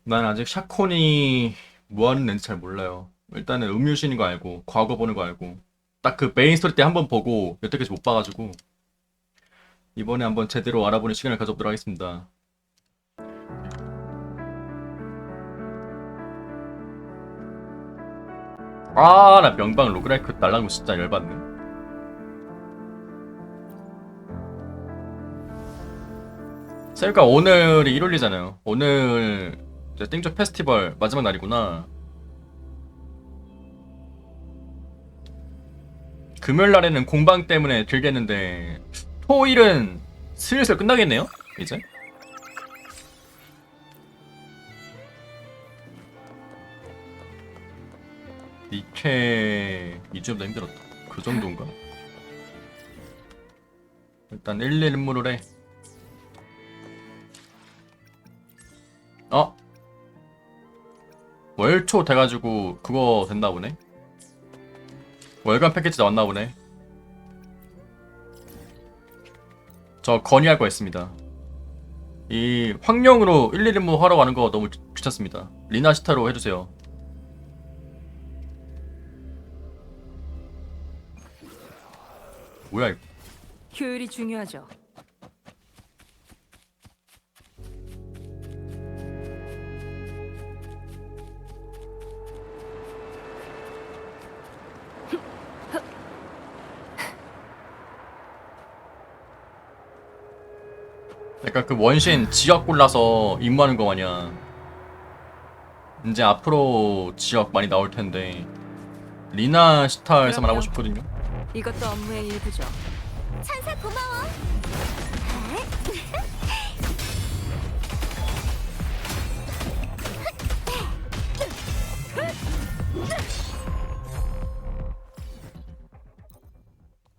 난 아직 샤콘이 뭐 하는 앤지 잘 몰라요. 일단은 음유신인 거 알고, 과거 보는 거 알고, 딱 그 메인 스토리 때 한 번 보고, 여태까지 못 봐가지고, 이번에 한번 제대로 알아보는 시간을 가져보도록 하겠습니다. 아, 나 명방 로그라이크 날라는 거 진짜 열받네. 그러니까 오늘이 1월이잖아요. 오늘 이제 띵조 페스티벌 마지막 날이구나. 금요일 날에는 공방 때문에 들겠는데, 토일은 슬슬 끝나겠네요? 이제? 니케 2주보다 힘들었다. 그 정도인가? 일단 1-1 임무를 해. 어? 월초 돼가지고 그거 됐나 보네? 월간 패키지 나왔나 보네. 저 건의할 거 있습니다. 이 황룡으로 1-1 임무 하러 가는 거 너무 귀찮습니다. 리나시타로 해주세요. 뭐야 이거. 효율이 중요하죠. 약간 그 원신 지역 골라서 임무하는 거 마냥. 이제 앞으로 지역 많이 나올 텐데 리나시타에서만 하고 그럼요. 싶거든요. 이것도 업무의 일부죠. 찬사 고마워.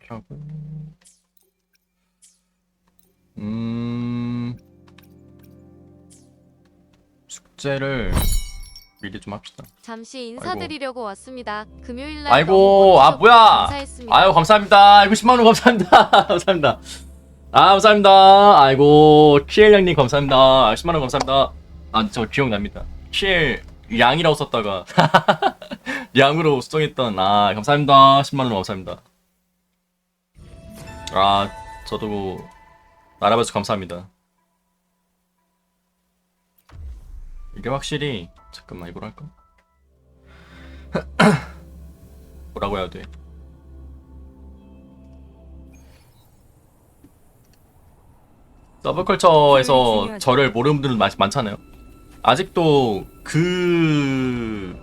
하고 음 숙제를 미리 좀 합시다. 잠시 인사드리려고 왔습니다. 금요일날 아이고, 아 뭐야? 감사했습니다. 아유 감사합니다. 아이고 10만 원 감사합니다. 감사합니다. 아 감사합니다. 아이고 키엘 양님 감사합니다. 아, 10만 원 감사합니다. 아 저 기억납니다. 키엘 양이라고 썼다가 양으로 수정했던 아 감사합니다. 10만 원 감사합니다. 아 저도 알아봐서 감사합니다. 이게 확실히 잠깐만 이걸 할까? 뭐라고 해야 돼? 서브컬처에서 저를 모르는 분들은 많잖아요. 아직도 그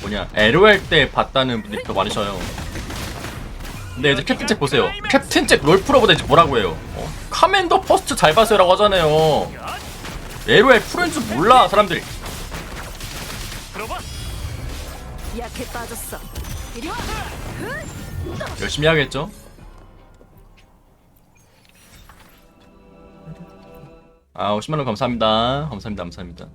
뭐냐 LOL 때 봤다는 분들이 더 많으셔요. 근데 이제 캡틴잭 보세요. 캡틴잭 롤프로보다 이제 뭐라고 해요? 카멘더 퍼스트 잘 봤어요라고 하잖아요. LOL 프로인 줄 몰라 사람들이. 약해 빠졌어. 이리 와. 열심히 해야겠죠? 아 50만 원 감사합니다. 감사합니다. 감사합니다.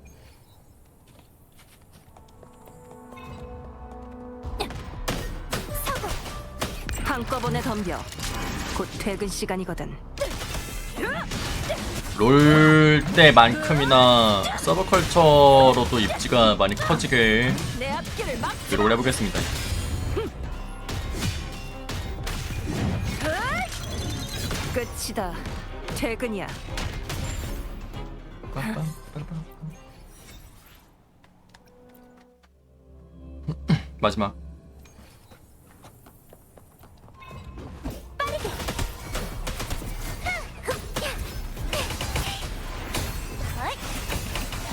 한꺼번에 덤벼. 곧 퇴근 시간이거든. 롤 때만큼이나 서브컬처로도 입지가 많이 커지길 내 앞길을 막. 노력을 해보겠습니다. 끝이다. 퇴근이야. 마지막.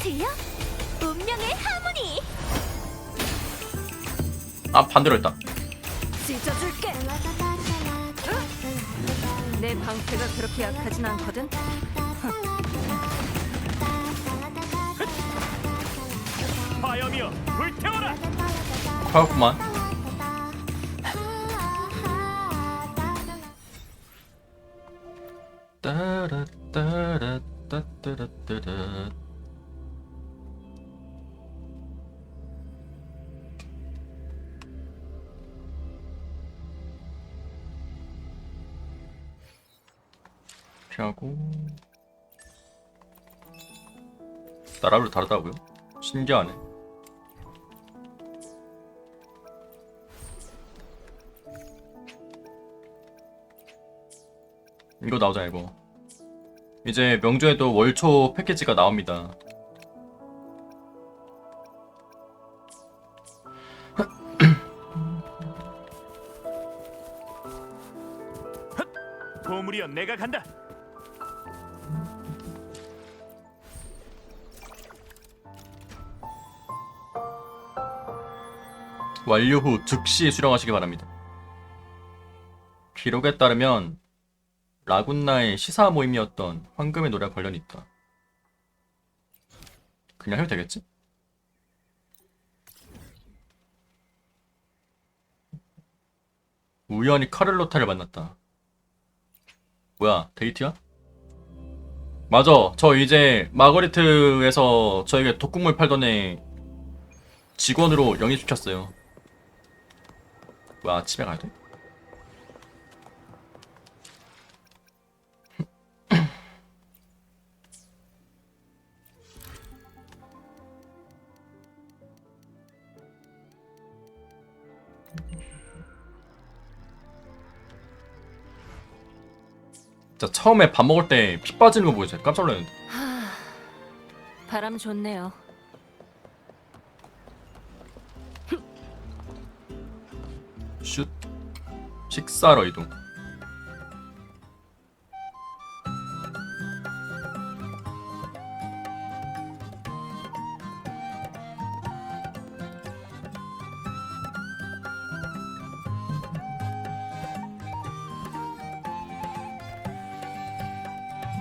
들려? 운명의 하모니. 아 반대로 했다. 찢어줄게. 내 방패가 그렇게 약하진 않거든. 화염이여 불태워라. 화였구만. 따라따라따따라따라. 피하고 나라별로 다르다고요? 신기하네. 이거 나오자 이거. 이제 명조에도 월초 패키지가 나옵니다. 보물이여 내가 간다. 완료 후 즉시 수령하시기 바랍니다. 기록에 따르면 라군나의 시사 모임이었던 황금의 노래와 관련이 있다. 그냥 해도 되겠지? 우연히 카를로타를 만났다. 뭐야, 데이트야? 맞아, 저 이제 마거리트에서 저에게 독국물 팔던 애 직원으로 영입시켰어요. 뭐야, 집에 가야 돼? 진짜 처음에 밥 먹을 때 피 빠지는 거 보고 진짜 깜짝 놀랐는데. 하, 바람 좋네요. 슛. 식사로 이동.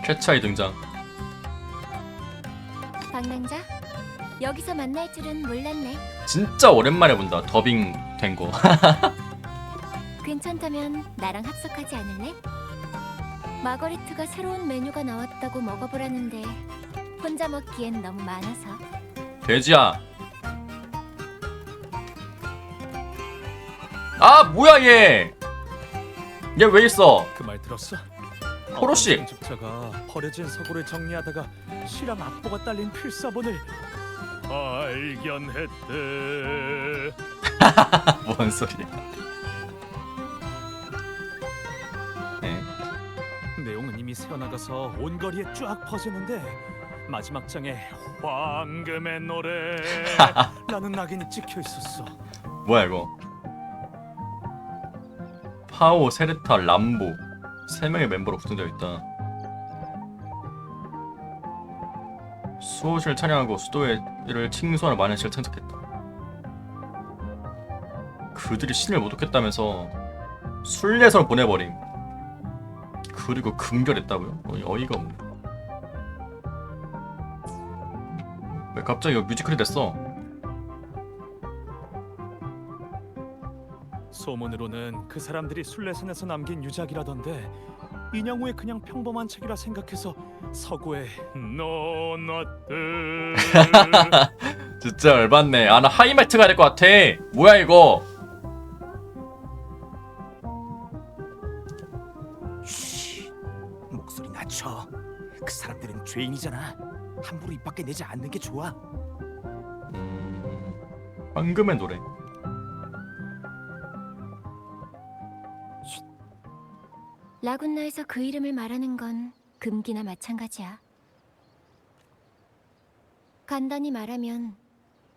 캐차이 등장. 방랑자, 여기서 만날 줄은 몰랐네. 진짜 오랜만에 본다. 더빙 된 거. 괜찮다면 나랑 합석하지 않을래? 마거리트가 새로운 메뉴가 나왔다고 먹어보라는데 혼자 먹기엔 너무 많아서. 돼지야. 아 뭐야 얘. 얘 왜 있어? 그 말 들었어? 호로씨. 집자가 버려진 서고를 정리하다가 실랑 악보가 딸린 필사본을 발견했대. 뭔 소리야. 네. 내용은 이미 새어나가서 온 거리에 쫙 퍼지는데 마지막 장에 황금의 노래라는 낙인이 찍혀 있었어. 뭐야 이거. 파오, 세르타, 람보 3명의 멤버로 구성되어 있다. 수호신을 찬양하고 수도를 칭송하는 많은 신을 참석했다. 그들이 신을 모독했다면서 순례선을 보내버림. 그리고 금결했다고요? 어이가 없네. 왜 갑자기 이거 뮤지컬이 됐어? 소문으로는 그 사람들이 순례선에서 남긴 유작이라던데 인양후에 그냥 평범한 책이라 생각해서 서구에 넣어놨대. 진짜 열받네. 아 나 하이마이트 가야 될 것 같아. 뭐야 이거. 목소리 낮춰. 그 사람들은 죄인이잖아. 함부로 입 밖에 내지 않는 게 좋아. 황금의 노래. 라군나에서 그 이름을 말하는 건 금기나 마찬가지야. 간단히 말하면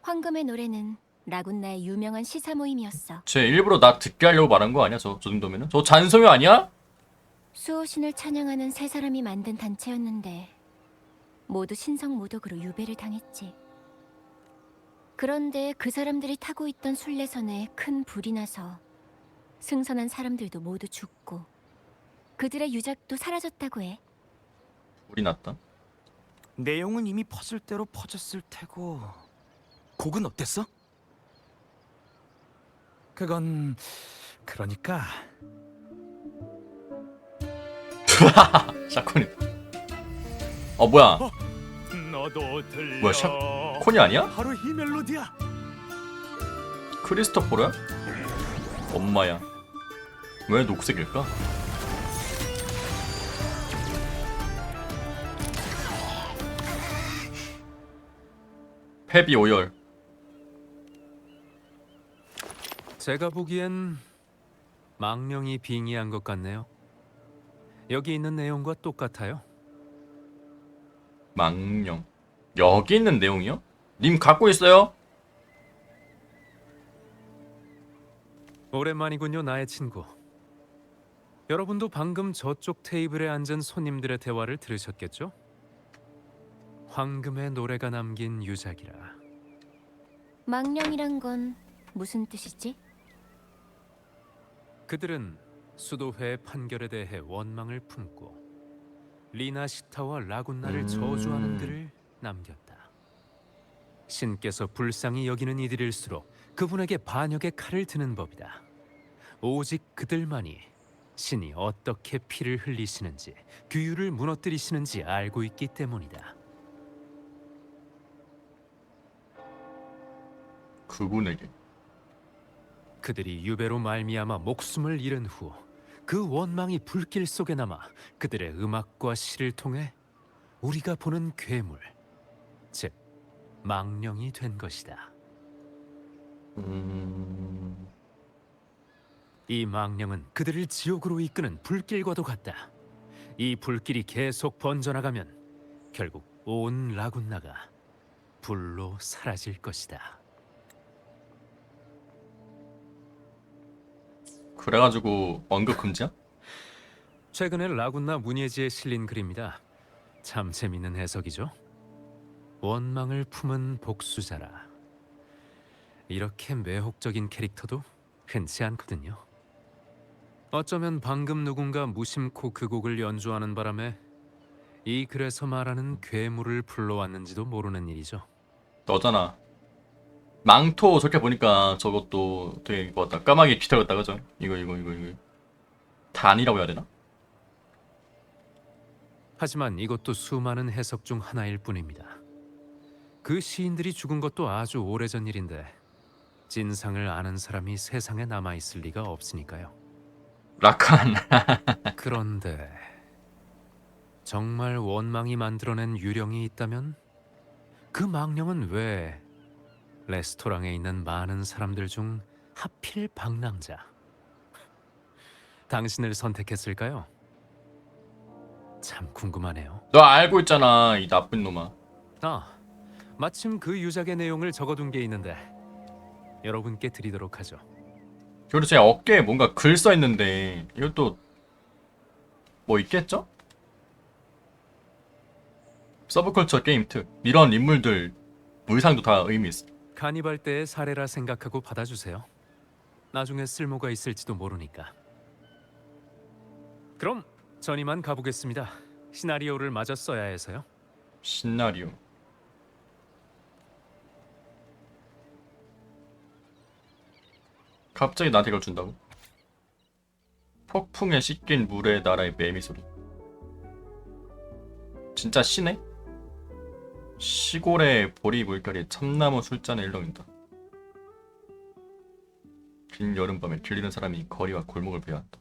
황금의 노래는 라군나의 유명한 시사 모임이었어. 쟤 일부러 나 듣게 하려고 말한 거 아니야? 저 정도면은? 저 잔성이 아니야? 수호신을 찬양하는 세 사람이 만든 단체였는데 모두 신성 모독으로 유배를 당했지. 그런데 그 사람들이 타고 있던 순례선에 큰 불이 나서 승선한 사람들도 모두 죽고 그들의 유작도 사라졌다고 해. 우리 났다. 내용은 이미 퍼즐대로 퍼졌을 테고. 곡은 어땠어? 그건 그러니까 샤코니. 뭐야? 너도 들려. 뭐야, 샤코니 아니야? 바로 이 멜로디야. 크리스토퍼로야? 엄마야. 왜 녹색일까? 패비 오열. 제가 보기엔 망령이 빙의한 것 같네요. 여기 있는 내용과 똑같아요. 망령. 여기 있는 내용이요? 님 갖고 있어요? 오랜만이군요, 나의 친구. 여러분도 방금 저쪽 테이블에 앉은 손님들의 대화를 들으셨겠죠? 황금의 노래가 남긴 유작이라. 망령이란 건 무슨 뜻이지? 그들은 수도회의 판결에 대해 원망을 품고 리나시타와 라군나를 저주하는 글을 남겼다. 신께서 불쌍히 여기는 이들일수록 그분에게 반역의 칼을 드는 법이다. 오직 그들만이 신이 어떻게 피를 흘리시는지, 규율을 무너뜨리시는지 알고 있기 때문이다. 그분에게. 그들이 유배로 말미암아 목숨을 잃은 후 그 원망이 불길 속에 남아 그들의 음악과 시를 통해 우리가 보는 괴물, 즉 망령이 된 것이다. 이 망령은 그들을 지옥으로 이끄는 불길과도 같다. 이 불길이 계속 번져나가면 결국 온 라군나가 불로 사라질 것이다. 그래가지고 언급 금지야? 최근에 라군나 문예지에 실린 글입니다. 참 재밌는 해석이죠. 원망을 품은 복수자라. 이렇게 매혹적인 캐릭터도 흔치 않거든요. 어쩌면 방금 누군가 무심코 그 곡을 연주하는 바람에 이 글에서 말하는 괴물을 불러왔는지도 모르는 일이죠. 너잖아. 망토 저렇게 보니까 저것도 되게 이거 같다. 까마귀 기다렸다 그죠? 이거. 단이라고 해야 되나? 하지만 이것도 수많은 해석 중 하나일 뿐입니다. 그 시인들이 죽은 것도 아주 오래전 일인데 진상을 아는 사람이 세상에 남아있을 리가 없으니까요. 라칸. 그런데 정말 원망이 만들어낸 유령이 있다면 그 망령은 왜 레스토랑에 있는 많은 사람들 중 하필 방랑자 당신을 선택했을까요? 참 궁금하네요. 너 알고 있잖아 이 나쁜 놈아. 아, 마침 그 유작의 내용을 적어둔 게 있는데 여러분께 드리도록 하죠. 그리고 제 어깨에 뭔가 글 써있는데 이것도 뭐 있겠죠? 서브컬처 게임 특 이런 인물들 의상도 다 의미 있어. 카니발 때의 사례라 생각하고 받아주세요. 나중에 쓸모가 있을지도 모르니까. 그럼 전 이만 가보겠습니다. 시나리오를 마저 써야 해서요. 시나리오. 갑자기 나한테 이걸 준다고? 폭풍에 씻긴 물의 나라의 매미 소리. 진짜 시네? 시골의 보리 물결이 참나무 술잔에 일렁인다. 긴 여름밤에 길리는 사람이 거리와 골목을 배회한다.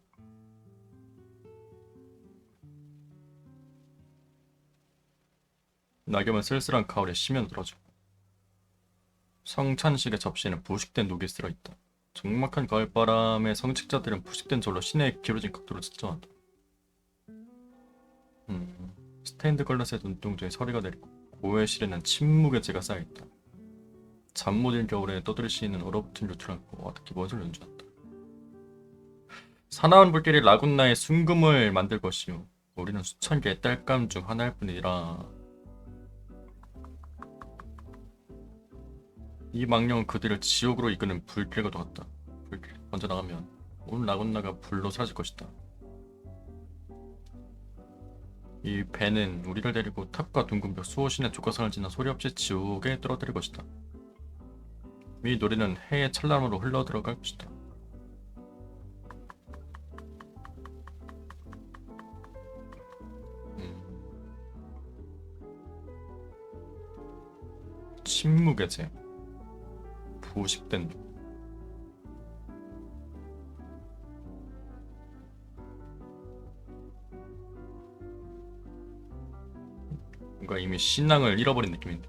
낙엽은 쓸쓸한 가을에 심연 들어져. 성찬식의 접시에는 부식된 녹이 쓸어있다. 적막한 가을바람에 성직자들은 부식된 절로 시내에 기울어진 각도를 측정한다. 스테인드 글라스의 눈동자에 서리가 내리고 고해실에는 침묵의 재가 쌓여있다. 잠 못 일 겨울에 떠들이 시인은 얼어붙은 요트를 안고 어떻게 멋을 연주한다. 사나운 불길이 라군나의 순금을 만들 것이요 우리는 수천 개의 땔감 중 하나일 뿐이라. 이 망령은 그들을 지옥으로 이끄는 불길과도 같다. 불길 먼저 나가면 온 라군나가 불로 사라질 것이다. 이 배는 우리를 데리고 탑과 둥근 벽 수호신의 조각상을 지나 소리 없이 지옥에 떨어뜨릴 것이다. 이 노래는 해의 찬란으로 흘러들어갈 것이다. 침묵의 재 부식된 녹. 뭔가 이미 신앙을 잃어버린 느낌인데.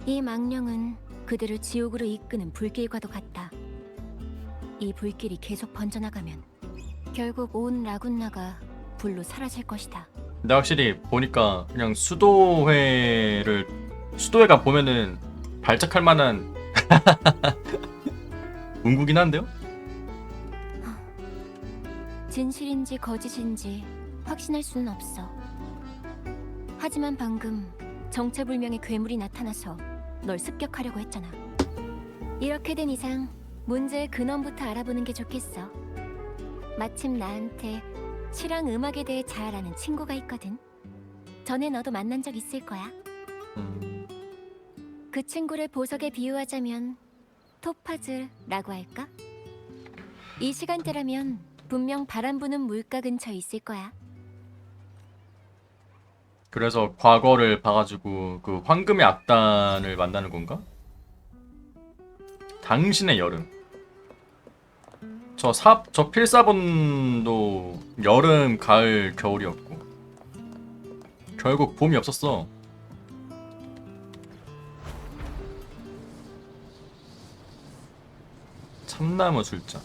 이 망령은 그들을 지옥으로 이끄는 불길과도 같다. 이 불길이 계속 번져나가면 결국 온 라군나가 불로 사라질 것이다. 근데 확실히 보니까 그냥 수도회가 보면은 발작할 만한 문구긴 한데요? 진실인지 거짓인지 확신할 수는 없어. 하지만 방금 정체불명의 괴물이 나타나서 널 습격하려고 했잖아. 이렇게 된 이상 문제의 근원부터 알아보는 게 좋겠어. 마침 나한테 시랑 음악에 대해 잘 아는 친구가 있거든. 전에 너도 만난 적 있을 거야. 그 친구를 보석에 비유하자면 토파즈라고 할까? 이 시간대라면 분명 바람 부는 물가 근처에 있을 거야. 그래서 과거를 봐가지고 그 황금의 악단을 만나는 건가? 당신의 여름. 저 필사본도 여름, 가을, 겨울이었고 결국 봄이 없었어. 참나무 술자.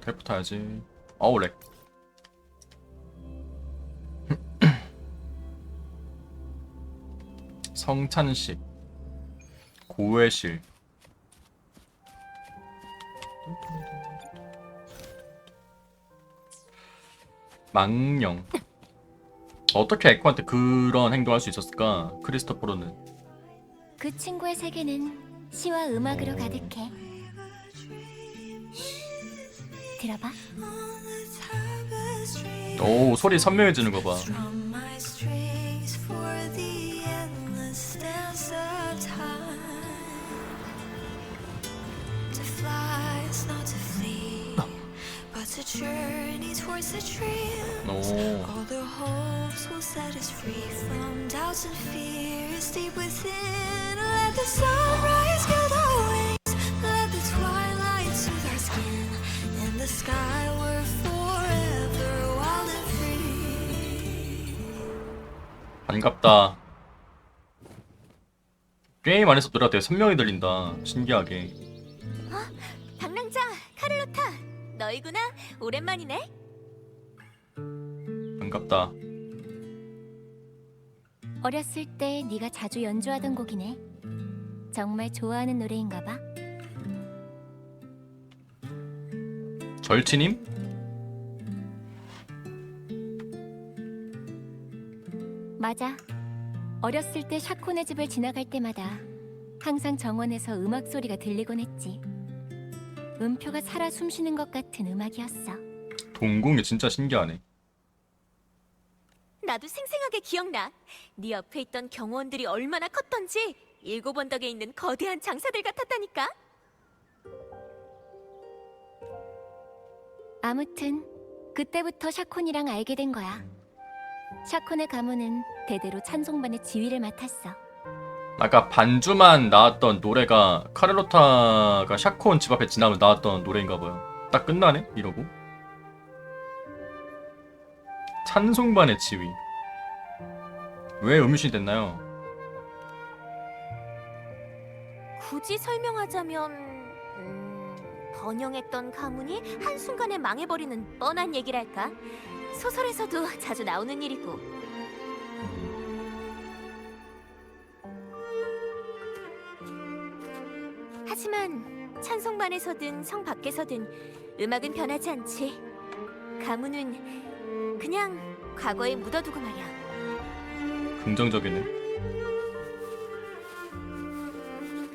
텔포 타야지. 어우 렉. 성찬식 고해실 망령. 어떻게 에코한테 그런 행동할 수 있었을까? 크리스토퍼로는. 그 친구의 세계는 시와 음악으로 가득해. 들어봐. 오, 소리 선명해지는 거 봐. 오. All their hopes will set us free from doubts and fears deep within. Let the sunrise gild our wings, let the twilight soothe our skin. In the sky we're forever wild and free. 반갑다. 게임 안에서 노래가 되게 선명히 들린다. 신기하게. 방랑자 카를로타, 너희구나. 오랜만이네. 반갑다. 어렸을 때 네가 자주 연주하던 곡이네. 정말 좋아하는 노래인가 봐. 절친임? 맞아. 어렸을 때 샤콘의 집을 지나갈 때마다 항상 정원에서 음악 소리가 들리곤 했지. 음표가 살아 숨쉬는 것 같은 음악이었어. 동공이 진짜 신기하네. 나도 생생하게 기억나. 네 옆에 있던 경호원들이 얼마나 컸던지. 일곱 언덕에 있는 거대한 장사들 같았다니까. 아무튼 그때부터 샤콘이랑 알게 된 거야. 샤콘의 가문은 대대로 찬송반의 지휘를 맡았어. 아까 반주만 나왔던 노래가 카를로타가 샤콘 집 앞에 지나면 나왔던 노래인가 봐요. 딱 끝나네? 이러고. 찬송반의 지휘. 왜 음유신이 됐나요? 굳이 설명하자면 번영했던 가문이 한순간에 망해버리는 뻔한 얘기랄까. 소설에서도 자주 나오는 일이고. 하지만 찬송반에서든 성 밖에서든 음악은 변하지 않지. 가문은 그냥 과거에 묻어두고 말이야. 긍정적이네.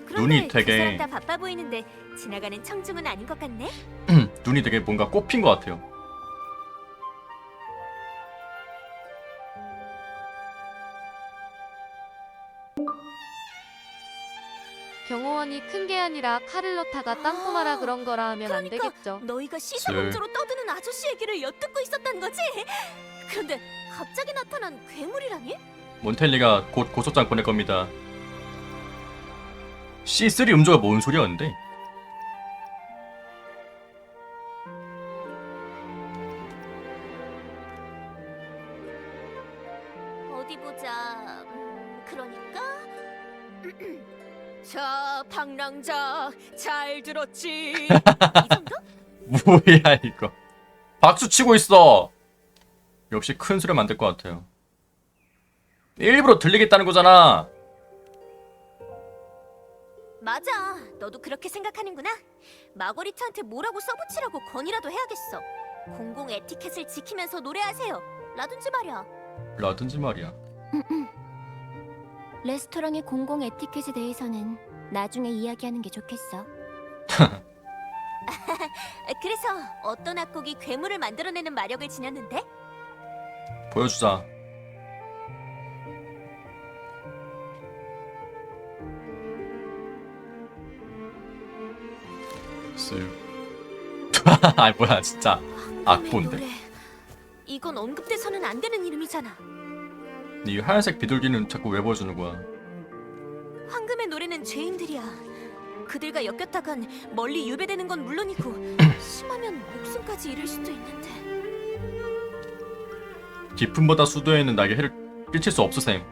그런데 눈이 두 되게- 사람 다 바빠 보이는데 지나가는 청중은 아닌 것 같네. 눈이 되게 뭔가 꼽힌 것 같아요. 경호원이 큰 게 아니라 카를로타가 땅꼬마라 그런 거라 하면 안 그러니까 되겠죠. 너희가 시사공주로 떠드는 아저씨 얘기를 엿듣고 있었단 거지? 그런데 갑자기 나타난 괴물이라니? 몬텔리가 곧 고소장 보낼 겁니다. C3 음조가 뭔 소리였는데? 자, 방랑자 잘 들었지? 이 정도? 뭐야 이거. 박수 치고 있어. 역시 큰 소리 만들 것 같아요. 일부러 들리겠다는 거잖아. 맞아. 너도 그렇게 생각하는구나. 마거리트한테 뭐라고 써붙이라고 건이라도 해야겠어. 공공 에티켓을 지키면서 노래하세요. 라든지 말이야. 라든지 말이야. 레스토랑의 공공 에티켓에 대해서는 나중에 이야기하는 게 좋겠어. 그래서 어떤 악곡이 괴물을 만들어내는 마력을 지녔는데? 보여주자. 아 뭐야 진짜 황금의 악보인데. 노래. 이건 언급돼서는 안 되는 이름이잖아. 이 하얀색 비둘기는 자꾸 왜 보여주는 거야? 황금의 노래는 죄인들이야. 그들과 엮였다간 멀리 유배되는 건 물론이고 심하면 목숨까지 잃을 수도 있는데. 깊음보다 수도에는 나에게 해를 끼칠 수 없으셈.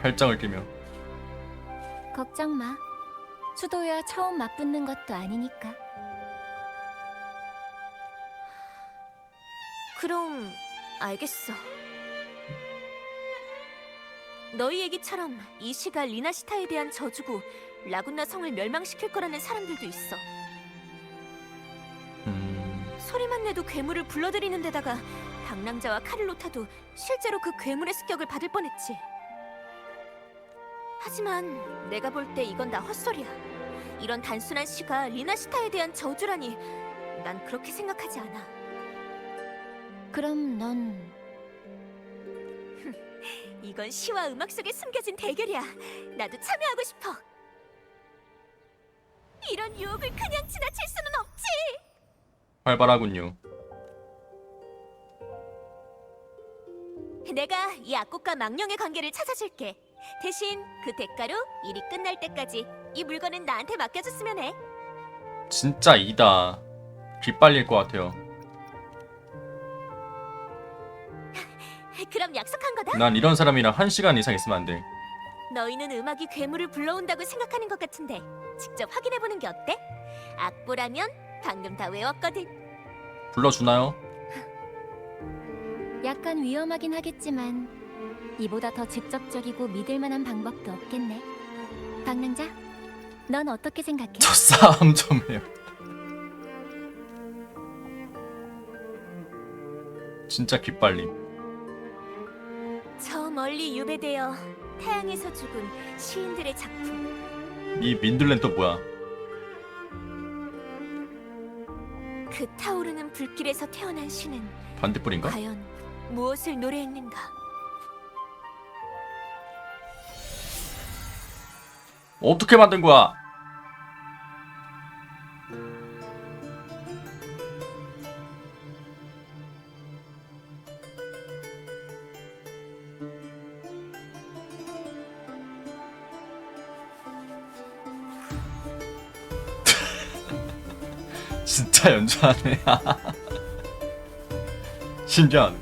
팔짱을 끼며. 걱정 마. 수도야 처음 맞붙는 것도 아니니까. 그럼 알겠어. 너희 얘기처럼 이 시가 리나시타에 대한 저주고 라군나 성을 멸망시킬 거라는 사람들도 있어. 소리만 내도 괴물을 불러들이는 데다가 방랑자와 카를로타도 실제로 그 괴물의 습격을 받을 뻔했지. 하지만 내가 볼 때 이건 다 헛소리야. 이런 단순한 시가 리나시타에 대한 저주라니 난 그렇게 생각하지 않아. 그럼 넌 이건 시와 음악 속에 숨겨진 대결이야. 나도 참여하고 싶어. 이런 유혹을 그냥 지나칠 수는 없지. 활발하군요. 내가 이 악곡과 망령의 관계를 찾아줄게. 대신 그 대가로 일이 끝날 때까지 이 물건은 나한테 맡겨줬으면 해. 진짜 이다. 빗발릴 것 같아요. 그럼 약속한 거다. 난 이런 사람이랑 1시간 이상 있으면 안 돼. 너희는 음악이 괴물을 불러온다고 생각하는 것 같은데 직접 확인해보는 게 어때? 악보라면 방금 다 외웠거든. 불러주나요? 약간 위험하긴 하겠지만 이보다 더 직접적이고 믿을 만한 방법도 없겠네. 방랑자, 넌 어떻게 생각해? 저 싸움 좀 해요. 진짜 깃발림. 저 멀리 유배되어 태양에서 죽은 시인들의 작품. 이 민들렌 또 뭐야? 그 타오르는 불길에서 태어난 시는 반딧불인가? 과연 무엇을 노래했는가? 어떻게 만든 거야? 진짜 연주하네. 신기하네.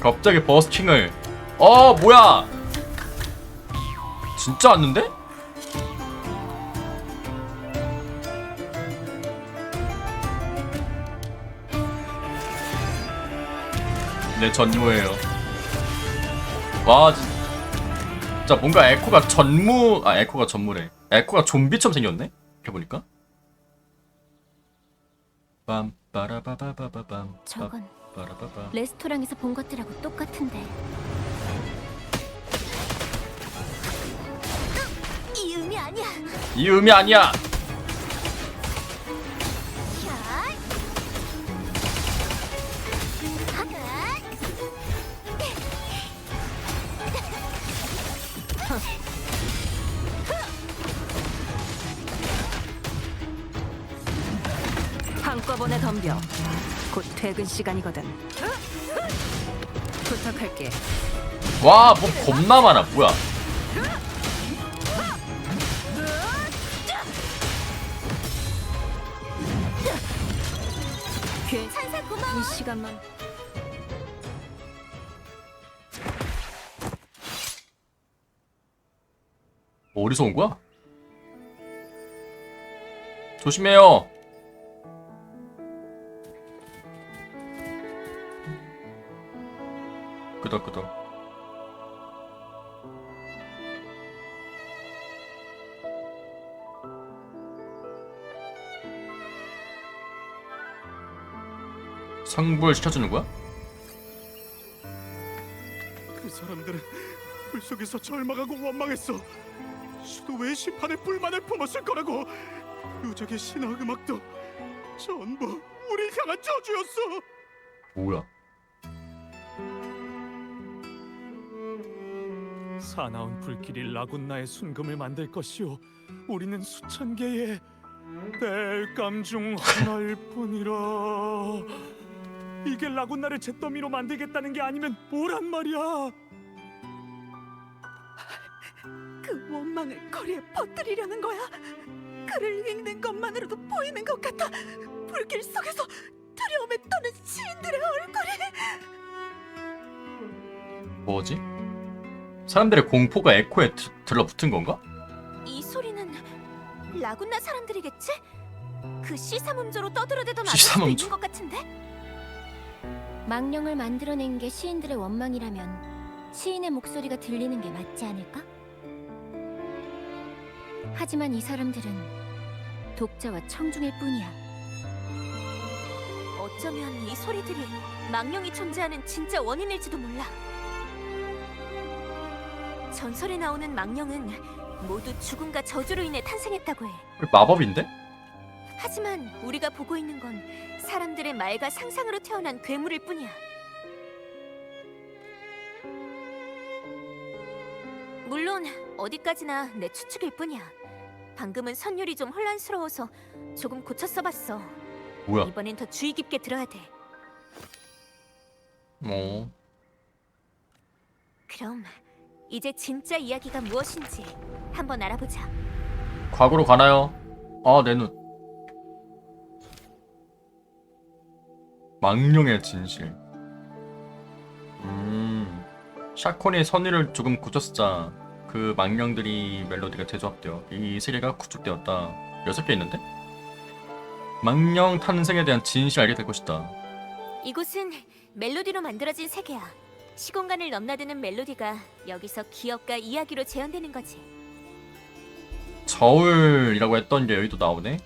갑자기 버스킹을. 뭐야? 진짜 왔는데? 네, 전무예요. 와, 진짜 뭔가 에코가 에코가 전무래. 에코가 좀비처럼 생겼네? 이렇게 보니까. 빰빠라바바바밤. 저건 빠라바밤. 레스토랑에서 본 것들하고 똑같은데. 이 음이 아니야. 이 음이 아니야. 한꺼번에 덤벼. 곧 퇴근 시간이거든. 부탁할게. 와, 뭐 겁나 많아. 뭐야? 산사 고마워. 이 시간만. 어디서 온 거야? 조심해요. 끄덕끄덕. 상부를 시켜주는 거야? 그 사람들은 불 속에서 절망하고 원망했어. 수도의 심판의 불만을 품었을 거라고. 유적의 신화 음악도 전부 우리 향한 저주였어. 뭐야? 사나운 불길이 라군나의 순금을 만들 것이오. 우리는 수천 개의 땔감 중 하나일 뿐이라. 이게 라군나를 잿더미로 만들겠다는 게 아니면 뭐란 말이야? 그 원망을 거리에 퍼뜨리려는 거야. 글을 읽는 것만으로도 보이는 것 같아. 불길 속에서 두려움에 떠는 시인들의 얼굴이. 뭐지? 사람들의 공포가 에코에 들러붙은 건가? 이 소리는 라군나 사람들이겠지? 그 시사문조로 떠들어대던 아저씨도 시사문조? 있는 것 같은데? 망령을 만들어낸 게 시인들의 원망이라면 시인의 목소리가 들리는 게 맞지 않을까? 하지만 이 사람들은 독자와 청중일 뿐이야. 어쩌면 이 소리들이 망령이 존재하는 진짜 원인일지도 몰라. 전설에 나오는 망령은 모두 죽음과 저주로 인해 탄생했다고 해. 마법인데? 하지만 우리가 보고 있는 건 사람들의 말과 상상으로 태어난 괴물일 뿐이야. 물론 어디까지나 내 추측일 뿐이야. 방금은 선율이 좀 혼란스러워서 조금 고쳐 써봤어. 뭐야? 이번엔 더 주의 깊게 들어야 돼. 그럼 이제 진짜 이야기가 무엇인지 한번 알아보자. 과거로 가나요? 아, 내 눈. 망령의 진실. 샤콘이 선의를 조금 고쳤자 그 망령들이 멜로디가 재조합되어 이 세계가 구축되었다. 6개 있는데? 망령 탄생에 대한 진실을 알게 될 것이다. 이곳은 멜로디로 만들어진 세계야. 시공간을 넘나드는 멜로디가 여기서 기억과 이야기로 재현되는 거지. 저울이라고 했던 게 여기도 나오네.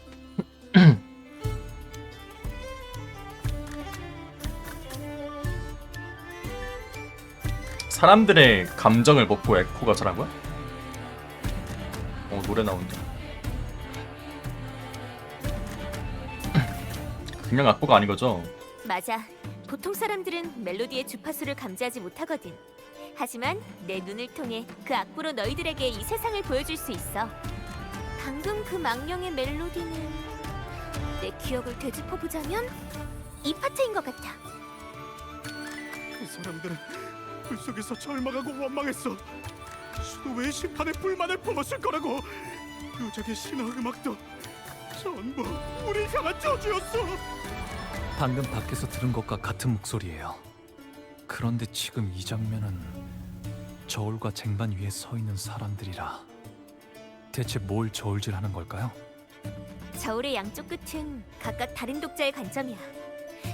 사람들의 감정을 먹고 에코가 잘한 거야? 노래 나온다. 그냥 악보가 아닌 거죠? 맞아. 보통 사람들은 멜로디의 주파수를 감지하지 못하거든. 하지만 내 눈을 통해 그 악보로 너희들에게 이 세상을 보여줄 수 있어. 방금 그 망령의 멜로디는 내 기억을 되짚어보자면 이 파트인 것 같아. 그 사람들은 불 속에서 절망하고 원망했어. 수도의 심판의 불만을 품었을 거라고. 유적의 신화 음악도 전부 우리 향한 저주였어. 방금 밖에서 들은 것과 같은 목소리예요. 그런데 지금 이 장면은 저울과 쟁반 위에 서 있는 사람들이라 대체 뭘 저울질하는 걸까요? 저울의 양쪽 끝은 각각 다른 독자의 관점이야.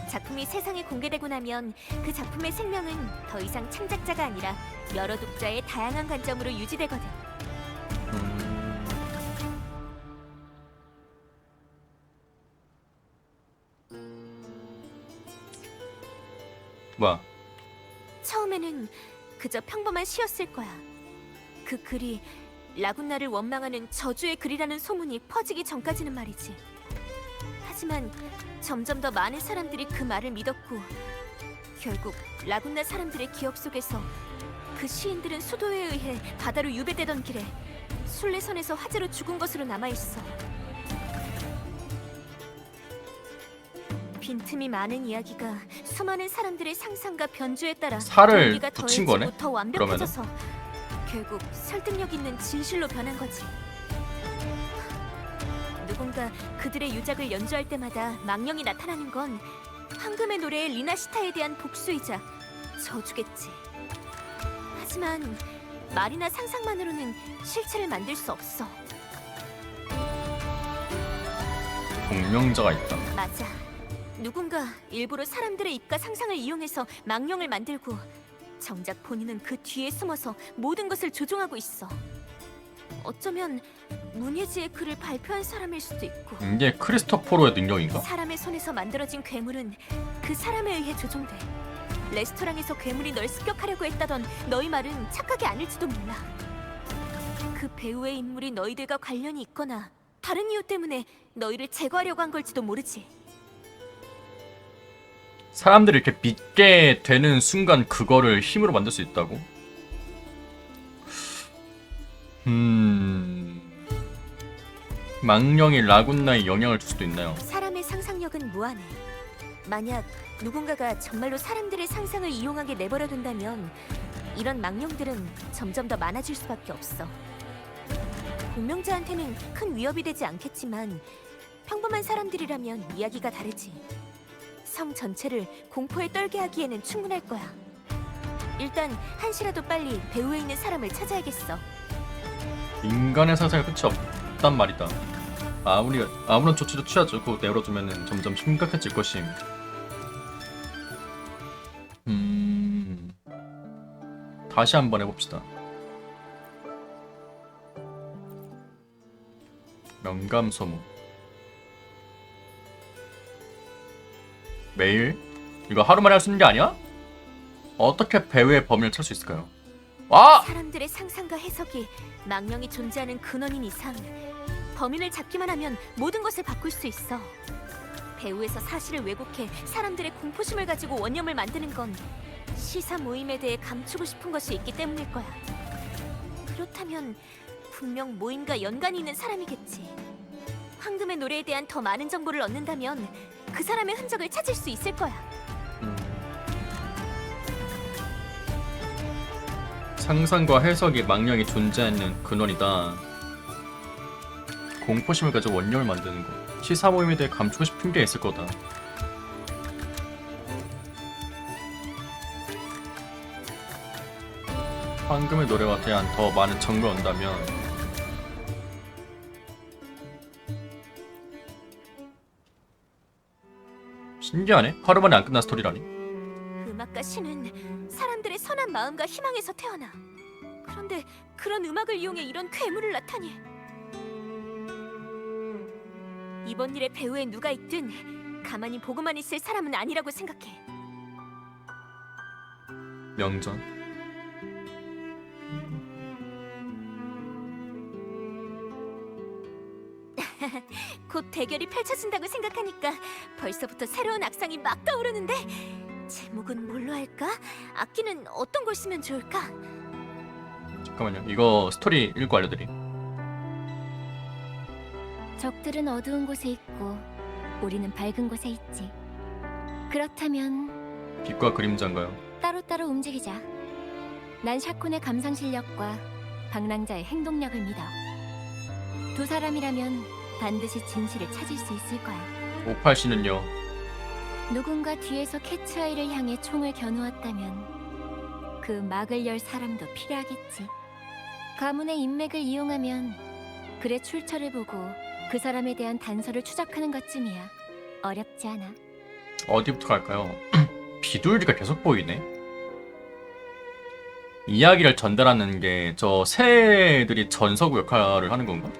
작품이 세상에 공개되고 나면 그 작품의 생명은 더 이상 창작자가 아니라 여러 독자의 다양한 관점으로 유지되거든. 뭐야? 처음에는 그저 평범한 시였을 거야. 그 글이 라군나를 원망하는 저주의 글이라는 소문이 퍼지기 전까지는 말이지. 하지만 점점 더 많은 사람들이 그 말을 믿었고 결국 라군나 사람들의 기억 속에서 그 시인들은 수도에 의해 바다로 유배되던 길에 순례선에서 화재로 죽은 것으로 남아있어. 빈틈이 많은 이야기가 수많은 사람들의 상상과 변주에 따라 살을 동기가 붙인 더해지고 거네? 더 완벽해져서 결국 설득력 있는 진실로 변한 거지. 누군가 그들의 유작을 연주할 때마다 망령이 나타나는 건 황금의 노래의 리나시타에 대한 복수이자 저주겠지. 하지만 말이나 상상만으로는 실체를 만들 수 없어. 공명자가 있다. 맞아. 누군가 일부러 사람들의 입과 상상을 이용해서 망령을 만들고 정작 본인은 그 뒤에 숨어서 모든 것을 조종하고 있어. 어쩌면 문예지의 글을 발표한 사람일 수도 있고. 이게 크리스토퍼로의 능력인가? 사람의 손에서 만들어진 괴물은 그 사람에 의해 조종돼. 레스토랑에서 괴물이 널 습격하려고 했다던 너희 말은 착각이 아닐지도 몰라. 그 배우의 인물이 너희들과 관련이 있거나 다른 이유 때문에 너희를 제거하려고 한 걸지도 모르지. 사람들이 이렇게 믿게 되는 순간 그거를 힘으로 만들 수 있다고? 망령이 라군나에 영향을 줄 수도 있나요? 사람의 상상력은 무한해. 만약 누군가가 정말로 사람들의 상상을 이용하게 내버려둔다면 이런 망령들은 점점 더 많아질 수밖에 없어. 공명자한테는 큰 위협이 되지 않겠지만 평범한 사람들이라면 이야기가 다르지. 성 전체를 공포에 떨게 하기에는 충분할 거야. 일단 한시라도 빨리 배후에 있는 사람을 찾아야겠어. 인간의 상상에 끝이 없단 말이다. 아무런 조치도 취하지 고 내버려두면은 점점 심각해질 것임. 다시 한번 해봅시다. 명감소문. 매일? 이거 하루만에 할 수 있는 게 아니야? 어떻게 배후의 범인을 찾을 수 있을까요? 와! 사람들의 상상과 해석이 망령이 존재하는 근원인 이상 범인을 잡기만 하면 모든 것을 바꿀 수 있어. 배후에서 사실을 왜곡해 사람들의 공포심을 가지고 원념을 만드는 건 시사 모임에 대해 감추고 싶은 것이 있기 때문일 거야. 그렇다면 분명 모임과 연관이 있는 사람이겠지. 황금의 노래에 대한 더 많은 정보를 얻는다면 그 사람의 흔적을 찾을 수 있을 거야. 상상과 해석이 망령이 존재하는 근원이다. 공포심을 가지고 원념을 만드는 거. 시사 모임에 대해 감추고 싶은 게 있을 거다. 황금의 노래와 대한 더 많은 정보를 얻는다면 신기하네. 하루만에 안 끝난 스토리라니. 음악가 신은 사람들의 선한 마음과 희망에서 태어나. 그런데 그런 음악을 이용해 이런 괴물을 나타내. 이번 일에 배후에 누가 있든 가만히 보고만 있을 사람은 아니라고 생각해. 명전. 곧 대결이 펼쳐진다고 생각하니까 벌써부터 새로운 악상이 막 떠오르는데 제목은 뭘로 할까? 악기는 어떤 걸 쓰면 좋을까? 잠깐만요. 이거 스토리 읽고 알려드림. 적들은 어두운 곳에 있고 우리는 밝은 곳에 있지. 그렇다면 빛과 그림자인가요? 따로따로 움직이자. 난 샤콘의 감상 실력과 방랑자의 행동력을 믿어. 두 사람이라면 반드시 진실을 찾을 수 있을 거야. 오팔씨는요? 누군가 뒤에서 캐츠아이를 향해 총을 겨누었다면 그 막을 열 사람도 필요하겠지. 가문의 인맥을 이용하면 글의 출처를 보고 그 사람에 대한 단서를 추적하는 것쯤이야. 어렵지 않아. 어디부터 갈까요? 비둘기가 계속 보이네. 이야기를 전달하는 게 저 새들이 전서구 역할을 하는 건가?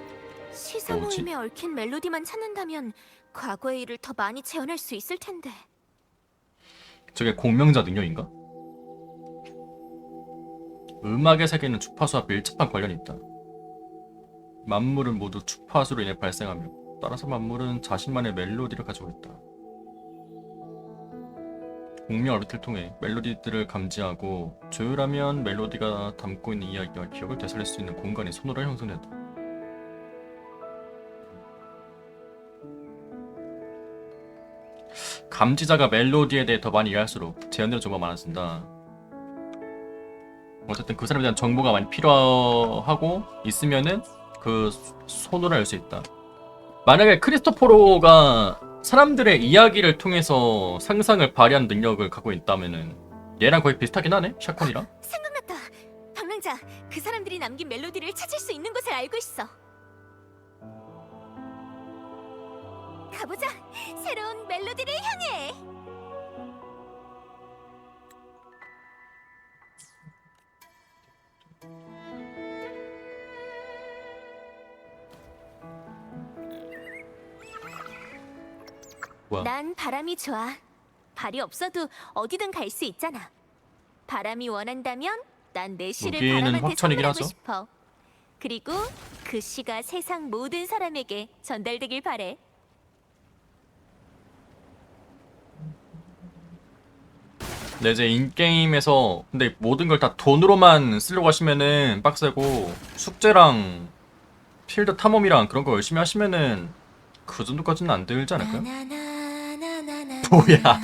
시사 뭐지? 모임에 얽힌 멜로디만 찾는다면 과거의 일을 더 많이 재현할 수 있을 텐데. 저게 공명자 능력인가? 음악의 세계는 주파수와 밀접한 관련이 있다. 만물은 모두 주파수로 인해 발생하며 따라서 만물은 자신만의 멜로디를 가지고 있다. 공명 얼비트를 통해 멜로디들을 감지하고 조율하면 멜로디가 담고 있는 이야기와 기억을 되살릴 수 있는 공간이 손으로 형성된다. 감지자가 멜로디에 대해 더 많이 이해할수록 제한되는 정보가 많아진다. 어쨌든 그 사람에 대한 정보가 많이 필요하고 있으면은 그 손으로 알 수 있다. 만약에 크리스토퍼로가 사람들의 이야기를 통해서 상상을 발휘하는 능력을 갖고 있다면은 얘랑 거의 비슷하긴 하네? 샤콘이랑? 생각났다. 상자, 그 사람들이 남긴 멜로디를 찾을 수 있는 곳을 알고 있어. 가보자. 새로운 멜로디를 향해. 뭐야? 난 바람이 좋아. 발이 없어도 어디든 갈 수 있잖아. 바람이 원한다면 난 내 시를 여기는 바람한테 확천이긴 선물하고 하죠. 싶어. 그리고 그 시가 세상 모든 사람에게 전달되길 바래. 근데 이제 인게임에서 근데 모든 걸 다 돈으로만 쓰려고 하시면은 빡세고 숙제랑 필드 탐험이랑 그런 거 열심히 하시면은 그 정도까지는 안 들지 않을까요? 뭐야?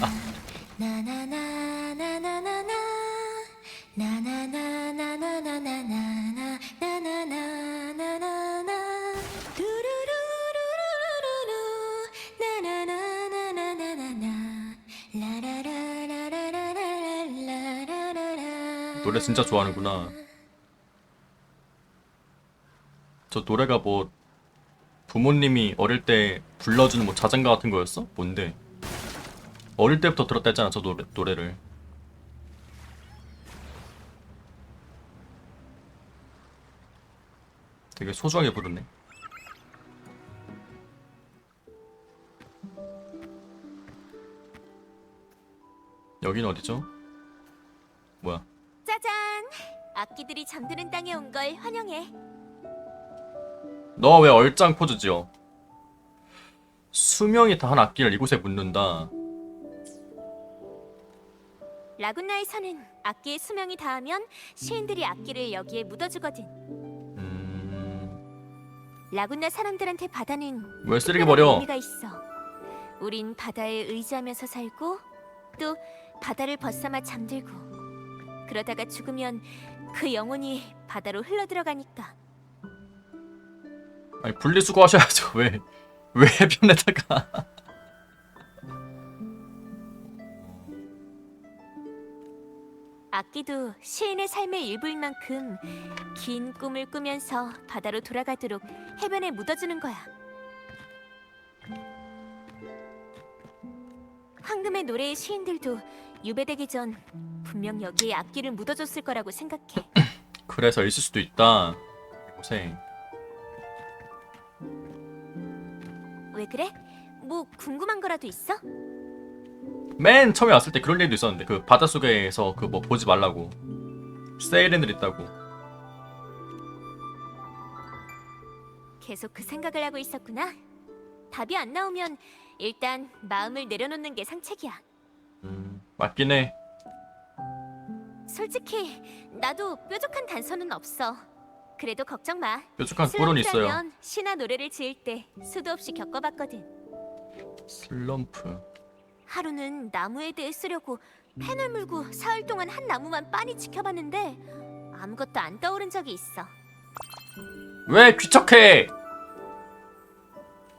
노래 진짜 좋아하는구나. 저 노래가 뭐 부모님이 어릴 때 불러주는 뭐 자장가 같은 거였어? 뭔데? 어릴 때부터 들었다 했잖아 저 노래를. 되게 소중하게 부르네. 여긴 어디죠? 뭐야? 짜잔! 악기들이 잠드는 땅에 온 걸 환영해. 너 왜 얼짱 포즈 지어? 수명이 다한 악기를 이곳에 묻는다. 라군나에서는 악기의 수명이 닿으면 시인들이 악기를 여기에 묻어주거든. 라군나 사람들한테 바다는 왜 쓰레기 특별한 버려? 의미가 있어. 우린 바다에 의지하면서 살고 또 바다를 벗삼아 잠들고 그러다가 죽으면 그 영혼이 바다로 흘러들어가니까. 아니 분리수거 하셔야죠. 왜 해변에다가? 악기도 시인의 삶의 일부인 만큼 긴 꿈을 꾸면서 바다로 돌아가도록 해변에 묻어주는 거야. 황금의 노래의 시인들도 유배되기 전 분명 여기에 악기를 묻어줬을 거라고 생각해. 그래서 있을 수도 있다. 이곳에. 왜 그래? 뭐 궁금한 거라도 있어? 맨 처음에 왔을 때 그런 얘기도 있었는데 그 바닷속에서 그 뭐 보지 말라고 세이렌들 있다고. 계속 그 생각을 하고 있었구나. 답이 안 나오면 일단 마음을 내려놓는 게 상책이야. 맞긴 해. 솔직히 나도 뾰족한 단서는 없어. 그래도 걱정 마. 뾰족한 꿀은 있어요. 슬럼프라면 시나 노래를 지을 때 수도 없이 겪어봤거든. 슬럼프. 하루는 나무에 대해 쓰려고 펜을 물고 사흘 동안 한 나무만 빤히 지켜봤는데 아무것도 안 떠오른 적이 있어. 왜 귀척해?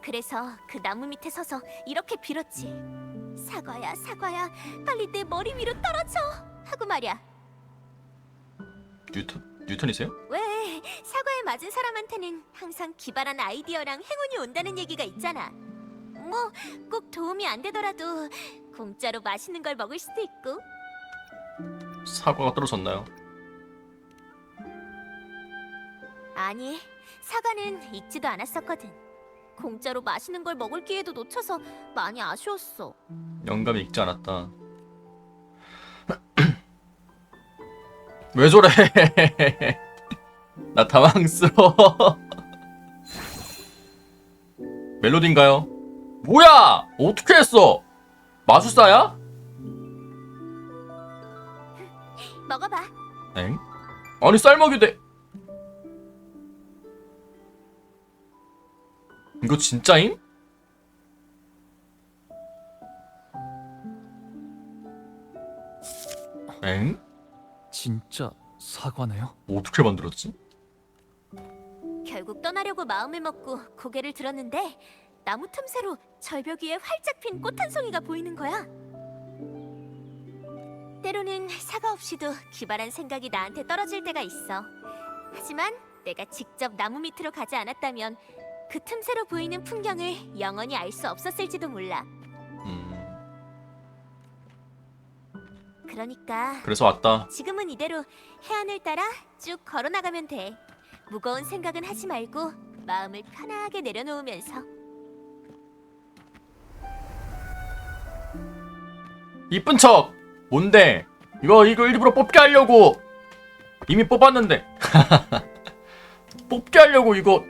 그래서 그 나무 밑에 서서 이렇게 빌었지. 사과야, 사과야, 빨리 내 머리 위로 떨어져 하고 말이야. 뉴턴이세요? 왜 사과에 맞은 사람한테는 항상 기발한 아이디어랑 행운이 온다는 얘기가 있잖아. 뭐 꼭 도움이 안 되더라도 공짜로 맛있는 걸 먹을 수도 있고. 사과가 떨어졌나요? 아니, 사과는 익지도 않았었거든. 공짜로 맛있는 걸 먹을 기회도 놓쳐서 많이 아쉬웠어. 영감이 익지 않았다. 왜 저래? 나 당황스러워. 멜로디인가요? 뭐야? 어떻게 했어? 마술사야? 먹어봐. 엥? 아니 쌀먹이 돼. 이거 진짜임? 엥? 진짜 사과네요? 어떻게 만들었지? 결국 떠나려고 마음을 먹고 고개를 들었는데 나무 틈새로 절벽 위에 활짝 핀 꽃 한 송이가 보이는 거야. 때로는 사과 없이도 기발한 생각이 나한테 떨어질 때가 있어. 하지만 내가 직접 나무 밑으로 가지 않았다면 그 틈새로 보이는 풍경을 영원히 알 수 없었을지도 몰라. 그러니까 그래서 왔다. 지금은 이대로 해안을 따라 쭉 걸어나가면 돼. 무거운 생각은 하지 말고 마음을 편하게 내려놓으면서. 이쁜 척! 뭔데? 이거 일부러 뽑게 하려고! 이미 뽑았는데. 뽑게 하려고 이거.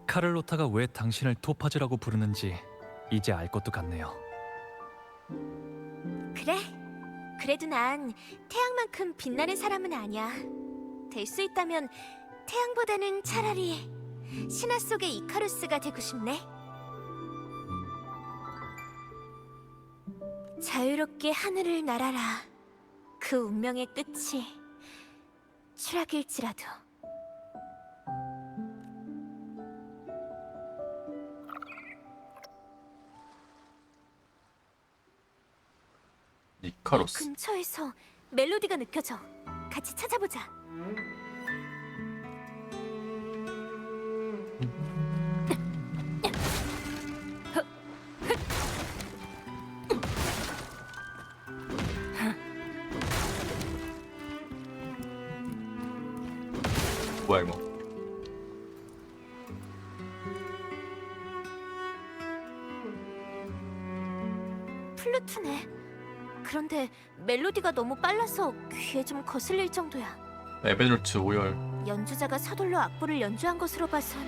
카를로타가 왜 당신을 토파즈라고 부르는지 이제 알 것도 같네요. 그래? 그래도 난 태양만큼 빛나는 사람은 아니야. 될 수 있다면 태양보다는 차라리 신화 속의 이카루스가 되고 싶네. 자유롭게 하늘을 날아라. 그 운명의 끝이 추락일지라도. 이카로스. 근처에서 멜로디가 느껴져. 같이 찾아보자. 뭐야 이거? 플루트네. 그런데 멜로디가 너무 빨라서 귀에 좀 거슬릴 정도야. 에베노트 5열. 연주자가 서둘러 악보를 연주한 것으로 봐선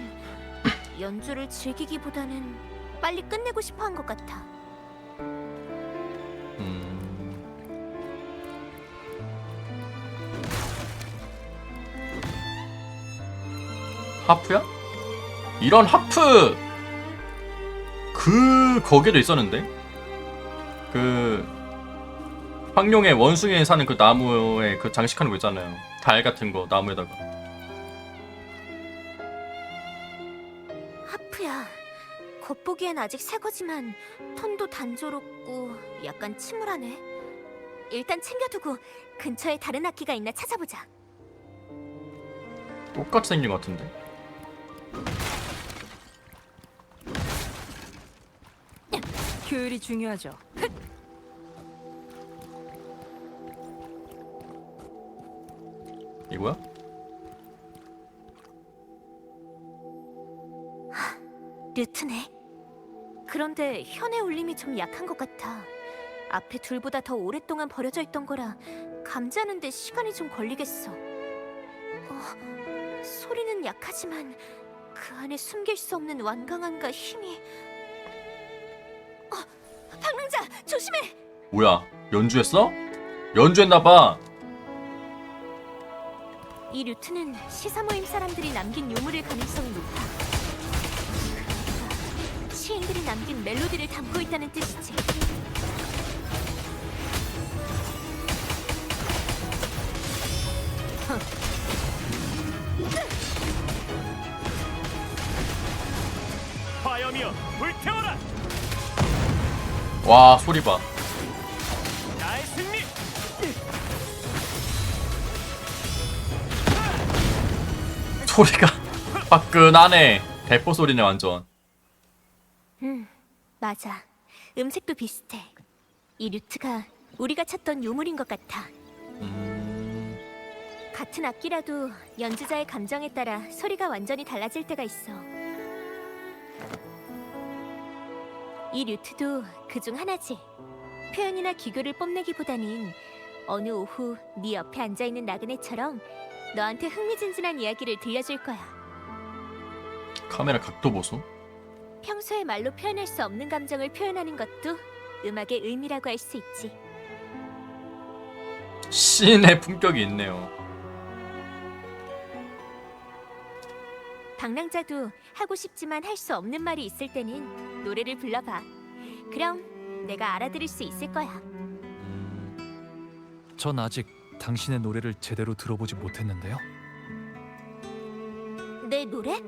연주를 즐기기보다는 빨리 끝내고 싶어 한 것 같아. 하프야? 이런 하프! 거기에도 있었는데? 황룡의 원숭이에 사는 그 나무에 그 장식하는 거 있잖아요. 달 같은 거 나무에다가. 하프야. 겉보기엔 아직 새 거지만 톤도 단조롭고 약간 침울하네. 일단 챙겨두고 근처에 다른 악기가 있나 찾아보자. 똑같이 생긴 것 같은데. 효율이 중요하죠. 이거야? 류트네. 그런데 현의 울림이 좀 약한 것 같아. 앞에 둘보다 더 오랫동안 버려져 있던 거라 감지하는데 시간이 좀 걸리겠어. 소리는 약하지만 그 안에 숨길 수 없는 완강함과 힘이. 방랑자, 조심해! 뭐야? 연주했어? 연주했나봐. 이 류트는 시사 모임 사람들이 남긴 유물일 가능성이 높아. 그러니까 시인들이 남긴 멜로디를 담고 있다는 뜻이지. 화염이여 불태워라. 와, 소리 봐. 나의 승리. 소리가 화끈하네. 대포 소리네 완전. 맞아. 음색도 비슷해. 이 류트가 우리가 찾던 유물인 것 같아. 같은 악기라도 연주자의 감정에 따라 소리가 완전히 달라질 때가 있어. 이 류트도 그중 하나지. 표현이나 기교를 뽐내기보다는 어느 오후 네 옆에 앉아있는 나그네처럼 너한테 흥미진진한 이야기를 들려줄 거야. 카메라 각도 보소. 평소에 말로 표현할 수 없는 감정을 표현하는 것도 음악의 의미라고 할 수 있지. 시인의 품격이 있네요. 방랑자도 하고 싶지만 할 수 없는 말이 있을 때는 노래를 불러봐. 그럼 내가 알아들을 수 있을 거야. 전 아직 당신의 노래를 제대로 들어보지 못했는데요. 내 노래?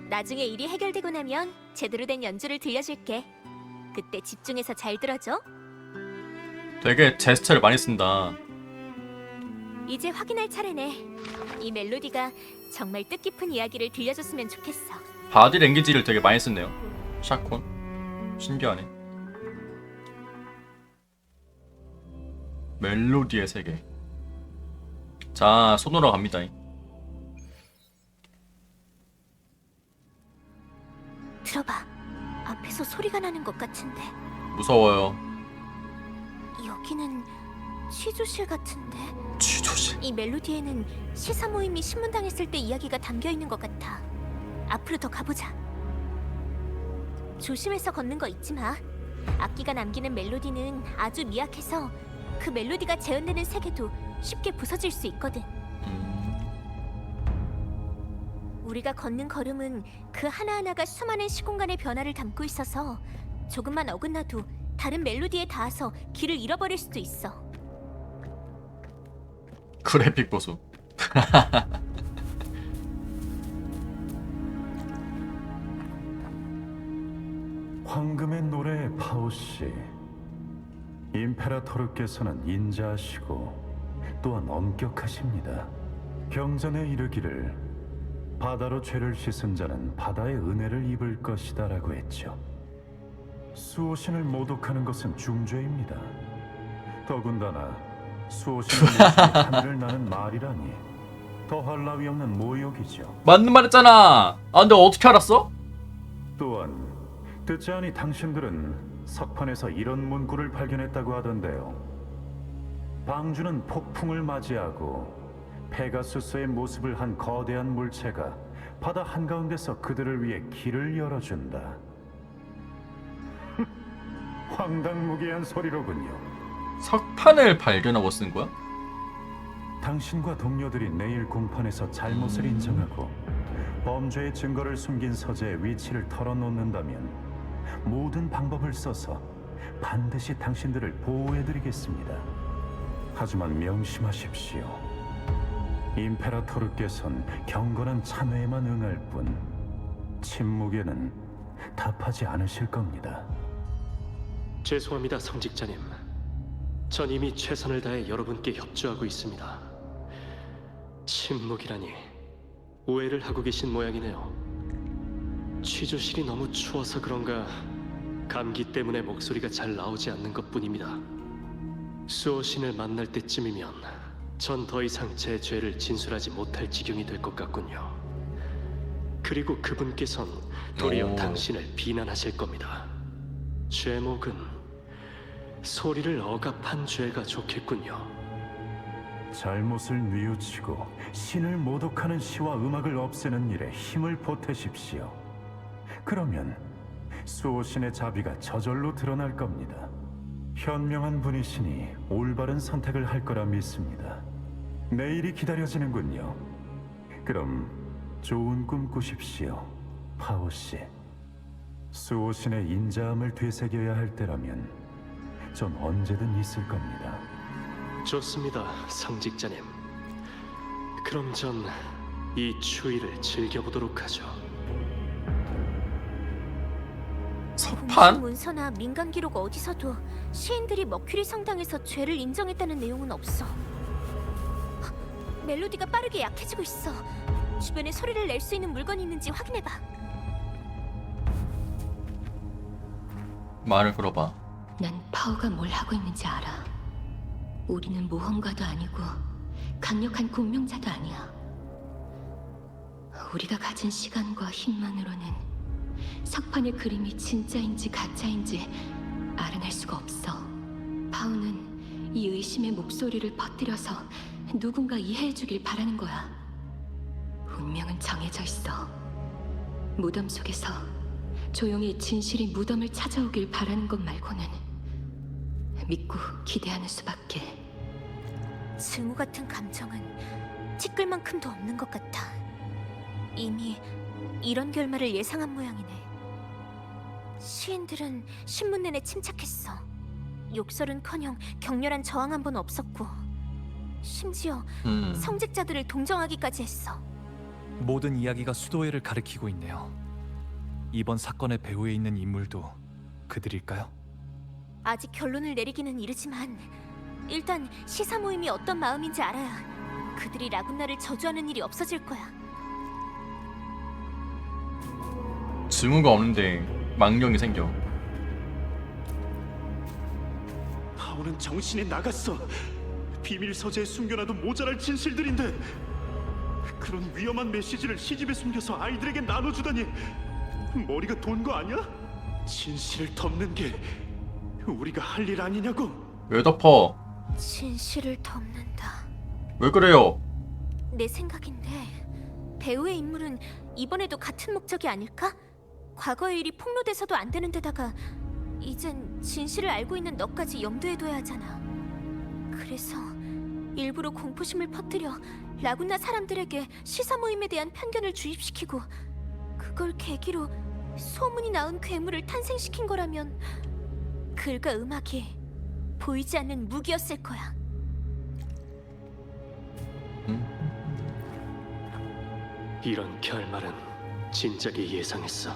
나중에 일이 해결되고 나면 제대로 된 연주를 들려줄게. 그때 집중해서 잘 들어줘. 되게 제스처를 많이 쓴다. 이제 확인할 차례네. 이 멜로디가 정말 뜻깊은 이야기를 들려줬으면 좋겠어. 바디 랭귀지를 되게 많이 쓰네요. 샤콘. 신기하네. 멜로디의 세계. 자, 손으로 갑니다. 들어봐. 앞에서 소리가 나는 것 같은데. 무서워요. 여기는 취조실 같은데. 취조실. 이 멜로디에는 시사 모임이 신문당했을 때 이야기가 담겨 있는 것 같아. 앞으로 더 가보자. 조심해서 걷는 거 잊지 마. 악기가 남기는 멜로디는 아주 미약해서 그 멜로디가 재현되는 세계도 쉽게 부서질 수 있거든. 우리가 걷는 걸음은 그 하나하나가 수많은 시공간의 변화를 담고 있어서 조금만 어긋나도 다른 멜로디에 닿아서 길을 잃어버릴 수도 있어. 그래픽 보수. 황금의 노래 파우씨, 임페라토르께서는 인자하시고 또한 엄격하십니다. 경전에 이르기를 바다로 죄를 씻은 자는 바다의 은혜를 입을 것이다라고 했죠. 수호신을 모독하는 것은 중죄입니다. 더군다나 수호신을 모독해 하늘을 나는 말이라니 더할 나위 없는 모욕이죠. 맞는 말 했잖아. 아, 근데 어떻게 알았어? 또한 듣지 않니 당신들은 석판에서 이런 문구를 발견했다고 하던데요. 방주는 폭풍을 맞이하고 페가수스의 모습을 한 거대한 물체가 바다 한가운데서 그들을 위해 길을 열어준다. 황당무계한 소리로군요. 석판을 발견하고 쓴 거야? 당신과 동료들이 내일 공판에서 잘못을 인정하고 범죄의 증거를 숨긴 서재의 위치를 털어놓는다면 모든 방법을 써서 반드시 당신들을 보호해드리겠습니다. 하지만 명심하십시오. 임페라토르께선 경건한 참회에만 응할 뿐 침묵에는 답하지 않으실 겁니다. 죄송합니다, 성직자님. 전 이미 최선을 다해 여러분께 협조하고 있습니다. 침묵이라니 오해를 하고 계신 모양이네요. 취조실이 너무 추워서 그런가 감기 때문에 목소리가 잘 나오지 않는 것뿐입니다. 수호신을 만날 때쯤이면 전 더 이상 제 죄를 진술하지 못할 지경이 될 것 같군요. 그리고 그분께선 도리어 당신을 비난하실 겁니다. 죄목은 소리를 억압한 죄가 좋겠군요. 잘못을 뉘우치고 신을 모독하는 시와 음악을 없애는 일에 힘을 보태십시오. 그러면 수호신의 자비가 저절로 드러날 겁니다. 현명한 분이시니 올바른 선택을 할 거라 믿습니다. 내일이 기다려지는군요. 그럼 좋은 꿈 꾸십시오, 파오씨. 수호신의 인자함을 되새겨야 할 때라면 전 언제든 있을 겁니다. 좋습니다, 성직자님. 그럼 전 이 추위를 즐겨보도록 하죠. 석판? 문서나 민간 기록 어디서도 시인들이 머큐리 성당에서 죄를 인정했다는 내용은 없어. 멜로디가 빠르게 약해지고 있어. 주변에 소리를 낼 수 있는 물건이 있는지 확인해봐. 말을 걸어봐. 난 파오가 뭘 하고 있는지 알아. 우리는 모험가도 아니고 강력한 공명자도 아니야. 우리가 가진 시간과 힘만으로는 석판의 그림이 진짜인지 가짜인지 알아낼 수가 없어. 파오는 이 의심의 목소리를 퍼뜨려서 누군가 이해해주길 바라는 거야. 운명은 정해져 있어. 무덤 속에서 조용히 진실이 무덤을 찾아오길 바라는 것 말고는 믿고 기대하는 수밖에. 증오 같은 감정은 티끌만큼도 없는 것 같아. 이미 이런 결말을 예상한 모양이네. 시인들은 신문 내내 침착했어. 욕설은커녕 격렬한 저항 한 번 없었고 심지어 성직자들을 동정하기까지 했어. 모든 이야기가 수도회를 가리키고 있네요. 이번 사건의 배후에 있는 인물도 그들일까요? 아직 결론을 내리기는 이르지만 일단 시사 모임이 어떤 마음인지 알아야 그들이 라군나를 저주하는 일이 없어질 거야. 증거가 없는데 망령이 생겨. 하오는 정신이 나갔어. 비밀 서재에 숨겨놔도 모자랄 진실들인데 그런 위험한 메시지를 시집에 숨겨서 아이들에게 나눠주다니 머리가 돈 거 아니야? 진실을 덮는 게 우리가 할 일 아니냐고. 왜 덮어? 진실을 덮는다. 왜 그래요? 내 생각인데 배우의 인물은 이번에도 같은 목적이 아닐까? 과거의 일이 폭로돼서도 안 되는 데다가 이젠 진실을 알고 있는 너까지 염두에 둬야 하잖아. 그래서 일부러 공포심을 퍼뜨려 라군나 사람들에게 시사 모임에 대한 편견을 주입시키고 그걸 계기로 소문이 나은 괴물을 탄생시킨 거라면 글과 음악이 보이지 않는 무기였을 거야. 이런 결말은 진작에 예상했어.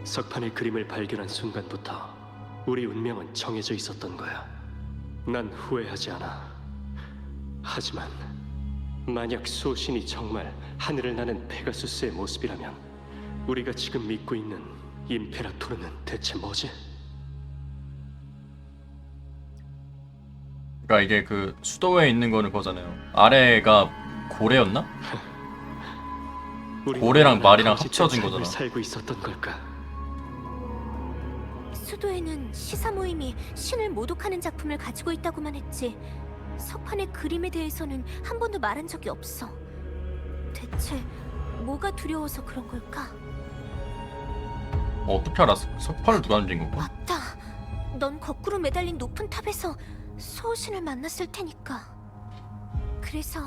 석판의 그림을 발견한 순간부터 우리 운명은 정해져 있었던 거야. 난 후회하지 않아. 하지만 만약 수호신이 정말 하늘을 나는 페가수스의 모습이라면 우리가 지금 믿고 있는 임페라토르는 대체 뭐지? 그러니까 이게 그 수도에 있는 거는 거잖아요. 아래가 고래였나? 고래랑 말이랑 합쳐진 거잖아. 살고 있었던 걸까? 수도에는 시사 모임이 신을 모독하는 작품을 가지고 있다고만 했지 석판의 그림에 대해서는 한 번도 말한 적이 없어. 대체 뭐가 두려워서 그런 걸까? 어떻게 알았어? 석판을 누가 만든 건가? 맞다. 넌 거꾸로 매달린 높은 탑에서 수호신을 만났을 테니까. 그래서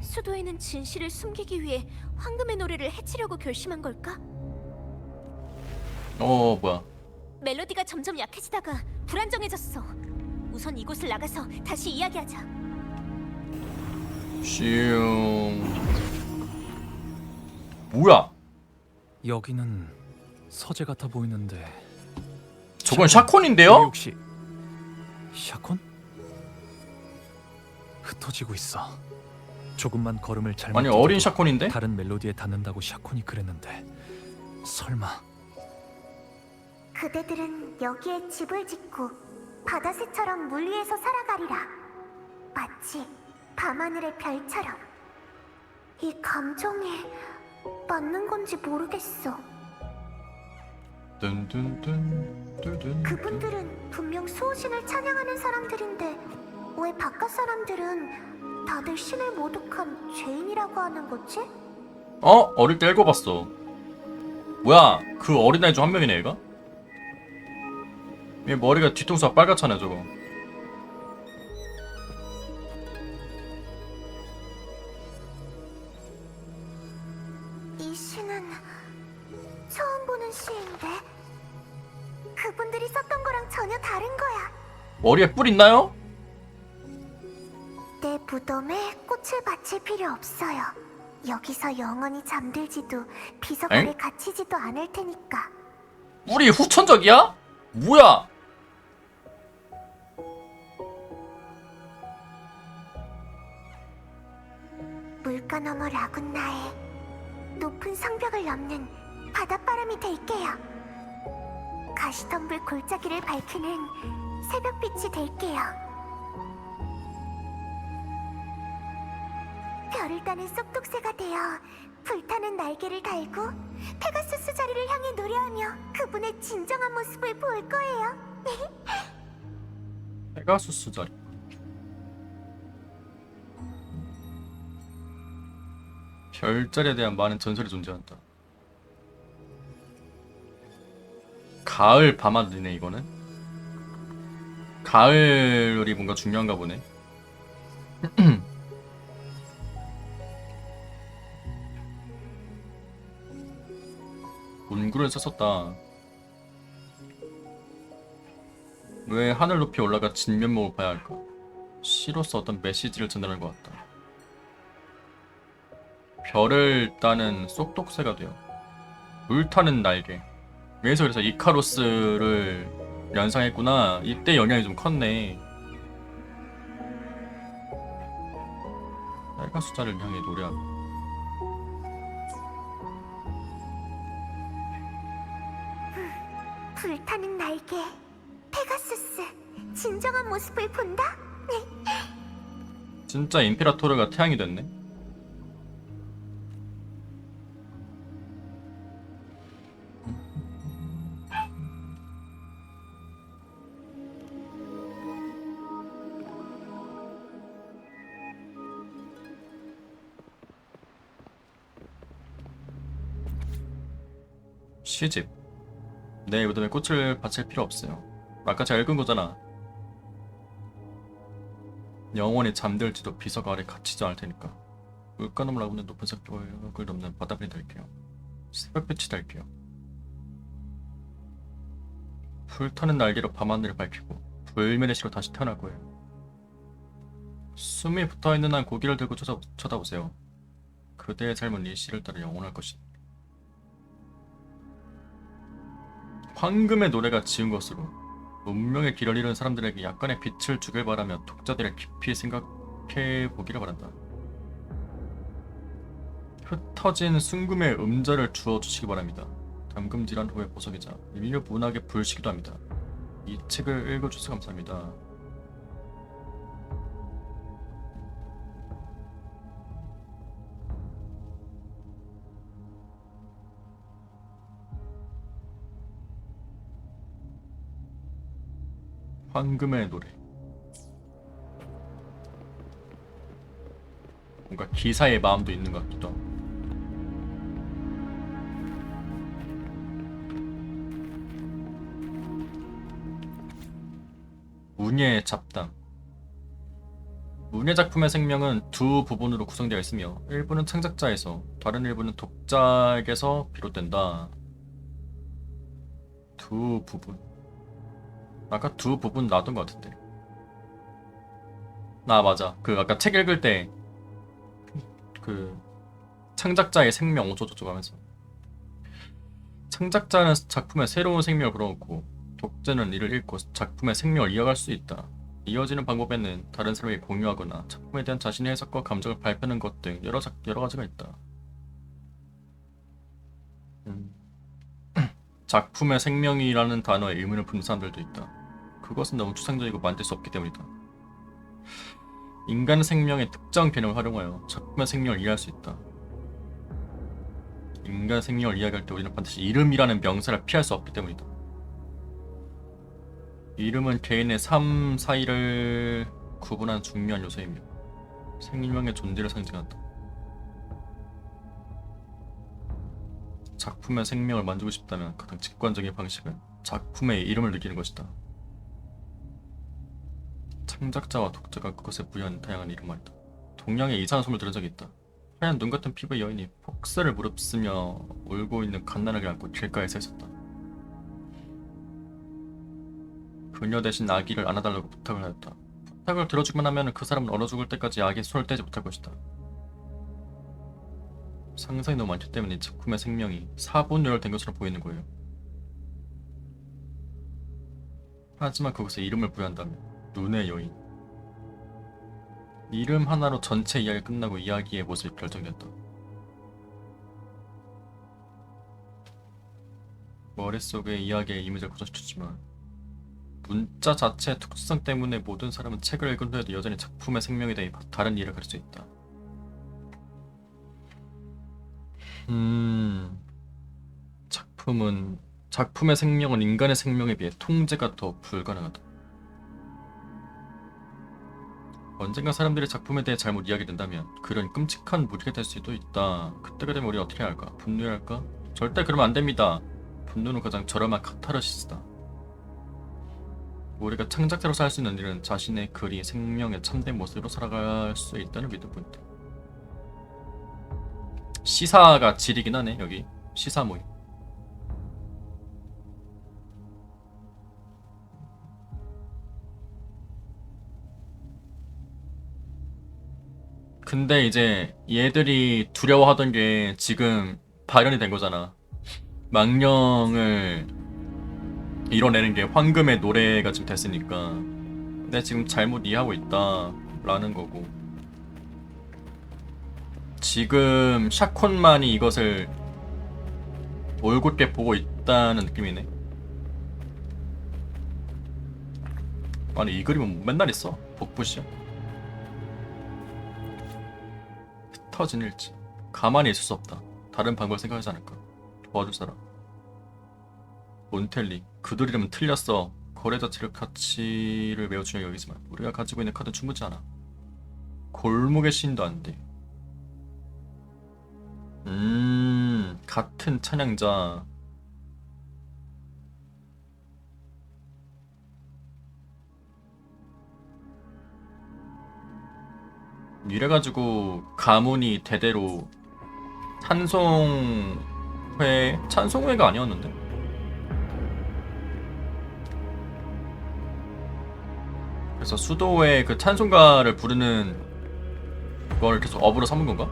수도에는 진실을 숨기기 위해 황금의 노래를 해치려고 결심한 걸까? 뭐야? 멜로디가 점점 약해지다가 불안정해졌어. 우선 이곳을 나가서 다시 이야기하자. 슝. 뭐야? 여기는 서재 같아 보이는데 저건 샤콘인데요? 혹시 샤콘? 흩어지고 있어. 조금만 걸음을 잘못 아니 어린 뛰어도 샤콘인데? 다른 멜로디에 닿는다고 샤콘이 그랬는데 설마 그대들은 여기에 집을 짓고 바다새처럼 물 위에서 살아가리라. 마치 밤하늘의 별처럼. 이 감정이 맞는 건지 모르겠어. 그분들은 분명 수호신을 찬양하는 사람들인데 왜 바깥 사람들은 다들 신을 모독한 죄인이라고 하는 거지? 어릴 때 읽어봤어. 뭐야? 그 어린아이 중 한 명이네 얘가? 얘 머리가 뒤통수가 빨갛잖아 저거. 이 시는 처음 보는 시인데 그분들이 썼던 거랑 전혀 다른 거야. 머리에 뿔 있나요? 내 무덤에 꽃을 바칠 필요 없어요. 여기서 영원히 잠들지도 비석아래 갇히지도 않을 테니까. 뿔이 후천적이야? 뭐야? 물가 너머 라군나에 높은 성벽을 넘는 바닷바람이 될게요. 가시덤불 골짜기를 밝히는 새벽빛이 될게요. 별을 따는 쏙독새가 되어 불타는 날개를 달고 페가수스 자리를 향해 노래하며 그분의 진정한 모습을 볼 거예요. 페가수스 자리. 별자리에 대한 많은 전설이 존재한다. 가을 밤하늘이네 이거는. 가을이 뭔가 중요한가 보네. 문구를 썼었다. 왜 하늘 높이 올라가 진면목을 봐야 할까? 시로서 어떤 메시지를 전달할 것 같다. 별을 따는 쏙독새가 되어 물 타는 날개. 그래서 이카로스를 연상했구나. 이때 영향이 좀 컸네. 페가수자를 향해 노래하고. 불타는 날개, 페가수스, 진정한 모습을 본다? 진짜 임페라토르가 태양이 됐네. 시집. 내 무덤에 꽃을 바칠 필요 없어요. 아까 제가 읽은 거잖아. 영원히 잠들지도 비석 아래 갇히지 않을 테니까. 물가놈을 아우는 높은 삭벽을 넘는 바다불이 될게요. 새벽빛이 될게요. 불타는 날개로 밤하늘을 밝히고 불면의 시로 다시 태어날 거예요. 숨이 붙어있는 한 고기를 들고 쳐다보세요. 그대의 삶은 이 시를 따라 영원할 것이다. 황금의 노래가 지은 것으로 운명의 길을 잃은 사람들에게 약간의 빛을 주길 바라며 독자들을 깊이 생각해 보기를 바란다. 흩어진 순금의 음자를 주어주시기 바랍니다. 담금질한 후의 보석이자 인류 문학의 불시기도 합니다. 이 책을 읽어주셔서 감사합니다. 황금의 노래. 뭔가 기사의 마음도 있는 것 같기도 하고. 문예 잡담. 문예 작품의 생명은 두 부분으로 구성되어 있으며 일부는 창작자에서 다른 일부는 독자에게서 비롯된다. 두 부분. 아까 두 부분 나왔던 것 같은데. 아 맞아. 그 아까 책 읽을 때 그 창작자의 생명 어쩌고저쩌고 하면서 창작자는 작품에 새로운 생명을 불어넣고 독자는 이를 읽고 작품의 생명을 이어갈 수 있다. 이어지는 방법에는 다른 사람에게 공유하거나 작품에 대한 자신의 해석과 감정을 발표하는 것 등 여러 가지가 있다. 작품의 생명이라는 단어에 의문을 품는 사람들도 있다. 그것은 너무 추상적이고 만들 수 없기 때문이다. 인간 생명의 특정 개념을 활용하여 작품의 생명을 이해할 수 있다. 인간 생명을 이야기할 때 우리는 반드시 이름이라는 명사를 피할 수 없기 때문이다. 이름은 개인의 삶 사이를 구분하는 중요한 요소이며 생명의 존재를 상징한다. 작품의 생명을 만지고 싶다면 가장 직관적인 방식은 작품의 이름을 느끼는 것이다. 창작자와 독자가 그것에 부여한 다양한 이름 말이다. 동양의 이상한 소문을 들은 적이 있다. 하얀 눈 같은 피부의 여인이 폭설을 무릅쓰며 울고 있는 갓난아기를 안고 길가에 서 있었다. 그녀 대신 아기를 안아달라고 부탁을 하였다. 부탁을 들어주기만 하면 그 사람은 얼어 죽을 때까지 아기의 손을 떼지 못할 것이다. 상상이 너무 많기 때문에 이 작품의 생명이 사분열된 것으로 보이는 거예요. 하지만 그것에 이름을 부여한다면 눈의 여인. 이름 하나로 전체 이야기가 끝나고 이야기의 모습이 결정된다. 머릿속에 이야기의 이미지를 고정시켰지만 문자 자체의 특수성 때문에 모든 사람은 책을 읽은 후에도 여전히 작품의 생명에 대해 다른 이해를 가질 수 있다. 작품의 생명은 인간의 생명에 비해 통제가 더 불가능하다. 언젠가 사람들이 작품에 대해 잘못 이야기된다면 그런 끔찍한 무리가 될 수도 있다. 그때가 되면 우리 어떻게 해야 할까? 분노해야 할까? 절대 그러면 안 됩니다. 분노는 가장 저렴한 카타르시스다. 우리가 창작자로서 할 수 있는 일은 자신의 글이 생명의 참된 모습으로 살아갈 수 있다는 믿을 뿐이다. 시사가 질이긴 하네. 여기 시사 모임. 근데 이제 얘들이 두려워하던 게 지금 발현이 된 거잖아. 망령을 이뤄내는 게 황금의 노래가 지금 됐으니까. 근데 지금 잘못 이해하고 있다라는 거고. 지금 샤콘만이 이것을 올곧게 보고 있다는 느낌이네. 아니 이 그림은 맨날 있어. 복붙이야. 흩어진 일지. 가만히 있을 수 없다. 다른 방법을 생각하지 않을까. 도와줄 사람. 몬텔리. 그들 이름은 틀렸어. 거래 자체를 가치를 매우 중요하게 여기지만 우리가 가지고 있는 카드는 충분치 않아. 골목의 시인도 안 돼. 같은 찬양자. 이래가지고 가문이 대대로 찬송회가 아니었는데? 그래서 수도에 그 찬송가를 부르는 걸 계속 업으로 삼은 건가?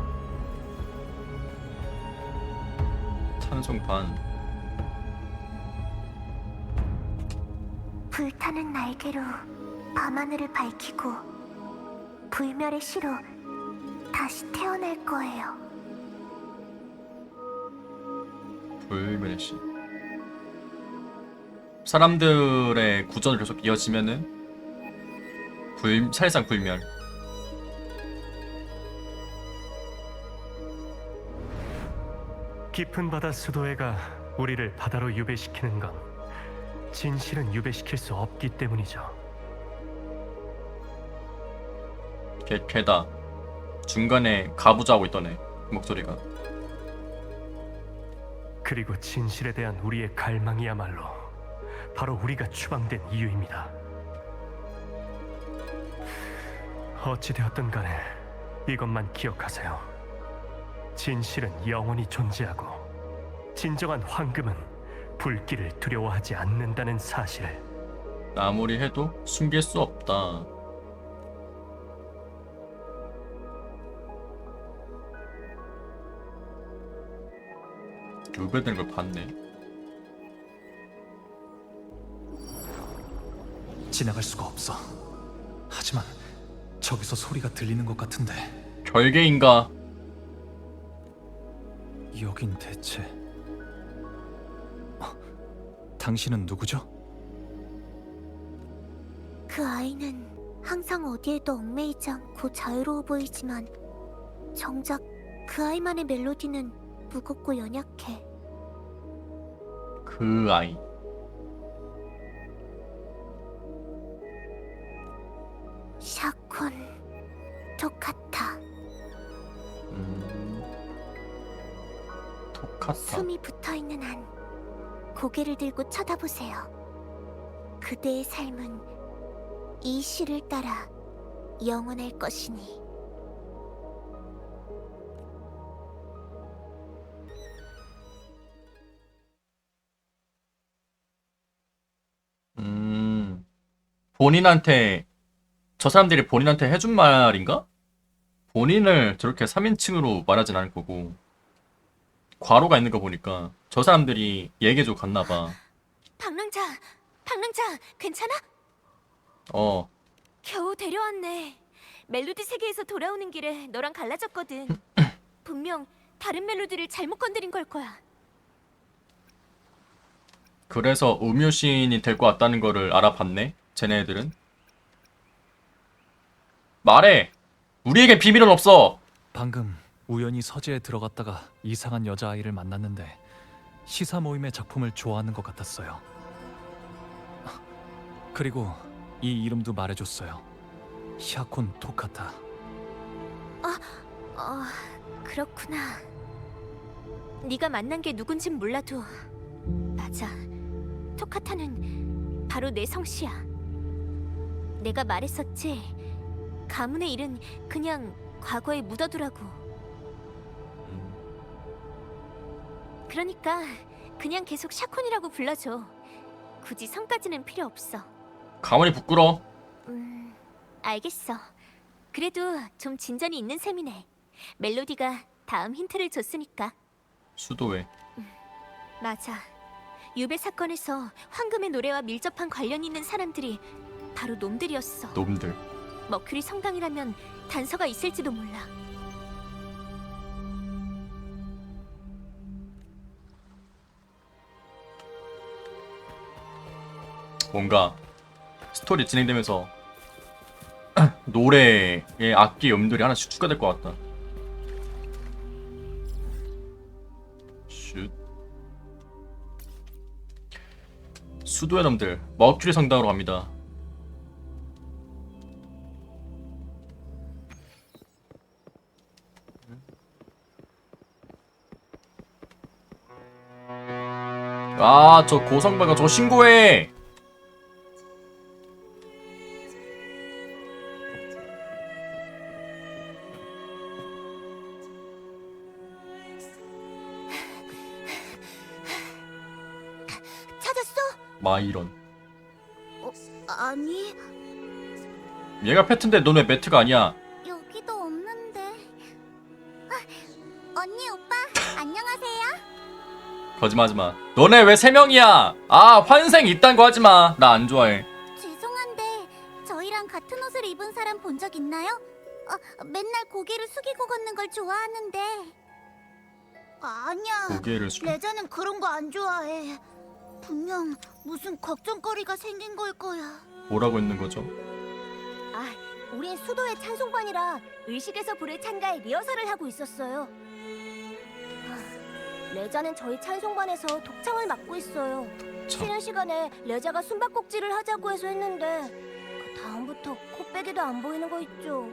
찬송반. 불타는 날개로 밤하늘을 밝히고 불멸의 시로 다시 태어날 거예요. 불멸의 시. 사람들의 구전을 계속 이어지면은 사실상 불멸. 깊은 바다 수도회가 우리를 바다로 유배시키는 건 진실은 유배시킬 수 없기 때문이죠. 걔다. 중간에 가부좌하고 있던 애 목소리가. 그리고 진실에 대한 우리의 갈망이야말로 바로 우리가 추방된 이유입니다. 어찌되었든 간에 이것만 기억하세요. 진실은 영원히 존재하고 진정한 황금은 불길을 두려워하지 않는다는 사실을. 아무리 해도 숨길 수 없다. 유배되는 걸 봤네. 지나갈 수가 없어. 하지만 저기서 소리가 들리는 것 같은데. 별개인가? 여긴 대체... 당신은 누구죠? 그 아이는 항상 어디에도 얽매이지 않고 자유로워 보이지만 정작 그 아이만의 멜로디는 무겁고 연약해. 그 아이. 샤콘 토카타. 토카타. 숨이 붙어있는 한 고개를 들고 쳐다보세요. 그대의 삶은 이 시를 따라 영원할 것이니. 본인한테, 저 사람들이 본인한테 해준 말인가? 본인을 저렇게 3인칭으로 말하진 않을 거고 괄호가 있는 거 보니까 저 사람들이 얘기해주고 갔나봐. 방랑자, 괜찮아? 겨우 데려왔네. 멜로디 세계에서 돌아오는 길에 너랑 갈라졌거든. 분명 다른 멜로디를 잘못 건드린 걸 거야. 그래서 음유시인이 데리고 왔다는 거를 알아봤네, 쟤네들은. 말해! 우리에게 비밀은 없어! 방금 우연히 서재에 들어갔다가 이상한 여자아이를 만났는데 시사 모임의 작품을 좋아하는 것 같았어요. 그리고 이 이름도 말해줬어요. 샤콘 토카타. 그렇구나. 네가 만난 게 누군진 몰라도 맞아. 토카타는 바로 내 성씨야. 내가 말했었지. 가문의 일은 그냥 과거에 묻어두라고. 그러니까 그냥 계속 샤콘이라고 불러줘. 굳이 성까지는 필요 없어. 가만히 부끄러워. 알겠어. 그래도 좀 진전이 있는 셈이네. 멜로디가 다음 힌트를 줬으니까. 수도회. 맞아. 유배 사건에서 황금의 노래와 밀접한 관련이 있는 사람들이 바로 놈들이었어. 놈들. 머큐리 성당이라면 단서가 있을지도 몰라. 뭔가 스토리 진행되면서 노래의 악기 음들이 하나씩 추가될 것 같다. 슛. 수도의 놈들 머큐리 성당으로 갑니다. 아, 저 고성방가 저 신고해. 찾았어? 마이런. 아니, 얘가 패트인데 넌 왜 매트가 아니야? 여기도 없는데. 언니, 오빠, 안녕하세요. 거짓말하지마. 너네 왜 3명이야? 아, 환생 이딴 거 하지마. 나 안 좋아해. 죄송한데 저희랑 같은 옷을 입은 사람 본 적 있나요? 맨날 고개를 숙이고 걷는 걸 좋아하는데. 아니야. 고개를 숙여. 레자는 그런 거 안 좋아해. 분명 무슨 걱정거리가 생긴 걸 거야. 뭐라고 있는 거죠? 아, 우린 수도의 찬송반이라 의식에서 부를 찬가에 리허설을 하고 있었어요. 레자는 저희 찬송반에서 독창을 맡고 있어요. 쉬는 시간에 레자가 숨바꼭질을 하자고 해서 했는데 그 다음부터 코빼기도 안 보이는 거 있죠.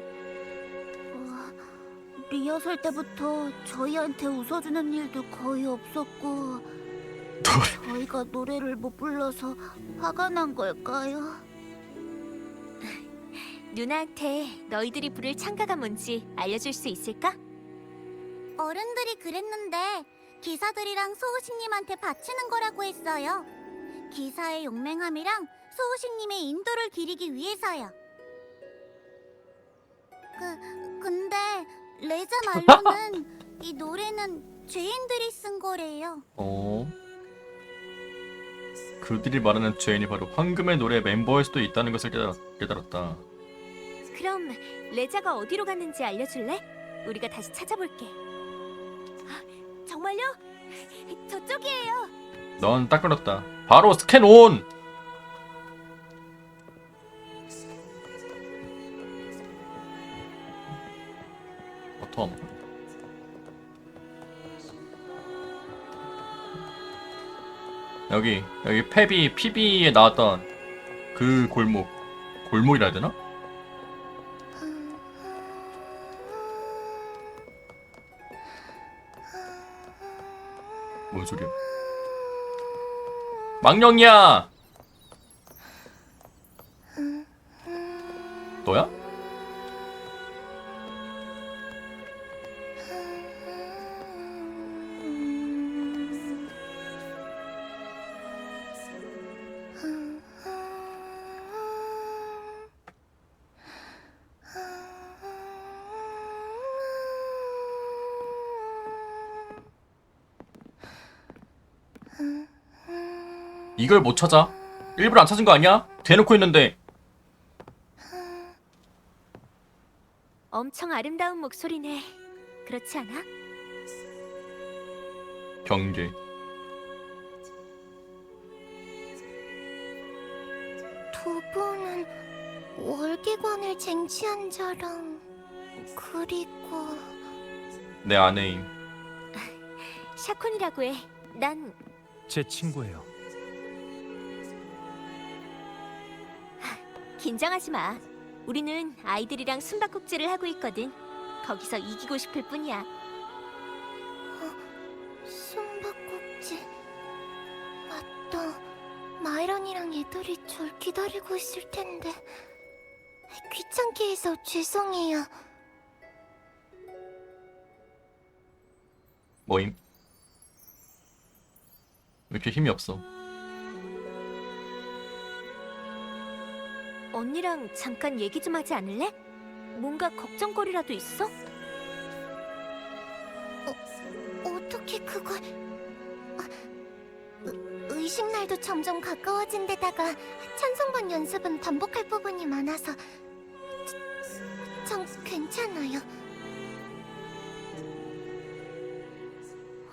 리허설 때부터 저희한테 웃어주는 일도 거의 없었고 저희가 노래를 못 불러서 화가 난 걸까요? 누나한테 너희들이 부를 찬가가 뭔지 알려줄 수 있을까? 어른들이 그랬는데 기사들이랑 소우식님한테 바치는 거라고 했어요. 기사의 용맹함이랑 소우식님의 인도를 기리기 위해서요. 근데 레자 말로는 이 노래는 죄인들이 쓴 거래요. 그들이 말하는 죄인이 바로 황금의 노래 멤버일 수도 있다는 것을 깨달았다. 그럼 레자가 어디로 갔는지 알려줄래? 우리가 다시 찾아볼게. 정말요? 저쪽이에요. 넌 딱 걸렸다. 바로 스캔 온! 버텀. 여기 PB에 나왔던 그 골목이라 해야 되나? 뭔 소리야? 망령이야! 너야? 이걸 못 찾아? 일부러 안 찾은 거 아니야? 대놓고 있는데. 엄청 아름다운 목소리네. 그렇지 않아? 경계. 두 분은 월계관을 쟁취한 자랑 그리고 내 아내임. 샤콘이라고 해. 난 제 친구예요. 긴장하지 마. 우리는 아이들이랑 숨바꼭질을 하고 있거든. 거기서 이기고 싶을 뿐이야. 숨바꼭질 맞다. 마이런이랑 애들이 절 기다리고 있을 텐데 귀찮게 해서 죄송해요. 뭐임? 왜 이렇게 힘이 없어? 언니랑 잠깐 얘기 좀 하지 않을래? 뭔가 걱정거리라도 있어? 어떻게 그걸... 결혼식 날도 점점 가까워진 데다가 찬송반 연습은 반복할 부분이 많아서 전 괜찮아요.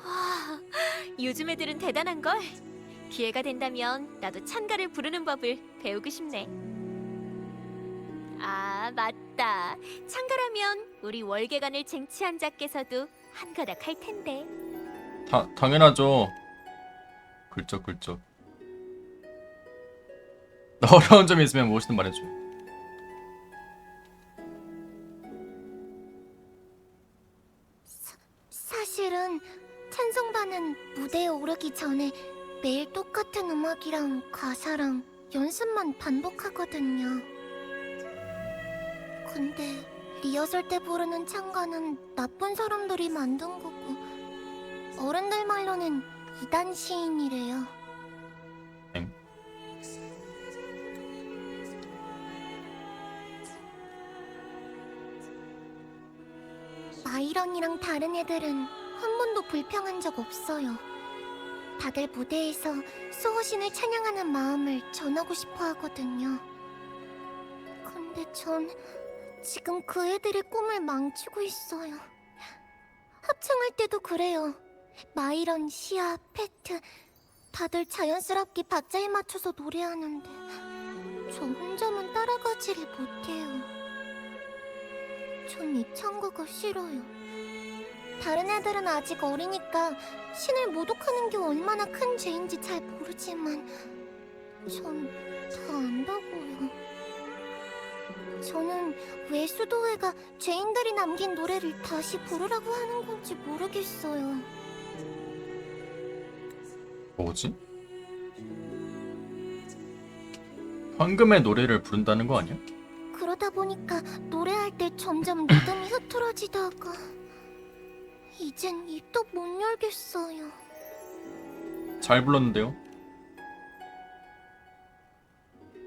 와, 요즘 애들은 대단한걸. 기회가 된다면 나도 찬가를 부르는 법을 배우고 싶네. 아, 맞다. 찬가라면 우리 월계관을 쟁취한 자께서도 한가닥 할 텐데. 당연하죠. 굴쩍굴쩍. 어려운 점이 있으면 무엇이든 말해줘. 사실은 찬송반은 무대에 오르기 전에 매일 똑같은 음악이랑 가사랑 연습만 반복하거든요. 근데 리허설 때 부르는 찬가는 나쁜 사람들이 만든 거고 어른들 말로는 이단 시인이래요. 엥? 마이런이랑 다른 애들은 한 번도 불평한 적 없어요. 다들 무대에서 수호신을 찬양하는 마음을 전하고 싶어 하거든요. 근데 전 지금 그 애들의 꿈을 망치고 있어요. 합창할 때도 그래요. 마이런, 시아, 페트 다들 자연스럽게 박자에 맞춰서 노래하는데 저 혼자만 따라가지를 못해요. 전 이 찬가가 싫어요. 다른 애들은 아직 어리니까 신을 모독하는 게 얼마나 큰 죄인지 잘 모르지만 전 다 안다고요. 저는 왜 수도회가 죄인들이 남긴 노래를 다시 부르라고 하는 건지 모르겠어요. 뭐지? 황금의 노래를 부른다는 거 아니야? 그러다 보니까 노래할 때 점점 리듬이 흐트러지다가 이젠 입도 못 열겠어요. 잘 불렀는데요?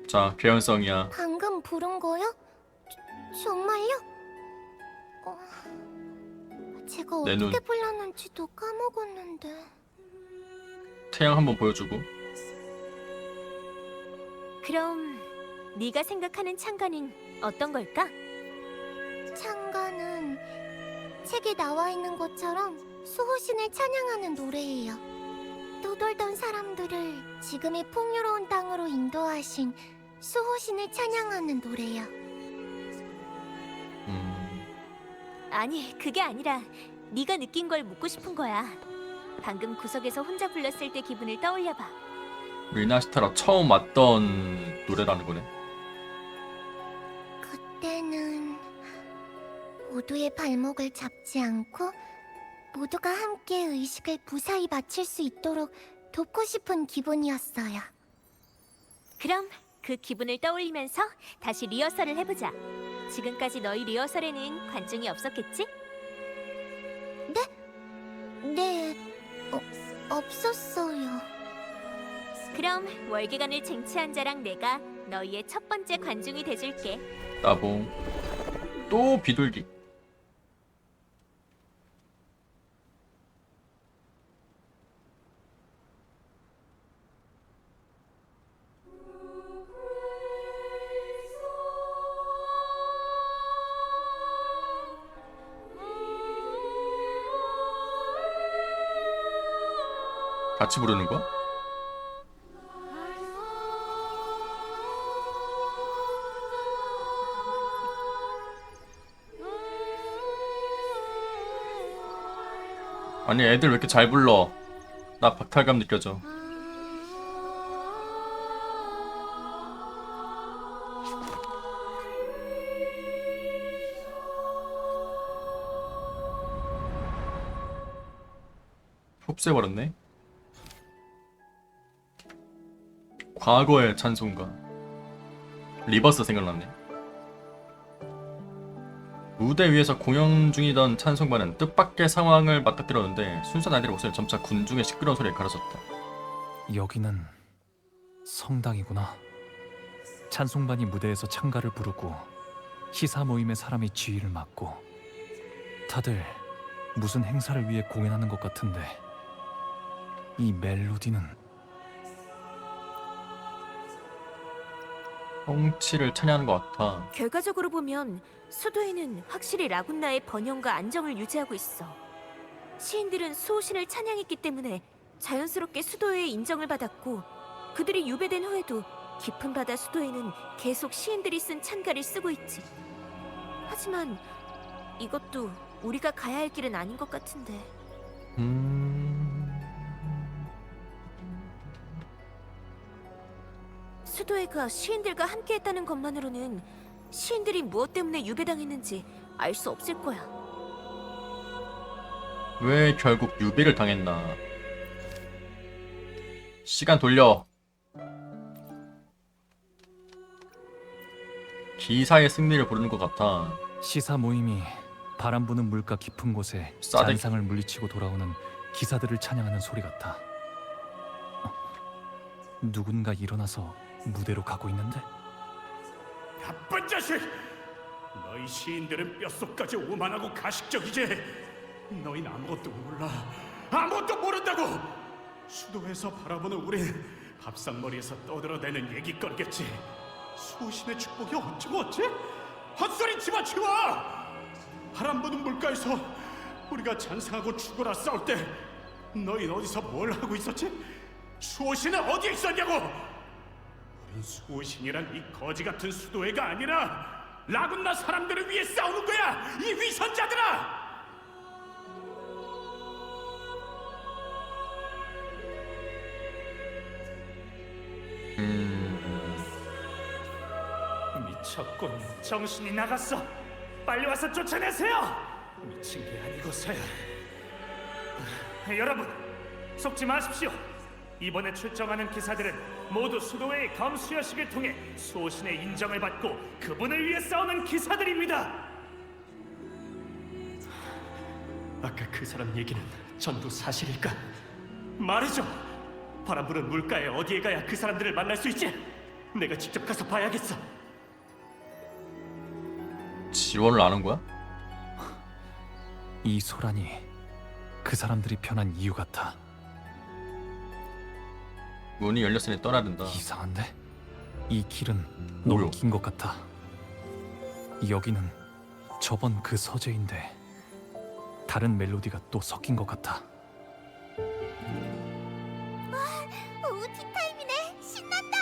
자, 개연성이야. 방금 부른 거요? 정말요? 제가 내 눈. 어떻게 불렀는지도 까먹었는데. 태양 한번 보여주고. 그럼 네가 생각하는 찬가는 어떤 걸까? 찬가는 책에 나와 있는 것처럼 수호신을 찬양하는 노래예요. 떠돌던 사람들을 지금의 풍요로운 땅으로 인도하신 수호신을 찬양하는 노래요. 아니, 그게 아니라 네가 느낀 걸 묻고 싶은 거야. 방금 구석에서 혼자 불렀을 때 기분을 떠올려봐. 미나시타라 처음 왔던 노래라는 거네. 그때는 모두의 발목을 잡지 않고 모두가 함께 의식을 무사히 마칠 수 있도록 돕고 싶은 기분이었어요. 그럼 그 기분을 떠올리면서 다시 리허설을 해보자. 지금까지 너희 리허설에는 관중이 없었겠지? 네, 없었어요. 그럼 월계관을 쟁취한 자랑 내가 너희의 첫 번째 관중이 돼줄게. 따봉. 또 비둘기. 같이 부르는 거야? 아니 애들 왜 이렇게 잘 불러? 나 박탈감 느껴져. 흡수해버렸네. 과거의 찬송가. 리버스 생각났네. 무대 위에서 공연 중이던 찬송반은 뜻밖의 상황을 맞닥뜨렸는데 순수한 아이들의 목소리는 점차 군중의 시끄러운 소리에 가려졌다. 여기는 성당이구나. 찬송반이 무대에서 찬가를 부르고 시사 모임의 사람이 지휘를 맡고 다들 무슨 행사를 위해 공연하는 것 같은데 이 멜로디는 성취를 찬양하는 것 같아. 결과적으로 보면 수도에는 확실히 라군나의 번영과 안정을 유지하고 있어. 시인들은 수호신을 찬양했기 때문에 자연스럽게 수도의 인정을 받았고, 그들이 유배된 후에도 깊은 바다 수도에는 계속 시인들이 쓴 찬가를 쓰고 있지. 하지만 이것도 우리가 가야 할 길은 아닌 것 같은데. 수도회가 시인들과 함께했다는 것만으로는 시인들이 무엇 때문에 유배당했는지 알 수 없을 거야. 왜 결국 유배를 당했나. 시간 돌려. 기사의 승리를 부르는 것 같아. 시사 모임이 바람 부는 물가 깊은 곳에 싸대기. 잔상을 물리치고 돌아오는 기사들을 찬양하는 소리 같아. 누군가 일어나서 무대로 가고 있는데? 나쁜 자식! 너희 시인들은 뼛속까지 오만하고 가식적이지. 너희는 아무것도 몰라. 아무것도 모른다고. 수도에서 바라보는 우린 밥상머리에서 떠들어대는 얘기거리겠지. 수호신의 축복이 어쩌고 어째? 헛소리 집어치워! 바람 부는 물가에서 우리가 잔상하고 죽어라 싸울 때 너희 어디서 뭘 하고 있었지? 수호신은 어디에 있었냐고! 우린 수호신이란 이 거지 같은 수도회가 아니라 라군나 사람들을 위해 싸우는 거야! 이 위선자들아! 미쳤군. 정신이 나갔어. 빨리 와서 쫓아내세요. 미친 게 아니고서야. 여러분, 속지 마십시오. 이번에 출정하는 기사들은 모두 수도회의 검수여식을 통해 수호신의 인정을 받고 그분을 위해 싸우는 기사들입니다. 아까 그 사람 얘기는 전부 사실일까? 말해줘. 바람 부는 물가에 어디에 가야 그 사람들을 만날 수 있지? 내가 직접 가서 봐야겠어. 지원을 안 한 거야? 이 소란이 그 사람들이 변한 이유 같아. 문이 열렸으니 떠나야 된다. 이상한데? 이 길은 뭐요? 너무 긴 것 같아. 여기는 저번 그 서재인데 다른 멜로디가 또 섞인 것 같아. 오, 티타임이네. 신난다.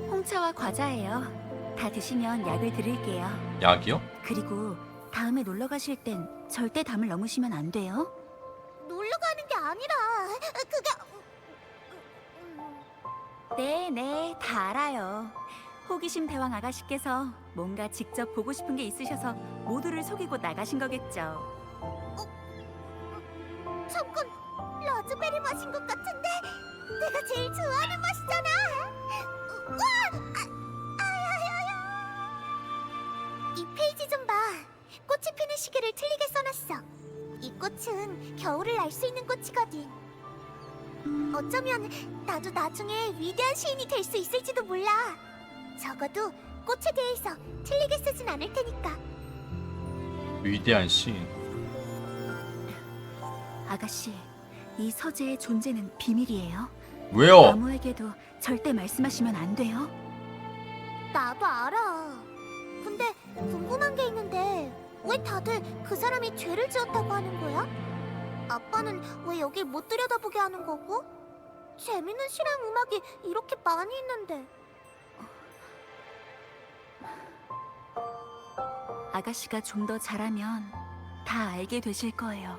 홍차와 과자예요. 다 드시면 약을 드릴게요. 약이요? 그리고 다음에 놀러 가실 땐 절대 담을 넘으시면 안 돼요. 놀러 가는 게 아니라 그게 네, 다 알아요. 호기심 대왕 아가씨께서 뭔가 직접 보고 싶은 게 있으셔서 모두를 속이고 나가신 거겠죠. 잠깐, 라즈베리 맛인 것 같은데 내가 제일 좋아하는 맛이잖아. 우와! 이 페이지 좀 봐. 꽃이 피는 시기를 틀리게 써놨어. 이 꽃은 겨울을 알 수 있는 꽃이거든. 어쩌면 나도 나중에 위대한 시인이 될 수 있을지도 몰라. 적어도 꽃에 대해서 틀리게 쓰진 않을 테니까. 위대한 시인. 아가씨, 이 서재의 존재는 비밀이에요. 왜요? 아무에게도 절대 말씀하시면 안 돼요. 나도 알아. 근데 궁금한 게 있는데 왜 다들 그 사람이 죄를 지었다고 하는 거야? 아빠는 왜 여길 못 들여다보게 하는 거고? 재밌는 실험 음악이 이렇게 많이 있는데. 아가씨가 좀 더 잘하면 다 알게 되실 거예요.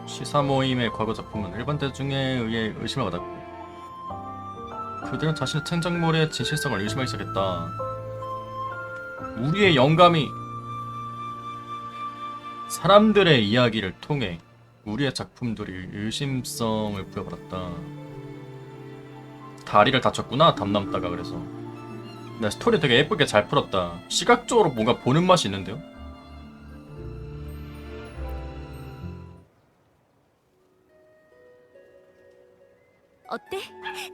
시사 모임의 과거 작품은 일반 대중에 의해 의심을 받았고 그들은 자신의 창작물의 진실성을 의심하기 시작했다. 우리의 영감이 사람들의 이야기를 통해 우리의 작품들이 의심성을 부여받았다. 다리를 다쳤구나, 담남다가. 그래서 나 스토리 되게 예쁘게 잘 풀었다. 시각적으로 뭔가 보는 맛이 있는데요? 어때?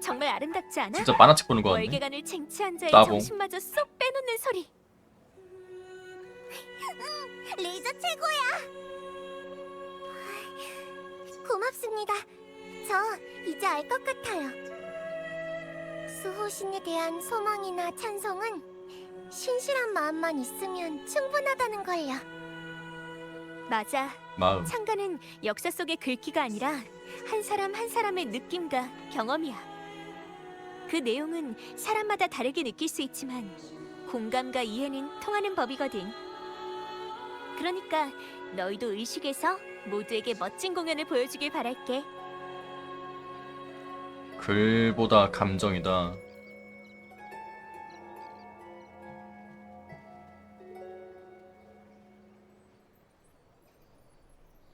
정말 아름답지 않아? 진짜 만화책 보는 거 같네. 월계관을 쟁취한 자의 따봉. 정신마저 쏙 빼놓는 소리. 레이저 최고야. 고맙습니다. 저 이제 알 것 같아요. 수호신에 대한 소망이나 찬송은 신실한 마음만 있으면 충분하다는 걸요. 맞아. 마음. 창가는 역사 속의 글귀가 아니라 한 사람 한 사람의 느낌과 경험이야. 그 내용은 사람마다 다르게 느낄 수 있지만 공감과 이해는 통하는 법이거든. 그러니까 너희도 의식해서 모두에게 멋진 공연을 보여주길 바랄게. 글보다 감정이다.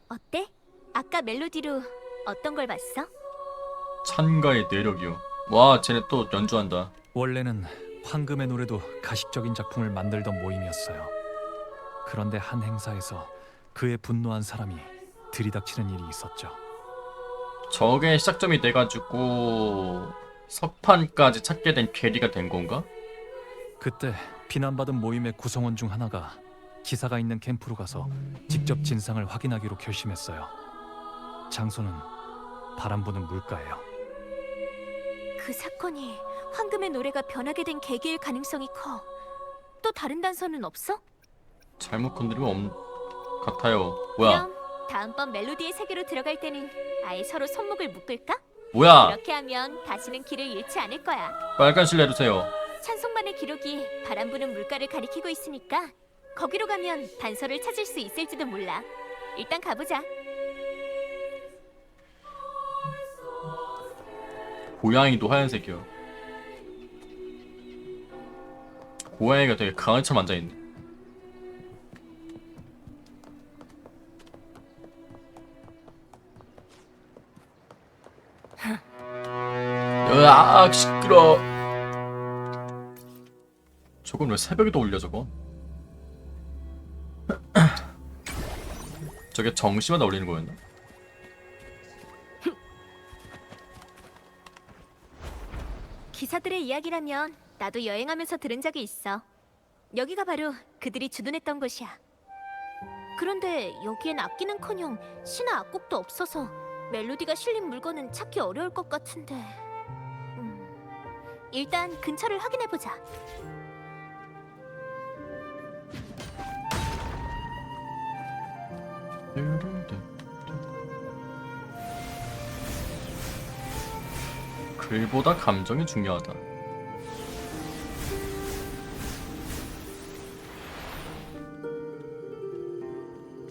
어때? 아까 멜로디로 어떤 걸 봤어? 찬가의 내력이요. 와, 쟤네 또 연주한다. 원래는 황금의 노래도 가식적인 작품을 만들던 모임이었어요. 그런데 한 행사에서 그에 분노한 사람이 들이닥치는 일이 있었죠. 저게 시작점이 돼가지고 석판까지 찾게 된 계기가 된 건가? 그때 비난받은 모임의 구성원 중 하나가 기사가 있는 캠프로 가서 직접 진상을 확인하기로 결심했어요. 장소는 바람 부는 물가예요. 그 사건이 황금의 노래가 변하게 된 계기일 가능성이 커. 또 다른 단서는 없어? 잘못 건드리면 같아요. 뭐야? 그럼 다음번 멜로디의 세계로 들어갈 때는 아예 서로 손목을 묶을까? 뭐야? 그렇게 하면 다시는 길을 잃지 않을 거야. 빨간 실 내주세요. 찬송반의 기록이 바람 부는 물가를 가리키고 있으니까 거기로 가면 단서를 찾을 수 있을지도 몰라. 일단 가보자. 고양이도 하얀색이요. 고양이가 되게 강아지처럼 앉아있네. 으악, 시끄러. 저건 왜 새벽에도 울려 저거? 저게 정시마다 울리는 거였나? 기사들의 이야기라면 나도 여행하면서 들은 적이 있어. 여기가 바로 그들이 주둔했던 곳이야. 그런데 여기엔 악기는커녕 시나 악곡도 없어서 멜로디가 실린 물건은 찾기 어려울 것 같은데. 일단 근처를 확인해보자. 글보다 감정이 중요하다.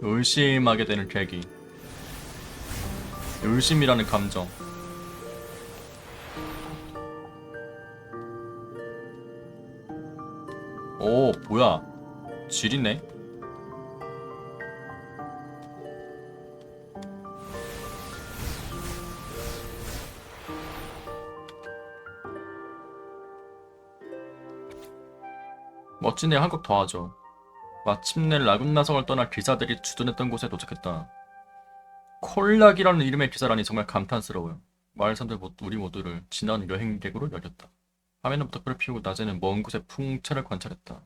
의심하게 되는 계기. 의심이라는 감정. 오, 뭐야? 지리네. 멋진 애 한국 더 하죠. 마침내 라군나성을 떠나 기사들이 주둔했던 곳에 도착했다. 콜락이라는 이름의 기사라니 정말 감탄스러워요. 마을 사람들 우리 모두를 지나는 여행객으로 여겼다. 밤에는 부탁불을 피우고 낮에는 먼 곳의 풍차를 관찰했다.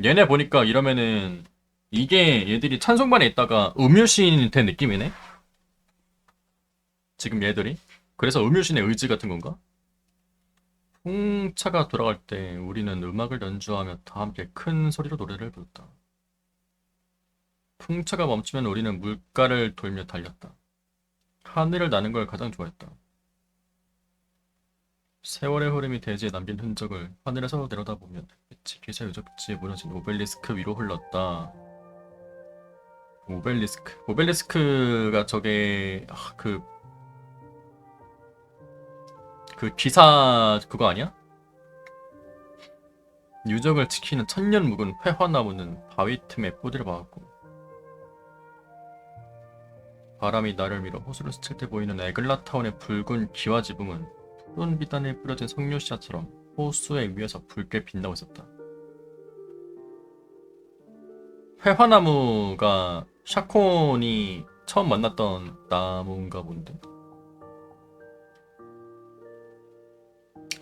얘네 보니까 이러면은 이게 얘들이 찬송반에 있다가 음유시인이 된 느낌이네? 지금 얘들이? 그래서 음유신의 의지 같은 건가? 풍차가 돌아갈 때 우리는 음악을 연주하며 다 함께 큰 소리로 노래를 부른다. 풍차가 멈추면 우리는 물가를 돌며 달렸다. 하늘을 나는 걸 가장 좋아했다. 세월의 흐름이 대지에 남긴 흔적을 하늘에서 내려다보면 빛이 기차 유적지에 무너진 오벨리스크 위로 흘렀다. 오벨리스크가 저게 그 기사 그거 아니야? 유적을 지키는 천년 묵은 회화나무는 바위 틈에 뿌리를 박았고 바람이 나를 밀어 호수를 스칠 때 보이는 에글라타운의 붉은 기와 지붕은 푸른 비단에 뿌려진 석류씨앗처럼 호수의 위에서 붉게 빛나고 있었다. 회화나무가 샤콘이 처음 만났던 나무인가 본데.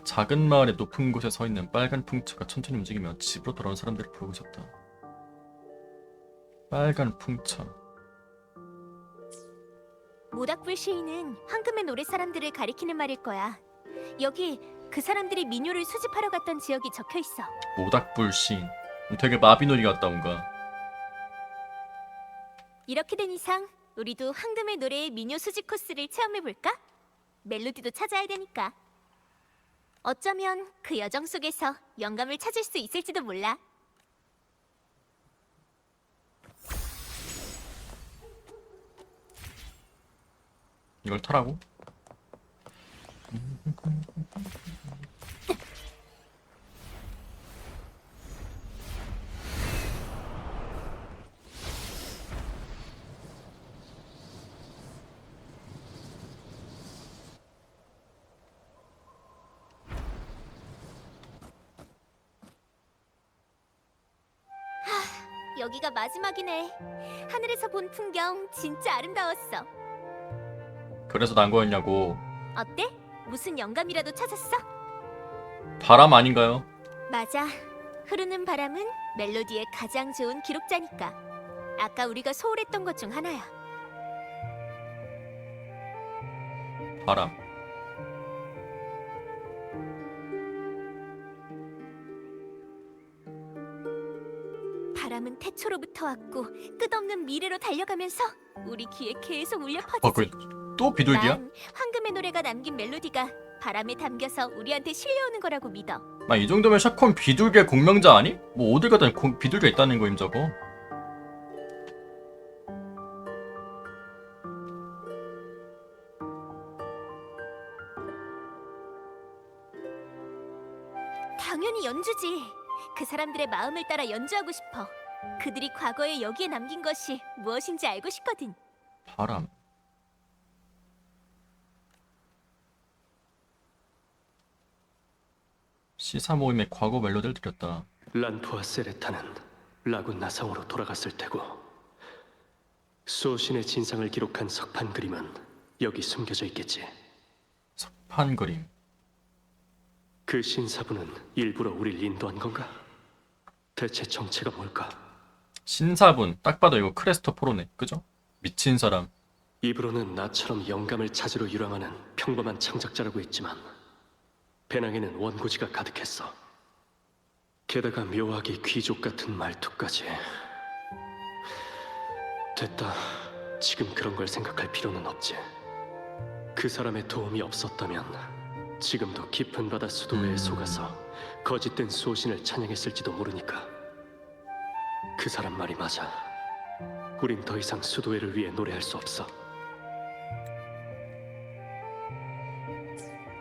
작은 마을의 높은 곳에 서 있는 빨간 풍차가 천천히 움직이며 집으로 돌아온 사람들을 부르고 있었다. 빨간 풍차. 모닥불 시인은 황금의 노래 사람들을 가리키는 말일 거야. 여기 그 사람들이 민요를 수집하러 갔던 지역이 적혀 있어. 모닥불 시인. 되게 마비노리 같다 뭔가. 이렇게 된 이상 우리도 황금의 노래의 민요 수집 코스를 체험해 볼까? 멜로디도 찾아야 되니까. 어쩌면 그 여정 속에서 영감을 찾을 수 있을지도 몰라. 이걸 타라고? 여기가 마지막이네. 하늘에서 본 풍경 진짜 아름다웠어. 그래서 난 거였냐고. 어때? 무슨 영감이라도 찾았어? 바람 아닌가요? 맞아. 흐르는 바람은 멜로디의 가장 좋은 기록자니까. 아까 우리가 소홀했던 것 중 하나야. 바람. 바람은 태초로부터 왔고 끝없는 미래로 달려가면서 우리 귀에 계속 울려 그 퍼지지. 또 비둘기야? 난 황금의 노래가 남긴 멜로디가 바람에 담겨서 우리한테 실려오는 거라고 믿어. 아, 이 정도면 샤콘 비둘기의 공명자 아니? 뭐 어딜 가든 비둘기가 있다는 거임 저거. 당연히 연주지. 그 사람들의 마음을 따라 연주하고 싶어. 그들이 과거에 여기에 남긴 것이 무엇인지 알고 싶거든. 바람. 시사 모임의 과거 멜로디를 들었다. 란프와 세레타는 라군나 성으로 돌아갔을 테고 수호신의 진상을 기록한 석판 그림은 여기 숨겨져 있겠지. 석판 그림. 그 신사부는 일부러 우릴 인도한 건가? 대체 정체가 뭘까? 신사분. 딱 봐도 이거 크레스토포로네. 그죠? 미친 사람. 입으로는 나처럼 영감을 찾으러 유랑하는 평범한 창작자라고 했지만 배낭에는 원고지가 가득했어. 게다가 묘하게 귀족 같은 말투까지. 됐다. 지금 그런 걸 생각할 필요는 없지. 그 사람의 도움이 없었다면 지금도 깊은 바다 수도회에 속아서 거짓된 수호신을 찬양했을지도 모르니까. 그 사람 말이 맞아. 우린 더 이상 수도회를 위해 노래할 수 없어.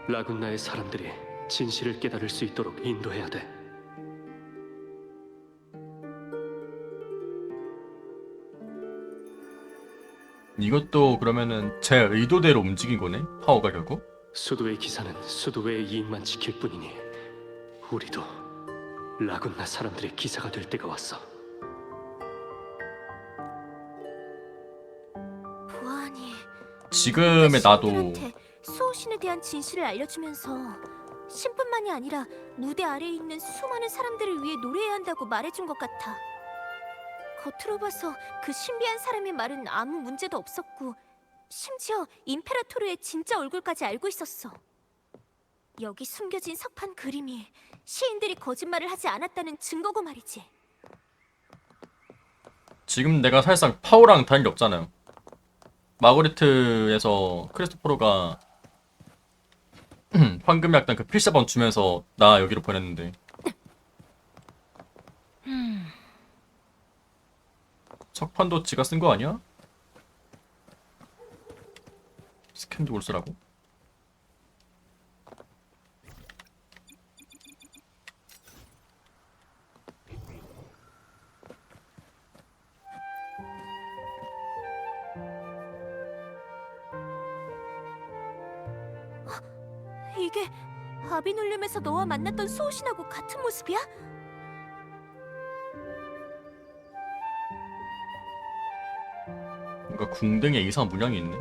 라군나의 사람들이 진실을 깨달을 수 있도록 인도해야 돼. 이것도 그러면은 제 의도대로 움직인 거네? 파워가 결국? 수도의 기사는 수도회의 이익만 지킬 뿐이니 우리도 라군나 사람들의 기사가 될 때가 왔어. 보아하니 지금의 나도 신들한테 수호신에 대한 진실을 알려주면서 신뿐만이 아니라 무대 아래에 있는 수많은 사람들을 위해 노래해야 한다고 말해준 것 같아. 겉으로 봐서 그 신비한 사람의 말은 아무 문제도 없었고 심지어 임페라토르의 진짜 얼굴까지 알고 있었어. 여기 숨겨진 석판 그림이 시인들이 거짓말을 하지 않았다는 증거고 말이지. 지금 내가 사실상 파워랑 다른 게 없잖아요. 마그리트에서 크리스토퍼로가 황금의 악단 그 필사본 주면서 나 여기로 보냈는데 석판도 지가 쓴 거 아니야? 스캔도 올스라고? 이게 아비놀렘에서 너와 만났던 수호신하고 같은 모습이야? 뭔가 궁뎅이에 이상한 문양이 있네.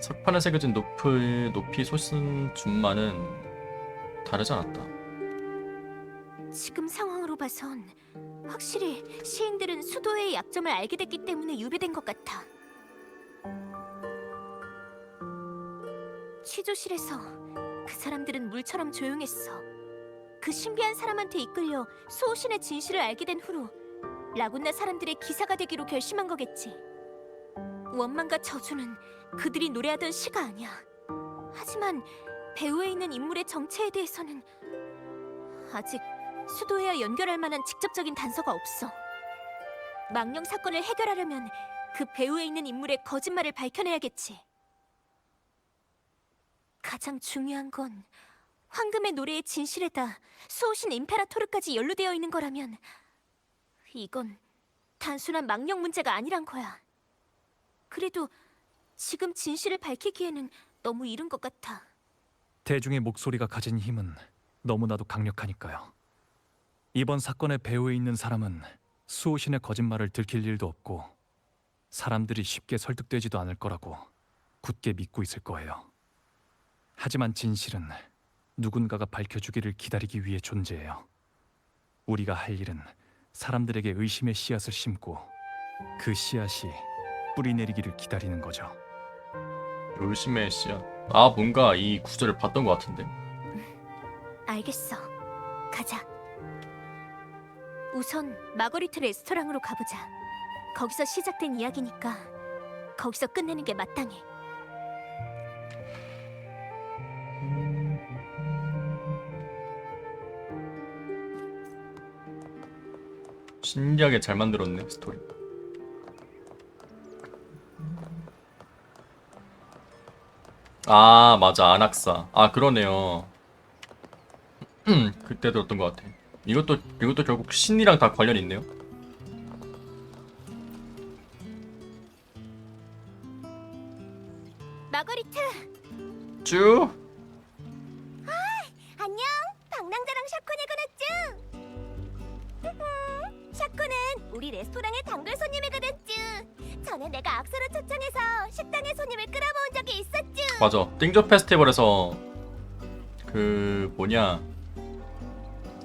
석판에 새겨진 높이 솟은 준마는 다르지 않았다. 지금 상황으로 봐선 확실히 시인들은 수도회의 약점을 알게 됐기 때문에 유배된 것 같아. 취조실에서 그 사람들은 물처럼 조용했어. 그 신비한 사람한테 이끌려 수호신의 진실을 알게 된 후로 라군나 사람들의 기사가 되기로 결심한 거겠지. 원망과 저주는 그들이 노래하던 시가 아니야. 하지만 배후에 있는 인물의 정체에 대해서는 아직 수도회와 연결할 만한 직접적인 단서가 없어. 망령 사건을 해결하려면 그 배후에 있는 인물의 거짓말을 밝혀내야겠지. 가장 중요한 건 황금의 노래의 진실에다 수호신 임페라토르까지 연루되어 있는 거라면 이건 단순한 망령 문제가 아니란 거야. 그래도 지금 진실을 밝히기에는 너무 이른 것 같아. 대중의 목소리가 가진 힘은 너무나도 강력하니까요. 이번 사건의 배후에 있는 사람은 수호신의 거짓말을 들킬 일도 없고 사람들이 쉽게 설득되지도 않을 거라고 굳게 믿고 있을 거예요. 하지만 진실은 누군가가 밝혀주기를 기다리기 위해 존재해요. 우리가 할 일은 사람들에게 의심의 씨앗을 심고 그 씨앗이 뿌리 내리기를 기다리는 거죠. 의심의 씨앗. 아, 뭔가 이 구절을 봤던 것 같은데. 알겠어. 가자. 우선 마거리트 레스토랑으로 가보자. 거기서 시작된 이야기니까 거기서 끝내는 게 마땅해. 신기하게 잘 만들었네, 스토리. 아, 맞아. 안악사. 아, 그러네요. 그때 들었던 것 같아. 이것도 결국 신이랑 다 관련이 있네요. 마거리트! 쭈! 안녕, 방랑자랑 샤코네가 났쥬. 샤코는 우리 레스토랑의 단골 손님이거든쭈. 전에 내가 악수로 초청해서 식당에 손님을 끌어모은 적이 있었쭈. 맞아. 띵조 페스티벌에서 그 뭐냐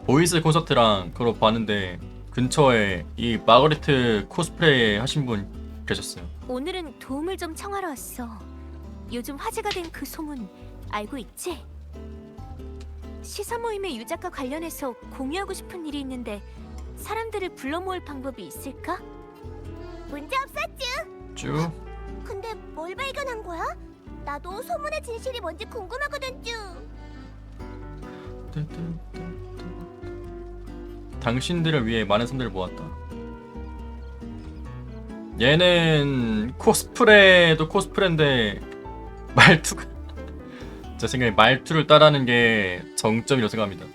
보이스 콘서트랑 그걸 봤는데 근처에 이 마거리트 코스프레 하신 분 계셨어요. 오늘은 도움을 좀 청하러 왔어. 요즘 화제가 된 그 소문 알고 있지? 시사 모임의 유작과 관련해서 공유하고 싶은 일이 있는데 사람들을 불러 모을 방법이 있을까? 문제 없었쥬. 쭈. 근데 뭘 발견한 거야? 나도 소문의 진실이 뭔지 궁금하거든쭈. 당신들을 위해 많은 사람들을 모았다. 얘는 코스프레도 코스프레인데 말투가 제 생각에 말투를 따라하는 게 정점이라고 생각합니다.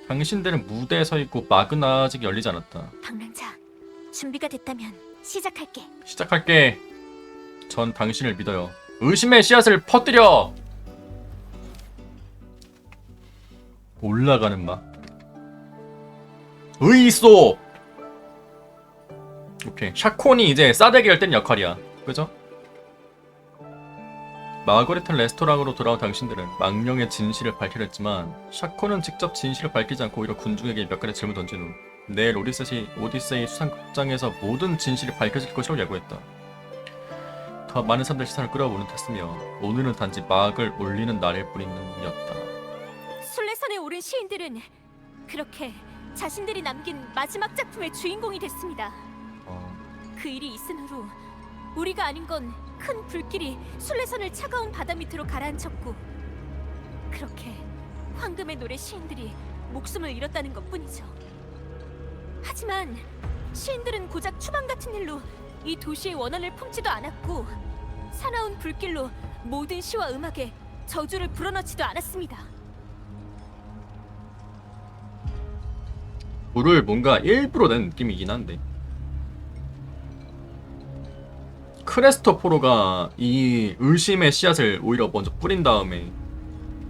당신들은 무대에 서 있고 막은 아직 열리지 않았다. 방랑자, 준비가 됐다면 시작할게. 시작할게. 전 당신을 믿어요. 의심의 씨앗을 퍼뜨려. 올라가는 막. 의소. 오케이. 샤콘이 이제 싸대기를 뗀 역할이야. 그죠? 마거리트 레스토랑으로 돌아온 당신들은 망령의 진실을 밝히려 했지만 샤콘은 직접 진실을 밝히지 않고 오히려 군중에게 몇 가지 질문을 던진 후 내일 오디세이 수상극장에서 모든 진실이 밝혀질 것이라고 예고했다. 더 많은 사람들 시선을 끌어오는 듯했으며 오늘은 단지 막을 올리는 날일 뿐이었다. 순례선에 오른 시인들은 그렇게 자신들이 남긴 마지막 작품의 주인공이 됐습니다. 그 일이 있은 후로 우리가 아닌 건 큰 불길이 순례선을 차가운 바다 밑으로 가라앉혔고 그렇게 황금의 노래 시인들이 목숨을 잃었다는 것뿐이죠. 하지만 시인들은 고작 추방 같은 일로 이 도시의 원한을 품지도 않았고 사나운 불길로 모든 시와 음악에 저주를 불어넣지도 않았습니다. 불을 뭔가 일부러 낸 느낌이긴 한데 크레스토포로가 이 의심의 씨앗을 오히려 먼저 뿌린 다음에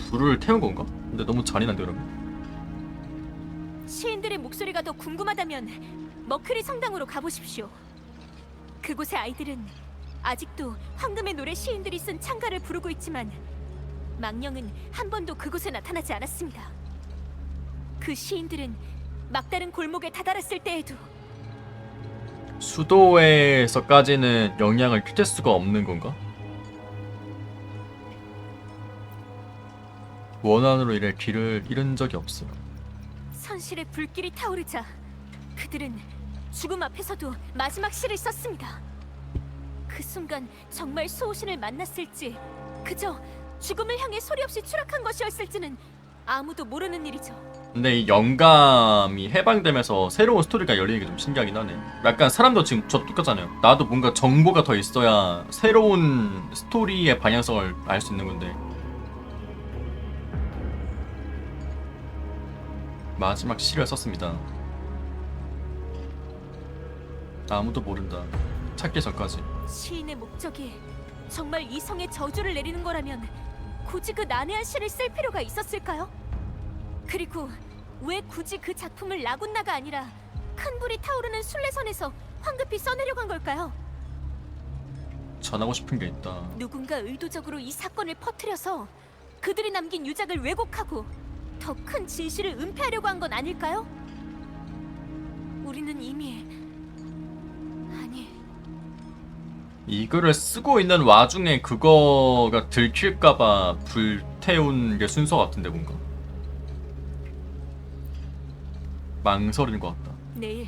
불을 태운 건가? 근데 너무 잔인한데 그러면? 시인들의 목소리가 더 궁금하다면 머큐리 성당으로 가보십시오. 그곳의 아이들은 아직도 황금의 노래 시인들이 쓴 찬가를 부르고 있지만 망령은 한 번도 그곳에 나타나지 않았습니다. 그 시인들은 막다른 골목에 다다랐을 때에도 수도에서까지는 영향을 끼칠 수가 없는 건가? 원한으로 일해 길을 잃은 적이 없어. 선실의 불길이 타오르자 그들은 죽음 앞에서도 마지막 시를 썼습니다. 그 순간 정말 수호신을 만났을지 그저 죽음을 향해 소리 없이 추락한 것이었을지는 아무도 모르는 일이죠. 근데 이 영감이 해방되면서 새로운 스토리가 열리는 게 좀 신기하긴 하네. 약간 사람도 지금 저 똑같잖아요. 나도 뭔가 정보가 더 있어야 새로운 스토리의 방향성을 알 수 있는 건데. 마지막 시를 썼습니다. 아무도 모른다. 찾기 전까지. 시인의 목적이 정말 이 성에 저주를 내리는 거라면 굳이 그 난해한 시를 쓸 필요가 있었을까요? 그리고 왜 굳이 그 작품을 라군나가 아니라 큰 불이 타오르는 순례선에서 황급히 써내려간 걸까요? 전하고 싶은 게 있다. 누군가 의도적으로 이 사건을 퍼뜨려서 그들이 남긴 유작을 왜곡하고 더 큰 진실을 은폐하려고 한 건 아닐까요? 우리는 이미 이 글을 쓰고 있는 와중에 그거가 들킬까봐 불태운 게 순서 같은데 뭔가 망설이는 것 같다. 내일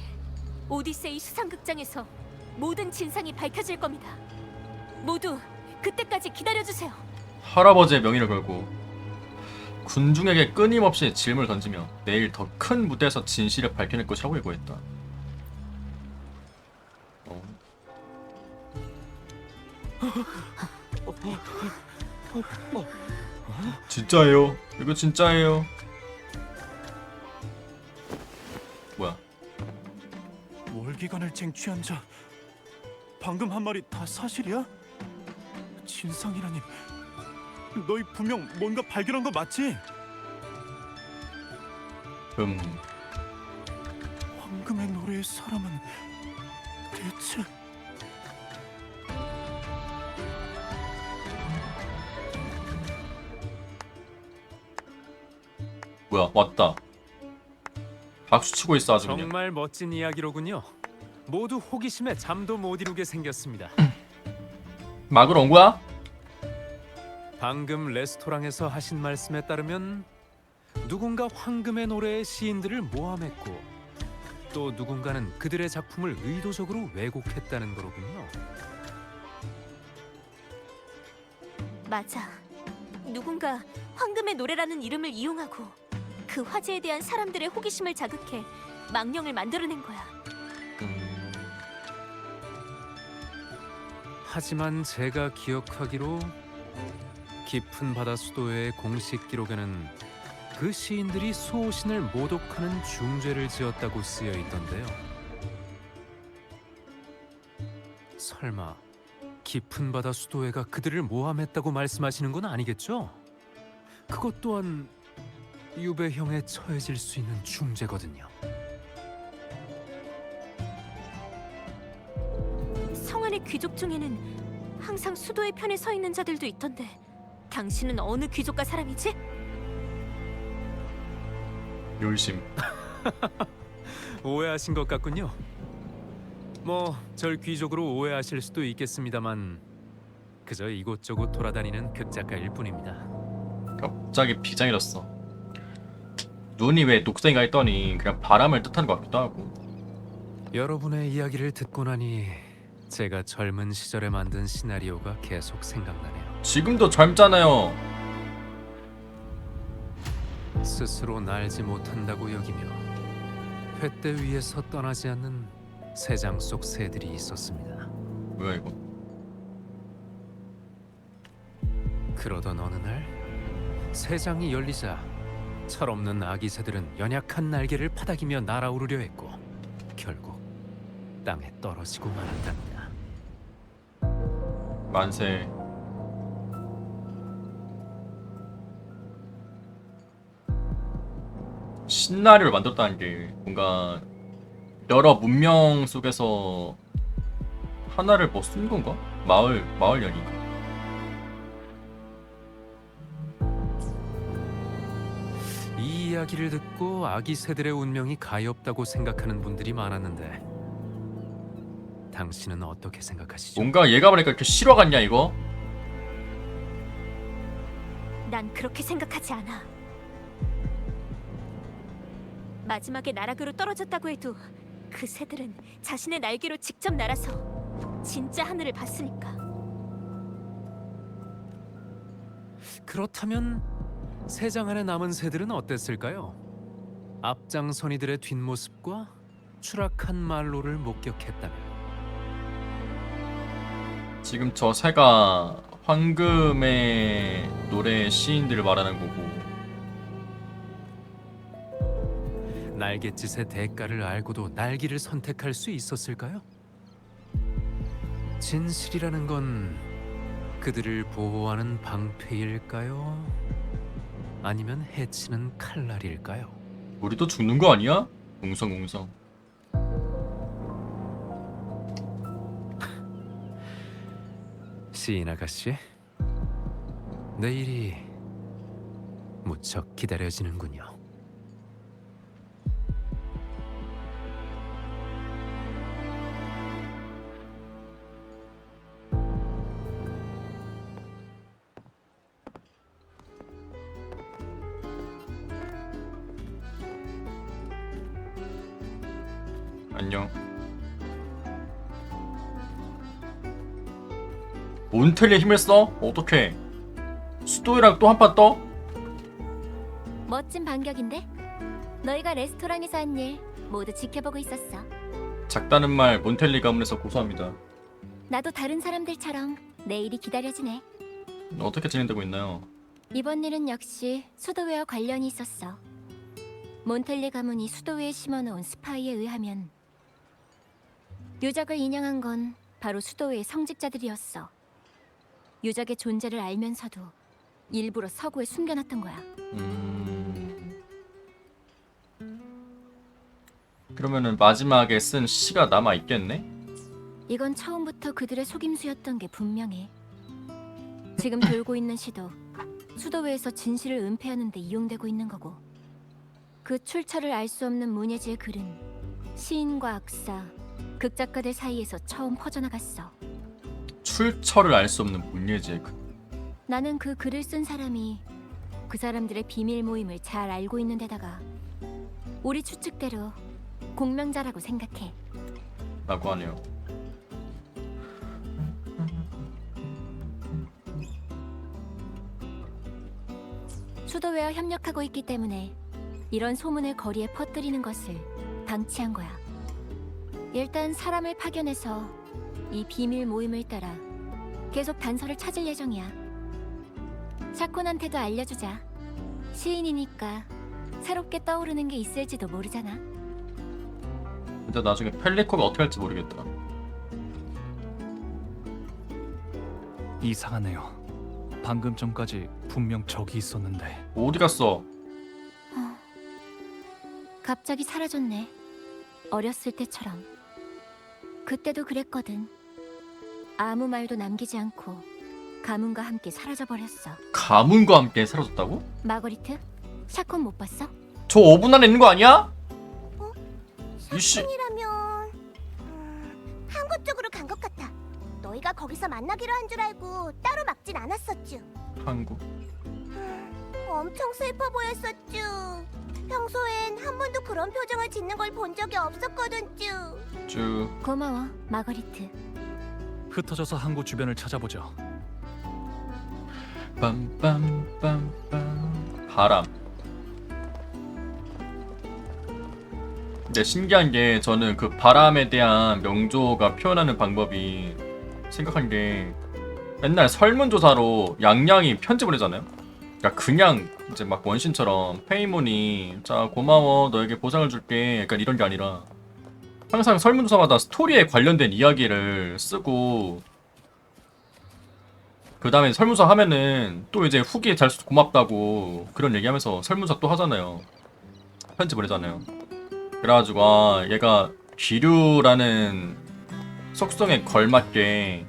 오디세이 수상극장에서 모든 진상이 밝혀질 겁니다. 모두 그때까지 기다려주세요. 할아버지의 명의를 걸고 군중에게 끊임없이 질문을 던지며 내일 더 큰 무대에서 진실을 밝혀낼 것이라고 예고했다. 진짜예요. 이거 진짜예요. 뭐야? 월기관을 쟁취한 자 방금 한 말이 다 사실이야? 진상이라니 너희 분명 뭔가 발견한 거 맞지? 황금의 노래의 사람은 대체 뭐야 왔다. 박수 치고 있어 아주 그냥. 정말 멋진 이야기로군요. 모두 호기심에 잠도 못 이루게 생겼습니다. 막으러 온 거야? 방금 레스토랑에서 하신 말씀에 따르면 누군가 황금의 노래의 시인들을 모함했고 또 누군가는 그들의 작품을 의도적으로 왜곡했다는 거로군요. 맞아. 누군가 황금의 노래라는 이름을 이용하고 그 화제에 대한 사람들의 호기심을 자극해 망령을 만들어낸 거야. 하지만 제가 기억하기로 깊은 바다 수도의 공식 기록에는 그 시인들이 수호신을 모독하는 중죄를 지었다고 쓰여 있던데요. 설마 깊은 바다 수도회가 그들을 모함했다고 말씀하시는 건 아니겠죠? 그것 또한 유배형에 처해질 수 있는 중죄거든요. 성안의 귀족 중에는 항상 수도의 편에 서 있는 자들도 있던데 당신은 어느 귀족과 사람이지? 열심. 오해하신 것 같군요. 뭐 절 귀족으로 오해하실 수도 있겠습니다만 그저 이곳저곳 돌아다니는 극작가일 뿐입니다. 갑자기 비장해졌어. 눈이 왜 녹색인가 했더니 그냥 바람을 뜻하는 것 같기도 하고. 여러분의 이야기를 듣고 나니 제가 젊은 시절에 만든 시나리오가 계속 생각나네요. 지금도 젊잖아요. 스스로 날지 못한다고 여기며 횃대 위에서 떠나지 않는 새장 속 새들이 있었습니다. 뭐야 이거? 그러던 어느 날 새장이 열리자 철없는 아기 새들은 연약한 날개를 파닥이며 날아오르려 했고 결국 땅에 떨어지고 말았답니다. 만세. 시나리오를 만들었다는 게 뭔가 여러 문명 속에서 하나를 뭐 쓴 건가? 마을 연인가? 이 이야기를 듣고 아기 새들의 운명이 가엾다고 생각하는 분들이 많았는데 당신은 어떻게 생각하시죠? 뭔가 얘가 보니까 이렇게 실화 같냐 이거? 난 그렇게 생각하지 않아. 마지막에 나락으로 떨어졌다고 해도 그 새들은 자신의 날개로 직접 날아서 진짜 하늘을 봤으니까. 그렇다면 세장 안에 남은 새들은 어땠을까요? 앞장선 이들의 뒷모습과 추락한 말로를 목격했다면 지금 저 새가 황금의 노래 시인들을 말하는 거고, 날갯짓의 대가를 알고도 날기를 선택할 수 있었을까요? 진실이라는 건 그들을 보호하는 방패일까요? 아니면 해치는 칼날일까요? 우리도 죽는 거 아니야? 웅성웅성. 시인 아가씨, 내일이 무척 기다려지는군요. 안녕. 몬텔리에 힘을 써? 어떡해. 수도이랑 또 한 판 떠? 멋진 반격인데? 너희가 레스토랑에서 한 일 모두 지켜보고 있었어. 작다는 말 몬텔리 가문에서 고소합니다. 나도 다른 사람들처럼 내일이 기다려지네. 어떻게 진행되고 있나요? 이번 일은 역시 수도회와 관련이 있었어. 몬텔리 가문이 수도회에 심어놓은 스파이에 의하면 유적을 인양한 건 바로 수도회의 성직자들이었어. 유적의 존재를 알면서도 일부러 서구에 숨겨놨던 거야. 그러면은 마지막에 쓴 시가 남아 있겠네? 이건 처음부터 그들의 속임수였던 게 분명해. 지금 돌고 있는 시도 수도회에서 진실을 은폐하는 데 이용되고 있는 거고, 그 출처를 알 수 없는 문예지의 글은 시인과 악사, 극작가들 사이에서 처음 퍼져나갔어. 출처를 알 수 없는 문예지의 글. 나는 그 글을 쓴 사람이 그 사람들의 비밀 모임을 잘 알고 있는 데다가 우리 추측대로 공명자라고 생각해. 라고 하네요. 수도회와 협력하고 있기 때문에 이런 소문을 거리에 퍼뜨리는 것을 방치한 거야. 일단 사람을 파견해서 이 비밀 모임을 따라 계속 단서를 찾을 예정이야. 샤콘한테도 알려주자. 시인이니까 새롭게 떠오르는 게 있을지도 모르잖아. 근데 나중에 펠리코가 어떻게 할지 모르겠다. 이상하네요. 방금 전까지 분명 적이 있었는데. 어디 갔어? 갑자기 사라졌네. 어렸을 때처럼. 그때도 그랬거든. 아무 말도 남기지 않고 가문과 함께 사라져버렸어. 가문과 함께 사라졌다고? 마거리트? 샤콘 못 봤어? 저 5분 안에 있는 거 아니야? 이씨. 샤콘이라면 항구 쪽으로 간 것 같아. 너희가 거기서 만나기로 한 줄 알고 따로 막진 않았었쥬. 한국. 엄청 슬퍼 보였었쥬. 평소엔 한 번도 그런 표정을 짓는 걸 본 적이 없었거든쭈. 쭉. 고마워, 마거리트. 흩어져서 항구 주변을 찾아보죠. 빰빰빰빰. 바람. 근데 신기한 게 저는 그 바람에 대한 명조가 표현하는 방법이 생각한 게 맨날 설문조사로 양양이 편집을 하잖아요. 그러니까 그냥 이제 막 원신처럼 페이몬이 자 고마워 너에게 보상을 줄게 약간 이런 게 아니라 항상 설문조사마다 스토리에 관련된 이야기를 쓰고 그 다음에 설문조사 하면은 또 이제 후기에 잘 써서 고맙다고 그런 얘기하면서 설문조사 또 하잖아요. 편집을 하잖아요. 그래가지고 아 얘가 기류라는 속성에 걸맞게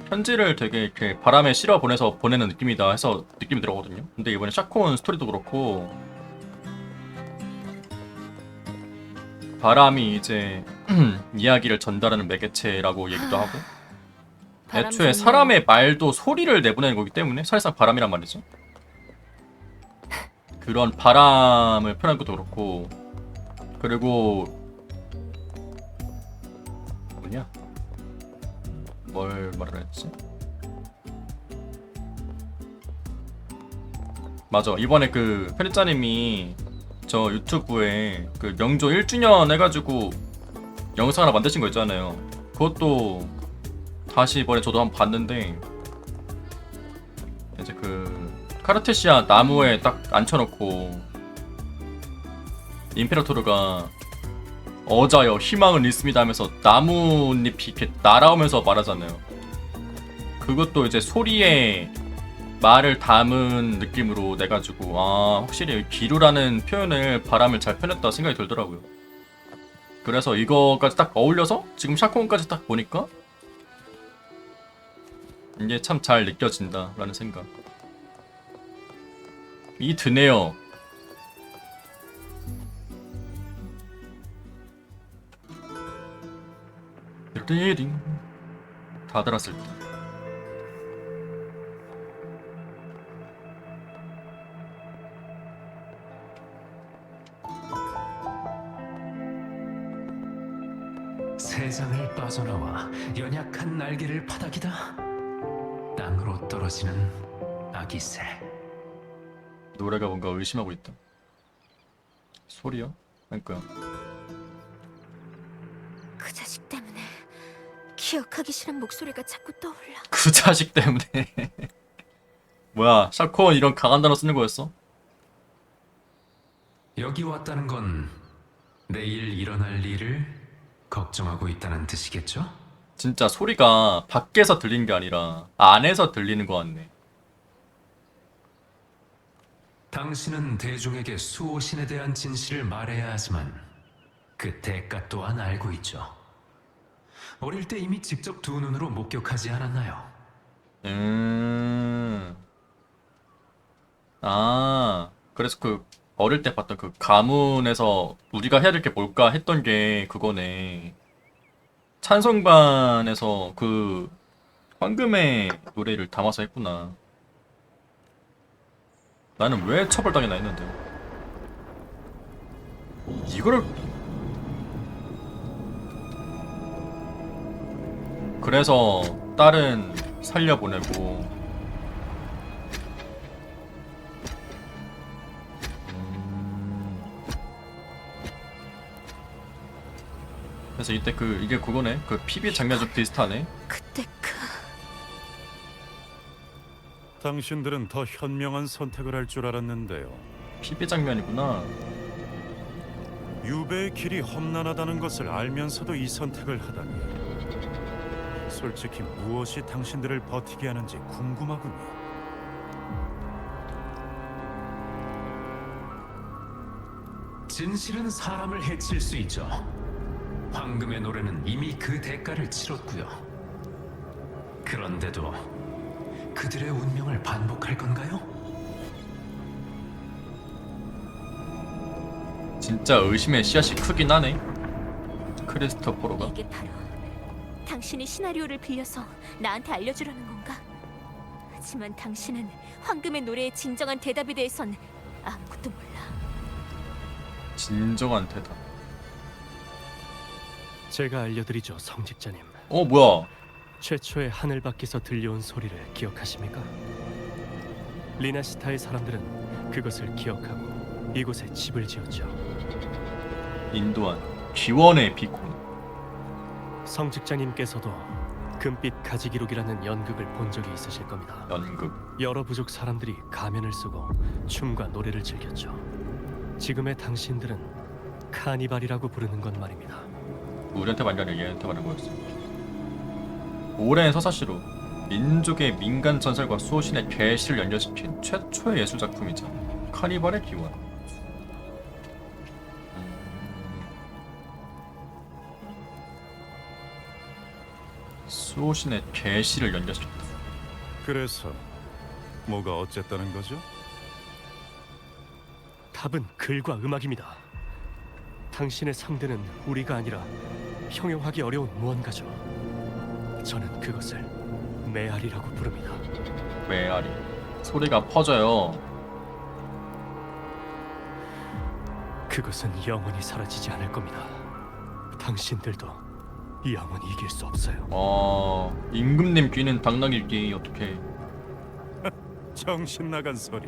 편지를 되게 이렇게 바람에 실어 보내서 보내는 느낌이다 해서 느낌이 들었거든요. 근데 이번에 샤콘 스토리도 그렇고 바람이 이제 이야기를 전달하는 매개체라고 얘기도 하고 바람 애초에 좋네요. 사람의 말도 소리를 내보내는 거기 때문에 사실상 바람이란 말이죠. 그런 바람을 표현한 것도 그렇고, 그리고 뭐냐? 뭘 말을 했지? 맞아, 이번에 그 편집자님이 저 유튜브에 그 명조 1주년 해가지고 영상 하나 만드신 거 있잖아요. 그것도 다시 이번에 저도 한번 봤는데, 이제 그 카르테시아 나무에 딱 앉혀놓고 임페라토르가 어자여 희망은 있습니다 하면서 나뭇잎이 이렇게 날아오면서 말하잖아요. 그것도 이제 소리에 말을 담은 느낌으로 내가지고 아, 확실히 기루라는 표현을 바람을 잘 표현했다 생각이 들더라고요. 그래서 이거까지 딱 어울려서 지금 샤콘까지 딱 보니까 이게 참 잘 느껴진다 라는 생각 이 드네요. 띠링 다 들었을 때 세상을 빠져나와 연약한 날개를 파닥이다 땅으로 떨어지는 아기새. 노래가 뭔가 의심하고 있다. 소리요? 그러니까 그 자식 때문에 기억하기 싫은 목소리가 자꾸 떠올라. 그 자식 때문에 뭐야 샤콘 이런 강한 단어 쓰는 거였어? 여기 왔다는 건 내일 일어날 일을 걱정하고 있다는 뜻이겠죠? 진짜 소리가 밖에서 들리는 게 아니라 안에서 들리는 거 같네. 당신은 대중에게 수호신에 대한 진실을 말해야 하지만 그 대가 또한 알고 있죠. 어릴 때 이미 직접 두 눈으로 목격하지 않았나요? 아, 그래서 그 어릴 때 봤던 그 가문에서 우리가 해야 될 게 뭘까 했던 게 그거네. 찬송반에서 그 황금의 노래를 담아서 했구나. 나는 왜 처벌당했나 했는데 이거를 그래서 딸은 살려보내고 그래서 이때 그 이게 그거네. 그 PB 장면 좀 비슷하네. 그때 당신들은 더 현명한 선택을 할 줄 알았는데요. PB 장면이구나. 유배의 길이 험난하다는 것을 알면서도 이 선택을 하다니. 솔직히 무엇이 당신들을 버티게 하는지 궁금하군요. 진실은 사람을 해칠 수 있죠. 황금의 노래는 이미 그 대가를 치렀고요. 그런데도 그들의 운명을 반복할 건가요? 진짜 의심의 씨앗이 크긴 하네. 크리스토퍼로가. 이게 바로 당신이 시나리오를 빌려서 나한테 알려주려는 건가? 하지만 당신은 황금의 노래의 진정한 대답에 대해선 아무것도 몰라. 진정한 대답. 제가 알려드리죠, 성직자님. 뭐야? 최초의 하늘 밖에서 들려온 소리를 기억하십니까? 리나시타의 사람들은 그것을 기억하고 이곳에 집을 지었죠. 인도한 귀원의 비콘. 성직자님께서도 금빛 가지기록이라는 연극을 본 적이 있으실 겁니다. 연극. 여러 부족 사람들이 가면을 쓰고 춤과 노래를 즐겼죠. 지금의 당신들은 카니발이라고 부르는 건 말입니다. 우리한테 말이 아니라 얘한테 말한 거였어. 오랜 서사시로 민족의 민간 전설과 수호신의 계시를 연결시킨 최초의 예술 작품이자 카니발의 기원. 수호신의 계시를 연결시켰다. 그래서 뭐가 어쨌다는 거죠? 답은 글과 음악입니다. 당신의 상대는 우리가 아니라 형용하기 어려운 무언가죠. 저는 그것을 메아리라고 부릅니다. 메아리. 소리가 퍼져요. 그것은 영원히 사라지지 않을 겁니다. 당신들도 이 영원히 이길 수 없어요. 임금님 귀는 당나귀 귀 어떻게? 정신 나간 소리.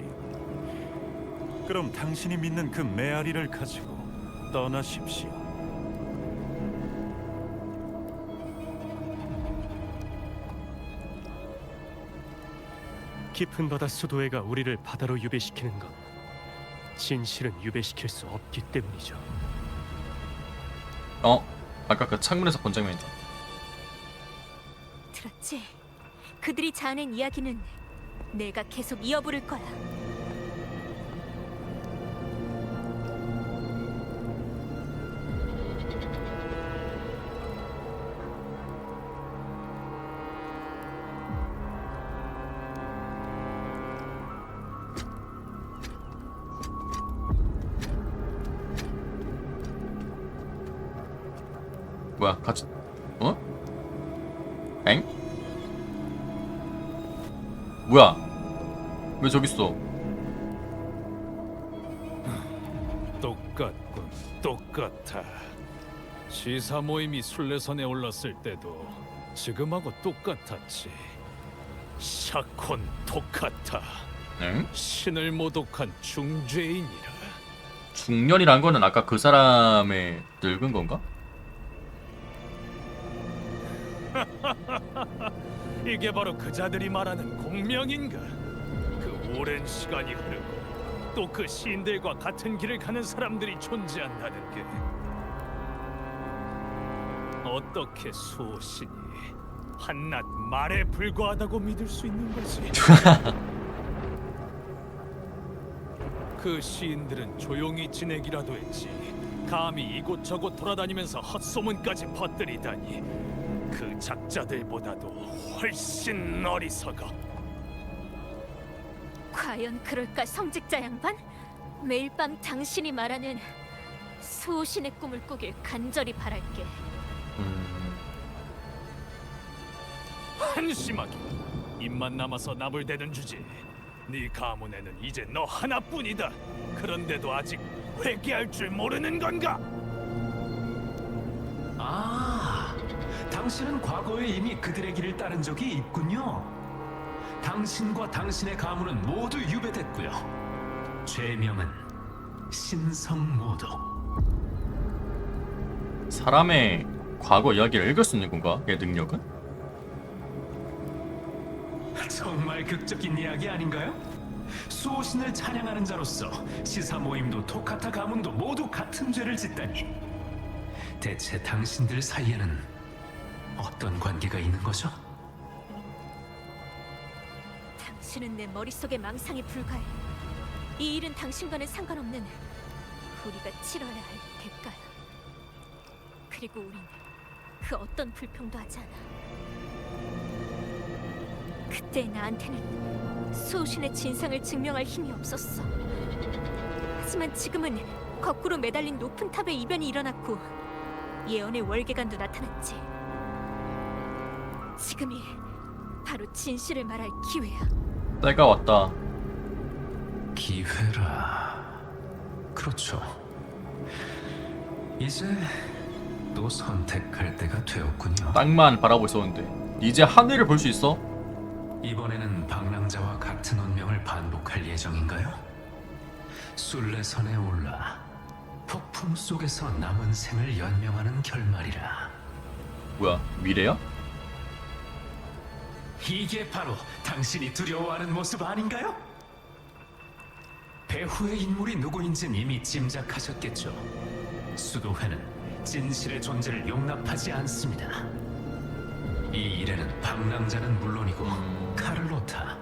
그럼 당신이 믿는 그 메아리를 가지고 떠나십시오. 깊은 바다 수도회가 우리를 바다로 유배시키는 건 진실은 유배시킬 수 없기 때문이죠. 아까 그 창문에서 본 장면이다. 들었지? 그들이 자아낸 이야기는 내가 계속 이어부를 거야. 뭐야 같이 엥? 뭐야? 왜 저기 있어? 똑같군, 똑같아. 시사 모임이 순례선에 올랐을 때도 지금하고 똑같았지. 샤콘 토카타. 응? 신을 모독한 중죄인이라. 중년이란 거는 아까 그 사람의 늙은 건가? 이게 바로 그자들이 말하는 공명인가? 그 오랜 시간이 흐르고 또 그 시인들과 같은 길을 가는 사람들이 존재한다는 게 어떻게 수호신이 한낱 말에 불과하다고 믿을 수 있는 거지? 그 시인들은 조용히 지내기라도 했지 감히 이곳저곳 돌아다니면서 헛소문까지 퍼뜨리다니 그 작자들보다도 훨씬 어리석어. 과연 그럴까, 성직자 양반? 매일 밤 당신이 말하는 수호신의 꿈을 꾸길 간절히 바랄게. 한심하게 입만 남아서 나불대는 주제. 네 가문에는 이제 너 하나뿐이다. 그런데도 아직 회개할 줄 모르는 건가? 당신은 과거에 이미 그들의 길을 따른 적이 있군요. 당신과 당신의 가문은 모두 유배됐고요. 죄명은 신성모독. 사람의 과거 이야기를 읽을 수 있는 건가? 얘 능력은? 정말 극적인 이야기 아닌가요? 수호신을 찬양하는 자로서 시사 모임도 토카타 가문도 모두 같은 죄를 짓다니. 대체 당신들 사이에는 어떤 관계가 있는 거죠? 당신은 내 머릿속의 망상에 불과해. 이 일은 당신과는 상관없는 우리가 치러야 할 대가야. 그리고 우린 그 어떤 불평도 하지 않아. 그때 나한테는 수호신의 진상을 증명할 힘이 없었어. 하지만 지금은 거꾸로 매달린 높은 탑의 이변이 일어났고 예언의 월계관도 나타났지. 지금이 바로 진실을 말할 기회야. 때가 왔다. 기회라. 그렇죠. 이제 또 선택할 때가 되었군요. 땅만 바라보고 있었는데 이제 하늘을 볼 수 있어? 이번에는 방랑자와 같은 운명을 반복할 예정인가요? 순례선에 올라 폭풍 속에서 남은 생을 연명하는 결말이라. 뭐야, 미래야? 이게 바로 당신이 두려워하는 모습 아닌가요? 배후의 인물이 누구인지는 이미 짐작하셨겠죠. 수도회는 진실의 존재를 용납하지 않습니다. 이 일에는 방랑자는 물론이고 카를로타,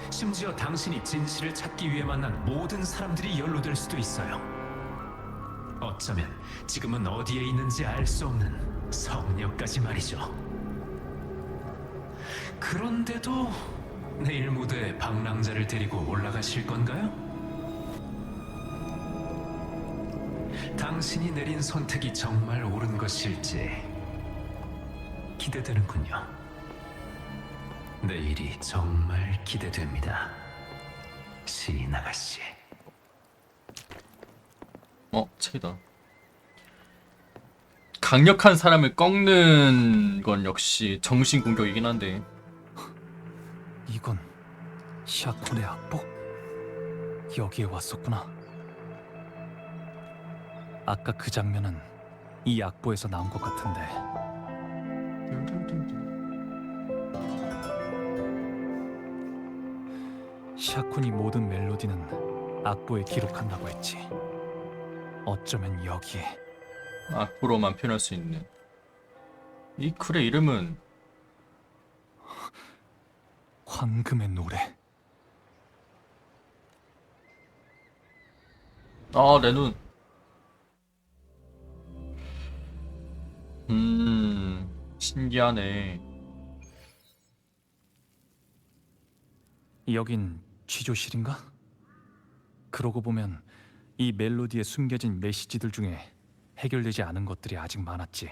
심지어 당신이 진실을 찾기 위해 만난 모든 사람들이 연루될 수도 있어요. 어쩌면 지금은 어디에 있는지 알 수 없는 성녀까지 말이죠. 그런데도 내일 무대에 방랑자를 데리고 올라가실 건가요? 당신이 내린 선택이 정말 옳은 것일지 기대되는군요. 내일이 정말 기대됩니다. 시인 아가씨. 책이다. 강력한 사람을 꺾는 건 역시 정신 공격이긴 한데. 이건 샤콘의 악보? 여기에 왔었구나. 아까 그 장면은 이 악보에서 나온 것 같은데. 샤콘이 모든 멜로디는 악보에 기록한다고 했지. 어쩌면 여기에 악보로만 표현할 수 있는 이 글의 이름은 황금의 노래. 내 눈. 신기하네. 여긴 취조실인가? 그러고 보면 이 멜로디에 숨겨진 메시지들 중에 해결되지 않은 것들이 아직 많았지.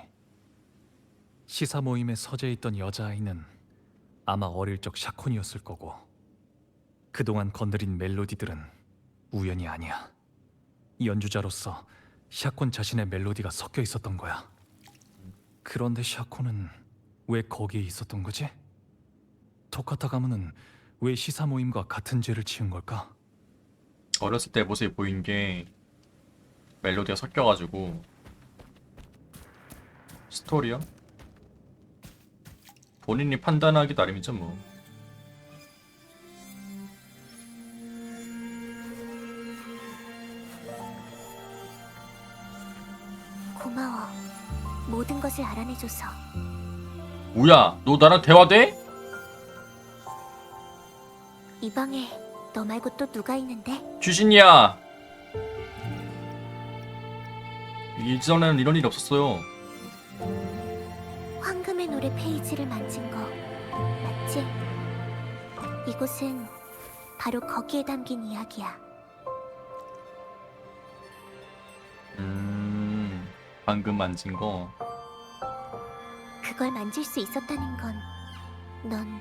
시사 모임에 서재에 있던 여자아이는 아마 어릴 적 샤콘이었을 거고, 그동안 건드린 멜로디들은 우연이 아니야. 연주자로서 샤콘 자신의 멜로디가 섞여 있었던 거야. 그런데 샤콘은 왜 거기에 있었던 거지? 토카타 가문은 왜 시사 모임과 같은 죄를 지은 걸까? 어렸을 때 모습이 보인 게 멜로디가 섞여가지고. 스토리요? 본인이 판단하기 나름이죠 뭐. 고마워. 모든 것을 알아내줘서. 뭐야, 너 나랑 대화돼? 이 방에 너 말고 또 누가 있는데? 귀신이야. 이전에는 이런 일이 없었어요. 황금의 노래 페이지를 만진 거 맞지? 이곳은 바로 거기에 담긴 이야기야. 방금 만진 거. 그걸 만질 수 있었다는 건 넌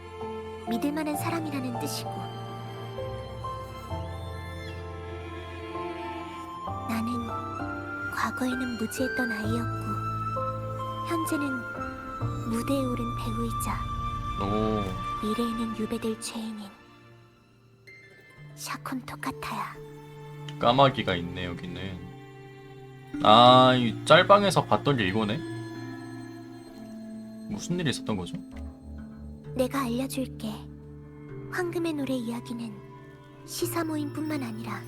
믿을 만한 사람이라는 뜻이고, 나는 과거에는 무지했던 아이였고 현재는 무대에 오른 배우이자 미래에는 유배될 죄인인 샤콘 토카타야. 까마귀가 있네 여기는. 이 짤방에서 봤던 게 이거네? 무슨 일이 있었던 거죠? 내가 알려줄게. 황금의 노래 이야기는 시사 모임뿐만 아니라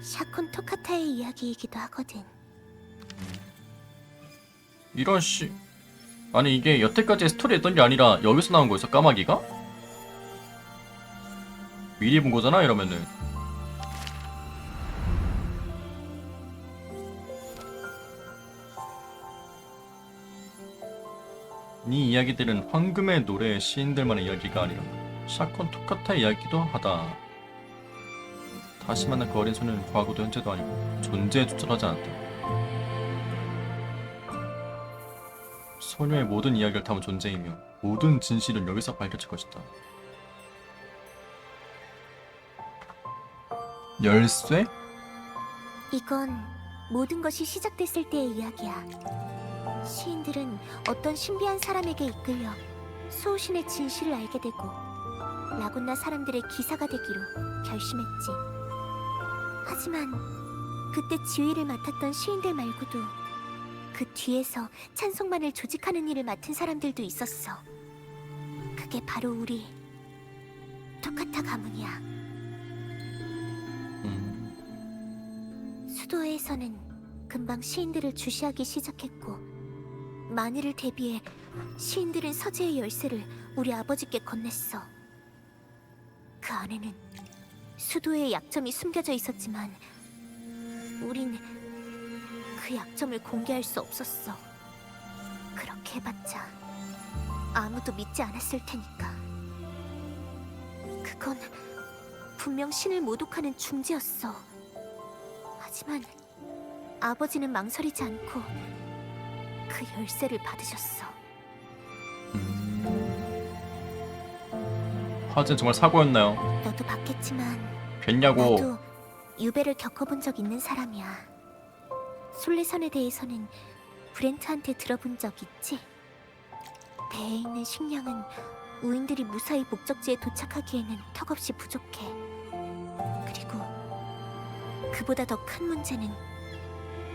샤콘 토카타의 이야기이기도 하거든. 이런 씨. 아니 이게 여태까지 스토리였던 게 아니라 여기서 나온 거였어, 까마귀가? 미리 본 거잖아 이러면은. 이 이야기들은 황금의 노래의 시인들만의 이야기가 아니라 샤콘 토카타 이야기도 하다. 다시 만난 그 어린 소녀는 과거도 현재도 아니고 존재에 투철하지 않았다. 소녀의 모든 이야기를 담은 존재이며 모든 진실은 여기서 밝혀질 것이다. 열쇠? 이건 모든 것이 시작됐을 때의 이야기야. 시인들은 어떤 신비한 사람에게 이끌려 수호신의 진실을 알게 되고 라군나 사람들의 기사가 되기로 결심했지. 하지만 그때 지휘를 맡았던 시인들 말고도 그 뒤에서 찬송만을 조직하는 일을 맡은 사람들도 있었어. 그게 바로 우리 토카타 가문이야. 수도회에서는 금방 시인들을 주시하기 시작했고, 만일을 대비해 시인들은 서재의 열쇠를 우리 아버지께 건넸어. 그 안에는 수도의 약점이 숨겨져 있었지만 우린 그 약점을 공개할 수 없었어. 그렇게 해봤자 아무도 믿지 않았을 테니까. 그건 분명 신을 모독하는 중지였어. 하지만 아버지는 망설이지 않고 그 열쇠를 받으셨어. 화재는 정말 사고였나요? 너도 봤겠지만 됐냐고. 나도 유배를 겪어본 적 있는 사람이야. 솔레선에 대해서는 브렌트한테 들어본 적 있지? 배에 있는 식량은 우인들이 무사히 목적지에 도착하기에는 턱없이 부족해. 그리고 그보다 더 큰 문제는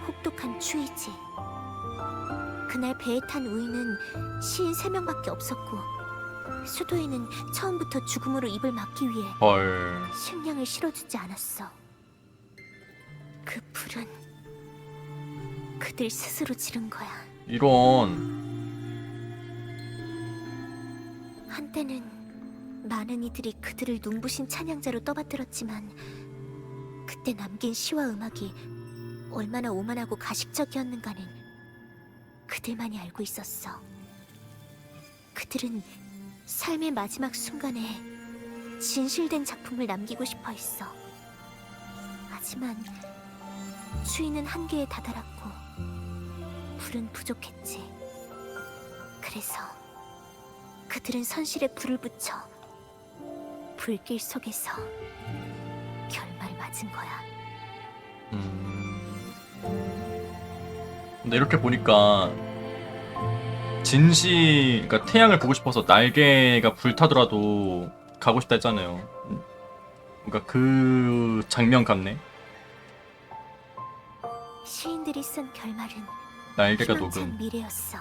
혹독한 추위지. 그날 배에 탄 우인은 시인 3명밖에 없었고 수도에는 처음부터 죽음으로 입을 막기 위해 헐. 식량을 실어주지 않았어. 그 불은 그들 스스로 지른 거야. 이런. 한때는 많은 이들이 그들을 눈부신 찬양자로 떠받들었지만 그때 남긴 시와 음악이 얼마나 오만하고 가식적이었는가는 그들만이 알고 있었어. 그들은 삶의 마지막 순간에 진실된 작품을 남기고 싶어 했어. 하지만 추위는 한계에 다다랐고 불은 부족했지. 그래서 그들은 선실에 불을 붙여 불길 속에서 결말 맞은 거야. 근데 이렇게 보니까 진시, 그러니까 태양을 보고 싶어서 날개가 불타더라도 가고 싶다 했잖아요. 그러니까 그 장면 같네. 시인들이 쓴 결말은 날개가 희망찬 녹음. 미래였어.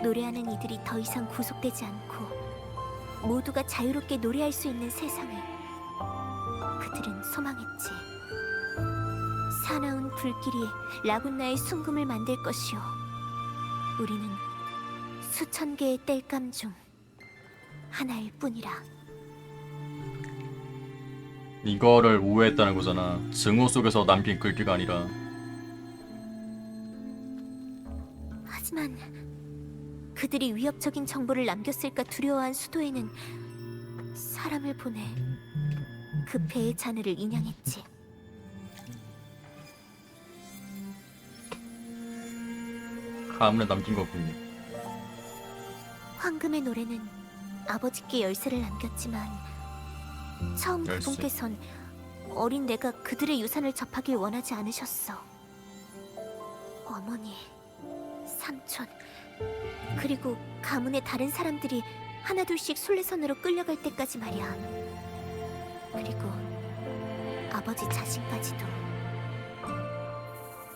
노래하는 이들이 더 이상 구속되지 않고 모두가 자유롭게 노래할 수 있는 세상을 그들은 소망했지. 사나운 불길이 라군나의 순금을 만들 것이요, 우리는 수천 개의 땔감 중 하나일 뿐이라. 이거를 오해했다는 거잖아. 증오 속에서 남긴 글귀가 아니라. 하지만 그들이 위협적인 정보를 남겼을까 두려워한 수도에는 사람을 보내 그 배의 잔해를 인양했지. 가문에 남긴 거군요. 황금의 노래는 아버지께 열쇠를 남겼지만 처음 열쇠. 그분께선 어린 내가 그들의 유산을 접하길 원하지 않으셨어. 어머니, 삼촌, 그리고 가문의 다른 사람들이 하나둘씩 순례선으로 끌려갈 때까지 말이야. 그리고 아버지 자신까지도.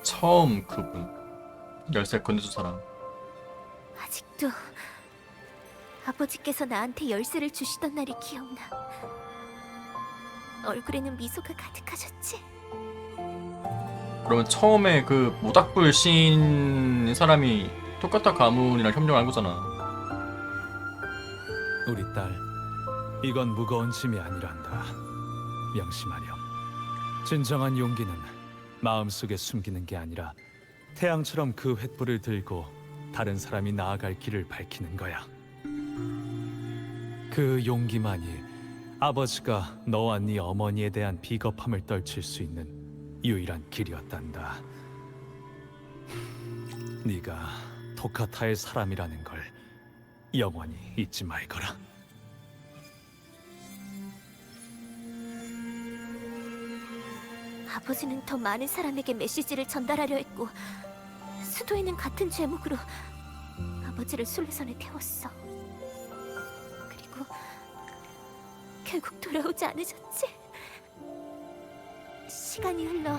처음 그분 열쇠 건네준 사람. 아직도 아버지께서 나한테 열쇠를 주시던 날이 기억나. 얼굴에는 미소가 가득하셨지. 그러면 처음에 그 모닥불 시인 사람이 토카타 가문이랑 협력한 거잖아. 우리 딸, 이건 무거운 짐이 아니란다. 명심하렴. 진정한 용기는 마음속에 숨기는 게 아니라 태양처럼 그 횃불을 들고 다른 사람이 나아갈 길을 밝히는 거야. 그 용기만이 아버지가 너와 네 어머니에 대한 비겁함을 떨칠 수 있는 유일한 길이었단다. 네가 토카타의 사람이라는 걸 영원히 잊지 말거라. 아버지는 더 많은 사람에게 메시지를 전달하려 했고 수도에는 같은 죄목으로 아버지를 순례선에 태웠어. 그리고 결국 돌아오지 않으셨지. 시간이 흘러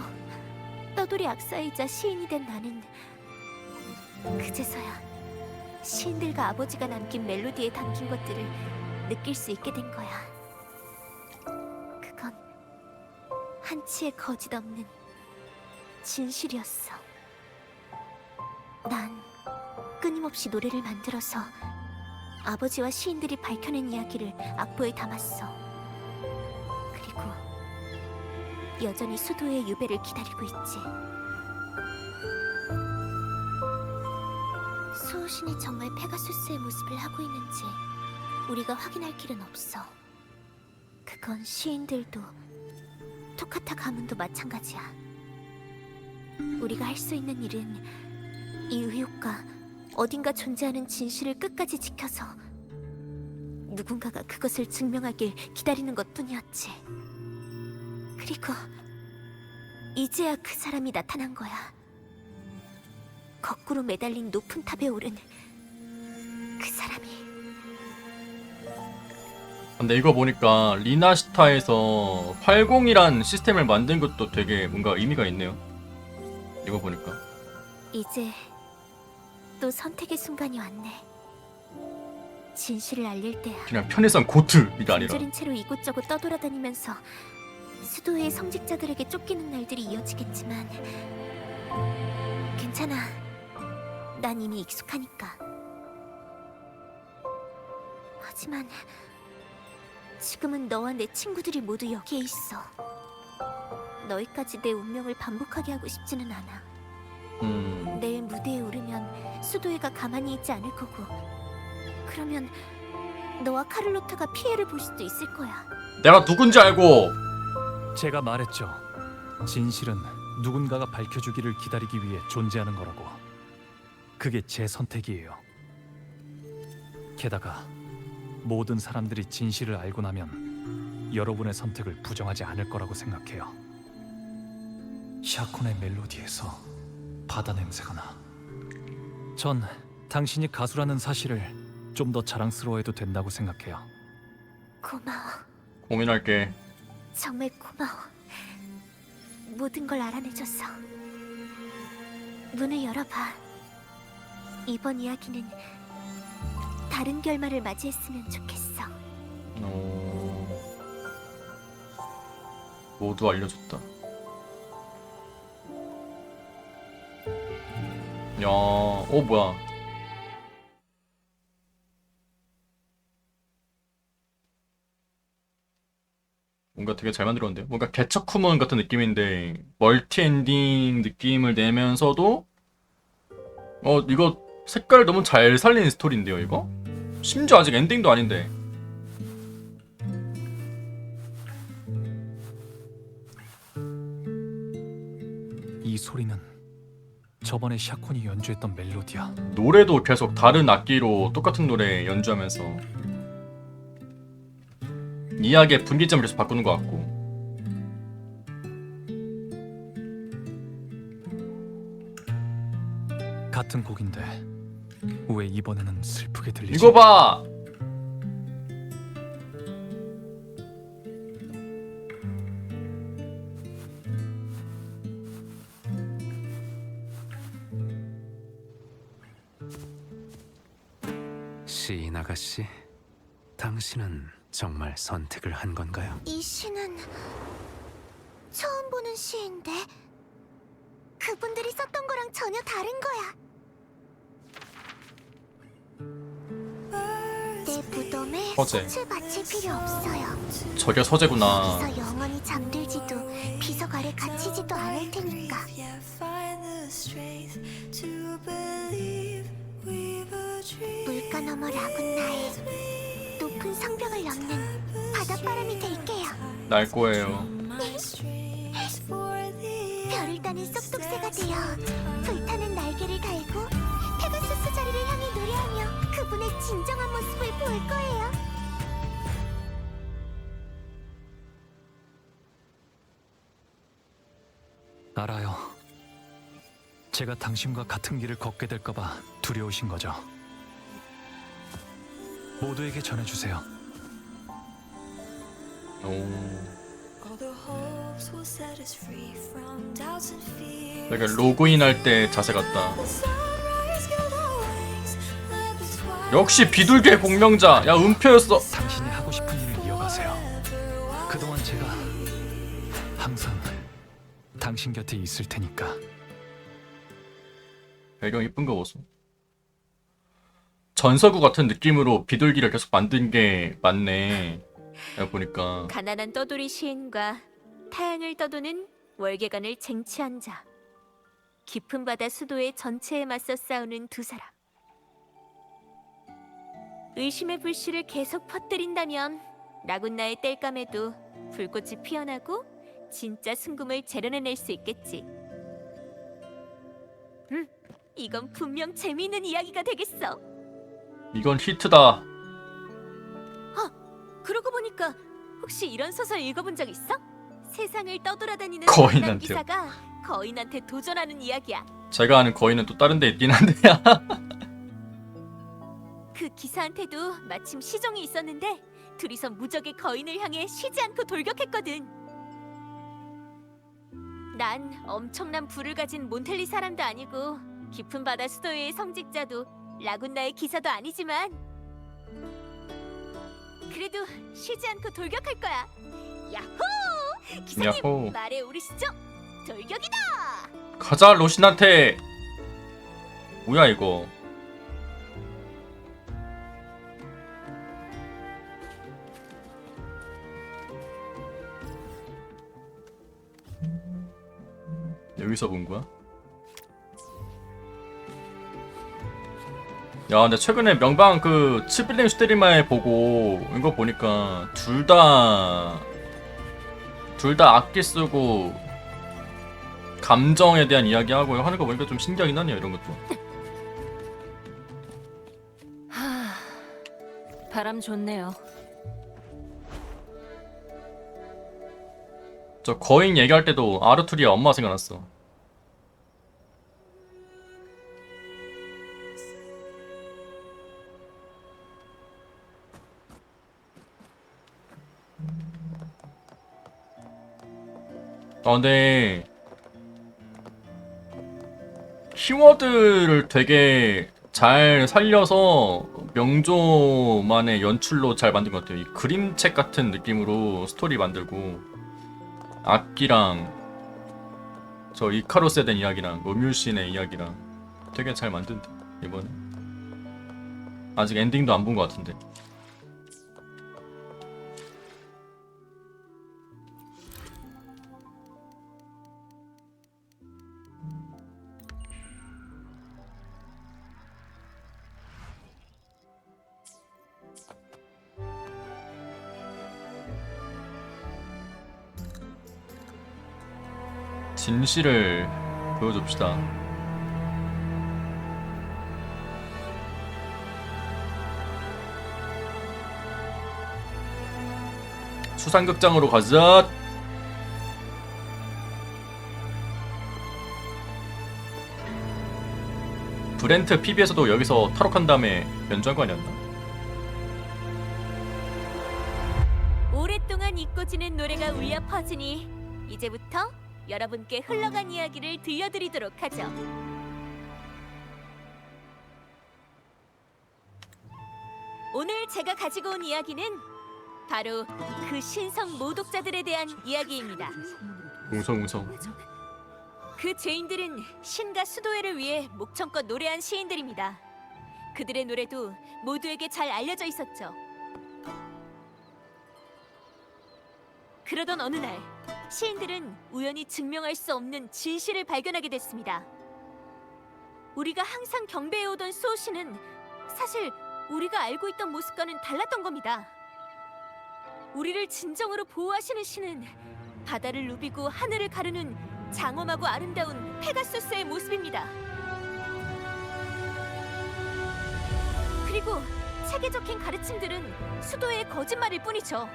떠돌이 악사이자 시인이 된 나는 그제서야 시인들과 아버지가 남긴 멜로디에 담긴 것들을 느낄 수 있게 된 거야. 그건 한치의 거짓 없는 진실이었어. 난 끊임없이 노래를 만들어서 아버지와 시인들이 밝혀낸 이야기를 악보에 담았어. 그리고 여전히 수도의 유배를 기다리고 있지. 수호신이 정말 페가수스의 모습을 하고 있는지 우리가 확인할 길은 없어. 그건 시인들도 토카타 가문도 마찬가지야. 우리가 할 수 있는 일은 이 의혹과 어딘가 존재하는 진실을 끝까지 지켜서 누군가가 그것을 증명하길 기다리는 것뿐이었지. 그리고 이제야 그 사람이 나타난 거야. 거꾸로 매달린 높은 탑에 오른 그 사람이. 근데 이거 보니까 리나시타에서 활공이란 시스템을 만든 것도 되게 뭔가 의미가 있네요. 이거 보니까. 이제 또 선택의 순간이 왔네. 진실을 알릴 때야. 그냥 편의상 고트가 아니라. 굶주린 채로 이곳저곳 떠돌아다니면서 수도의 성직자들에게 쫓기는 날들이 이어지겠지만 괜찮아. 난 이미 익숙하니까. 하지만 지금은 너와 내 친구들이 모두 여기에 있어. 너희까지 내 운명을 반복하게 하고 싶지는 않아. 내일 무대에 오르면 수도회가 가만히 있지 않을 거고, 그러면 너와 카를로타가 피해를 볼 수도 있을 거야. 내가 누군지 알고. 제가 말했죠. 진실은 누군가가 밝혀주기를 기다리기 위해 존재하는 거라고. 그게 제 선택이에요. 게다가 모든 사람들이 진실을 알고 나면 여러분의 선택을 부정하지 않을 거라고 생각해요. 샤콘의 멜로디에서 바다 냄새가 나. 전 당신이 가수라는 사실을 좀 더 자랑스러워해도 된다고 생각해요. 고마워. 고민할게. 정말 고마워. 모든 걸 알아내줘서. 문을 열어봐. 이번 이야기는 다른 결말을 맞이했으면 좋겠어. 모두 알려줬다. 야, 뭐야? 뭔가 되게 잘 만들었는데요. 뭔가 개척후문 같은 느낌인데 멀티 엔딩 느낌을 내면서도 이거 색깔 너무 잘 살리는 스토리인데요, 이거? 심지어 아직 엔딩도 아닌데. 이 소리는 저번에 샤콘이 연주했던 멜로디야. 노래도 계속 다른 악기로 똑같은 노래 연주하면서 이야기의 분기점을 계속 바꾸는 것 같고. 같은 곡인데 왜 이번에는 슬프게 들리지? 이거 봐! 시인 아가씨, 당신은 정말 선택을 한 건가요? 이 시는 처음 보는 시인데 그분들이 썼던 거랑 전혀 다른 거야. 내 무덤에 서재. 꽃을 바칠 필요 없어요. 저게 서재구나. 여기서 영원히 잠들지도 비석 아래 갇히지도 않을 테니까. 물가 너머 라군나에 높은 성벽을 넘는 바닷바람이 될게요. 날 거예요. 별을 따는 쏙쏙새가 되어 불타는 날개를 달고 페가수스 자리를 향해 노래하며 그분의 진정한 모습을 볼 거예요. 알아요. 제가 당신과 같은 길을 걷게 될까봐 두려우신 거죠. 모두에게 전해주세요. 약간 로그인할 때 자세 같다. 역시 비둘기의 공명자. 야, 은표였어. 당신이 하고 싶은 일을 이어가세요. 그동안 제가 항상 당신 곁에 있을 테니까. 배경 이쁜 거 보소. 전서구 같은 느낌으로 비둘기를 계속 만든 게 맞네. 내가 보니까. 가난한 떠돌이 시인과 타양을 떠도는 월계관을 쟁취한 자. 깊은 바다 수도의 전체에 맞서 싸우는 두 사람. 의심의 불씨를 계속 퍼뜨린다면 라군나의 땔감에도 불꽃이 피어나고 진짜 순금을 재련해낼 수 있겠지. 이건 분명 재미있는 이야기가 되겠어. 이건 히트다. 그러고 보니까 혹시 이런 소설 읽어본 적 있어? 세상을 떠돌아다니는 거인한테요. 만난 기사가 거인한테 도전하는 이야기야. 제가 아는 거인은 또 다른 데 있긴 한데. 그 기사한테도 마침 시종이 있었는데 둘이서 무적의 거인을 향해 쉬지 않고 돌격했거든. 난 엄청난 부를 가진 몬텔리 사람도 아니고 깊은 바다 수도의 성직자도 라군나의 기사도 아니지만 그래도 쉬지 않고 돌격할 거야. 야호! 기사님 야호. 말해 오르시죠? 돌격이다! 가자 로신한테. 뭐야 이거. 여기서 본 거야? 야 근데 최근에 명방 그 츠빌링 스트리머에 보고 이거 보니까 둘 다 악기 쓰고 감정에 대한 이야기하고 하는 거 보니까 좀 신기하긴 하네요 이런 것도. 바람 좋네요. 저 거인 얘기할 때도 아르투리아 엄마 생각났어. 근데 키워드를 되게 잘 살려서 명조만의 연출로 잘 만든 것 같아요. 이 그림책 같은 느낌으로 스토리 만들고 악기랑 저 이카로스에 대한 이야기랑 음유신의 이야기랑 되게 잘 만든다 이번에. 아직 엔딩도 안 본 것 같은데. 진실을 보여줍시다. 수상극장으로 가자. 브렌트 PB에서도 여기서 탈옥한 다음에 연주한 거 아니었나? 오랫동안 잊고 지낸 노래가 울려 퍼지니 이제부터 여러분께 흘러간 이야기를 들려드리도록 하죠. 오늘 제가 가지고 온 이야기는 바로 그 신성 모독자들에 대한 이야기입니다. 웅성웅성. 그 죄인들은 신과 수도회를 위해 목청껏 노래한 시인들입니다. 그들의 노래도 모두에게 잘 알려져 있었죠. 그러던 어느 날 시인들은 우연히 증명할 수 없는 진실을 발견하게 됐습니다. 우리가 항상 경배해오던 수호신은 사실 우리가 알고 있던 모습과는 달랐던 겁니다. 우리를 진정으로 보호하시는 신은 바다를 누비고 하늘을 가르는 장엄하고 아름다운 페가수스의 모습입니다. 그리고 책에 적힌 가르침들은 수도의 거짓말일 뿐이죠.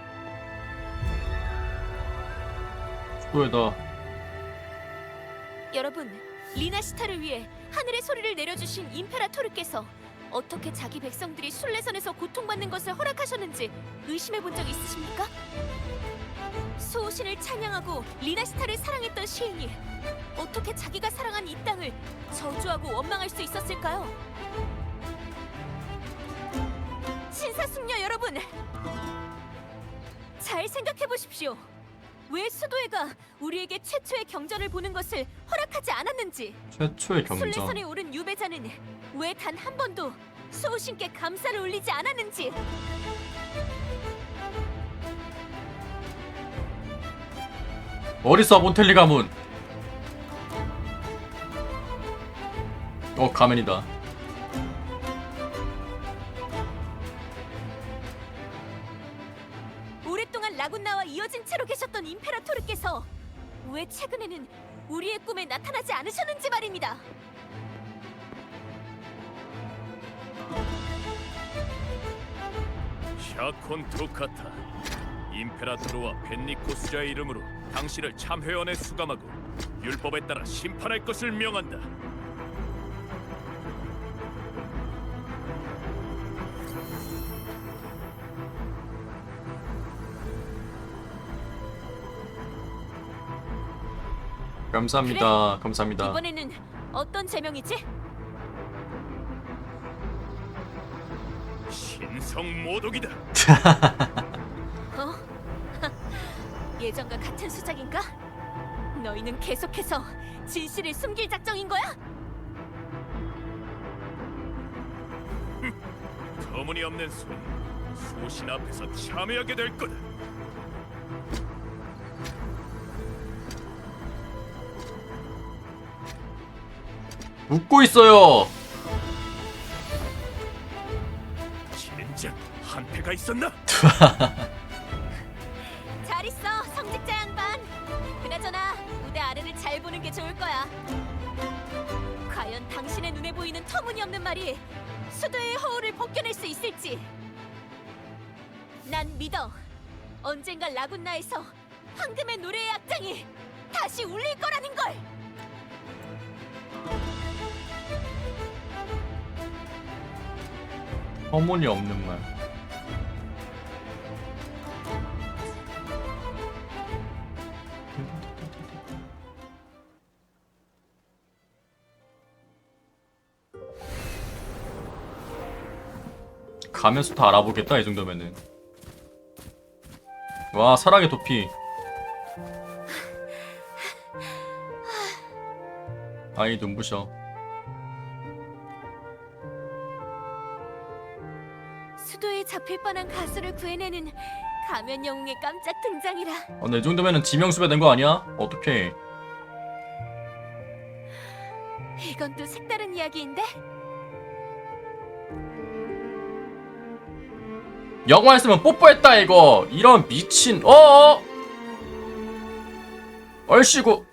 수도에다. 여러분, 리나시타를 위해 하늘의 소리를 내려주신 임페라토르께서 어떻게 자기 백성들이 순례선에서 고통받는 것을 허락하셨는지 의심해 본 적 있으십니까? 수호신을 찬양하고 리나시타를 사랑했던 시인이 어떻게 자기가 사랑한 이 땅을 저주하고 원망할 수 있었을까요? 신사숙녀 여러분, 잘 생각해 보십시오. 왜 수도회가 우리에게 최초의 경전을 보는 것을 허락하지 않았는지, 최초의 경전. 순례선에 오른 유배자는 왜 단 한 번도 수호신께 감사를 올리지 않았는지, 어딨어 몬텔리 가문. 가면이다. 오랫동안 라군나와 이어진 채로 계셨던 임페라토르께서 왜 최근에는 우리의 꿈에 나타나지 않으셨는지 말입니다. 샤콘 토카타, 임페라토르와 벤니코스자의 이름으로 당신을 참회원에 수감하고 율법에 따라 심판할 것을 명한다. 감사합니다. 감사합니다. 이번에는 어떤 제명이지? 신성 모독이다. 어? 예전과 같은 수작인가? 너희는 계속해서 진실을 숨길 작정인 거야? 터무니없는 소리. 소신 앞에서 참여하게 될 거다. 웃고 있어요. 진짜 한패가 있었나? 잘 있어, 성직자 양반. 그나저나 무대 아래를 잘 보는 게 좋을 거야. 과연 당신의 눈에 보이는 터무니없는 말이 수도의 허울을 벗겨낼 수 있을지. 난 믿어. 언젠가 라군나에서 황금의 노래의 악장이 다시 울릴 거라는 걸. 허물이 없는 말. 가면서 다 알아보겠다 이 정도면은. 와, 사랑의 도피. 아이 눈부셔. 수도에 잡힐 뻔한 가수를 구해내는 가면 영웅의 깜짝 등장이라. 이 정도면은 지명수배 된 거 아니야? 어떡해. 이건 또 색다른 이야기인데? 영화였으면 뽀뽀했다 이거. 이런 미친. 어어. 얼씨구.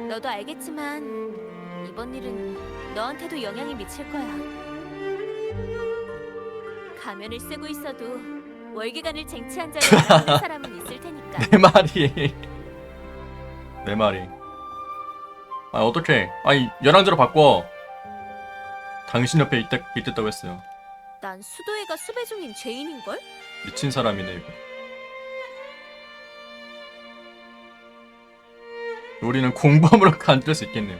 너도 알겠지만 이번 일은 너한테도 영향이 미칠 거야. 가면을 쓰고 있어도 월계관을 쟁취한 자를 알아보는 사람은 있을 테니까. 내 말이. 내 말이. 아 어떡해. 아니 열왕제로 바꿔. 당신 옆에 있겠다고 했어요. 난 수도회가 수배 중인 죄인인걸? 미친 사람이네 이거. 우리는 공범으로 간주할 수 있겠네요.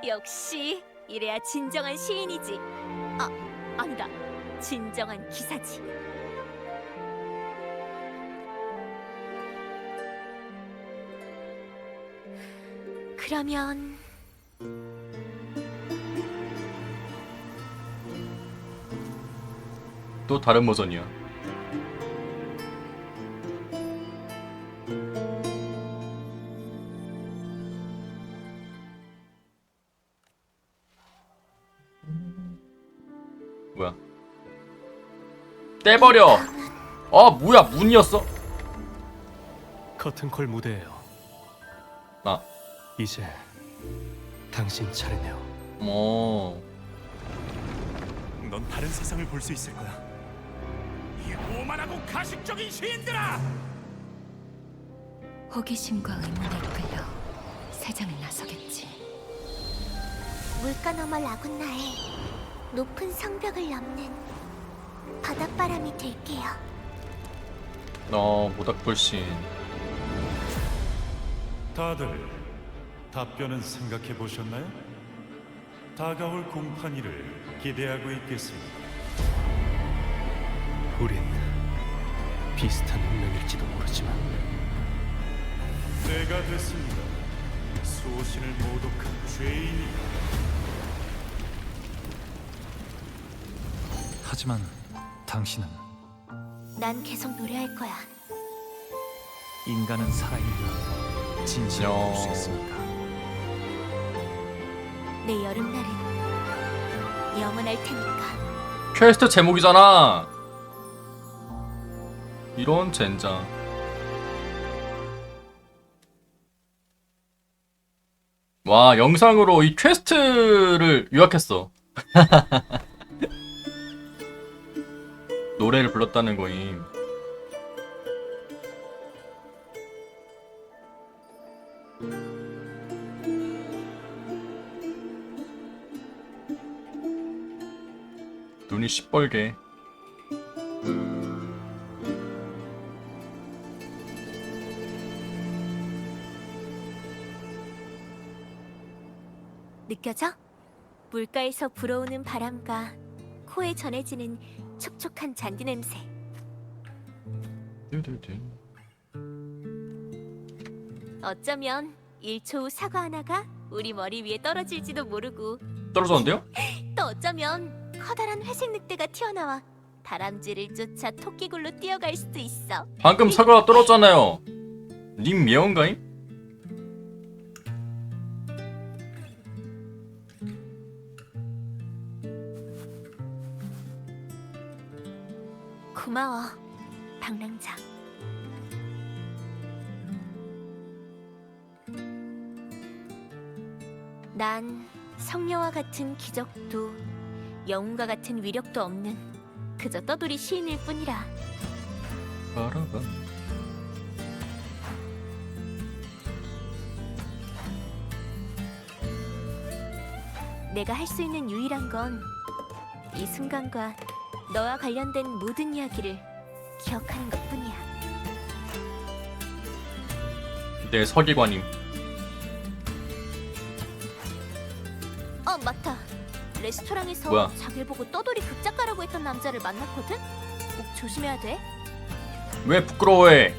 역시 이래야 진정한 시인이지. 아니다. 진정한 기사지. 그러면 또 다른 버전이야. 뭐야? 떼버려. 뭐야 문이었어? 커튼콜 무대예요. 이제 당신 차례네요. 넌 다른 세상을 볼 수 있을 거야. 이 오만하고 가식적인 시인들아! 호기심과 의문에 이끌려 세상을 나서겠지. 물가 너머 라군나의 높은 성벽을 넘는 바닷바람이 될게요. 모닥불신. 다들 답변은 생각해 보셨나요? 다가올 공판일을 기대하고 있겠습니다. 우린 비슷한 운명일지도 모르지만 때가 됐습니다. 수호신을 모독한 죄인이. 하지만 당신은 난 계속 노래할 거야. 인간은 살아있는 진실을 볼 수 있습니다. 내 여름날은 영원할 테니까. 퀘스트 제목이잖아. 이런 젠장. 와, 영상으로 이 퀘스트를 요약했어. 노래를 불렀다는 거임. 눈이 시뻘게. 느껴져? 물가에서 불어오는 바람과 코에 전해지는 촉촉한 잔디 냄새. 어쩌면 1초 후 사과 하나가 우리 머리 위에 떨어질지도 모르고, 떨어졌는데요? 또 어쩌면 커다란 회색 늑대가 튀어나와 다람쥐를 쫓아 토끼굴로 뛰어갈 수도 있어. 방금 사과가 떨어졌잖아요. 님 예언가임? 고마워, 방랑자. 난 성녀와 같은 기적도 영웅과 같은 위력도 없는 그저 떠돌이 시인일 뿐이라. 바라봐. 내가 할 수 있는 유일한 건 이 순간과 너와 관련된 모든 이야기를 기억하는 것뿐이야. 네, 서기관님. 맞다. 레스토랑에서 뭐야? 자기를 보고 떠돌이 극작가라고 했던 남자를 만났거든? 꼭 조심해야 돼. 왜 부끄러워해?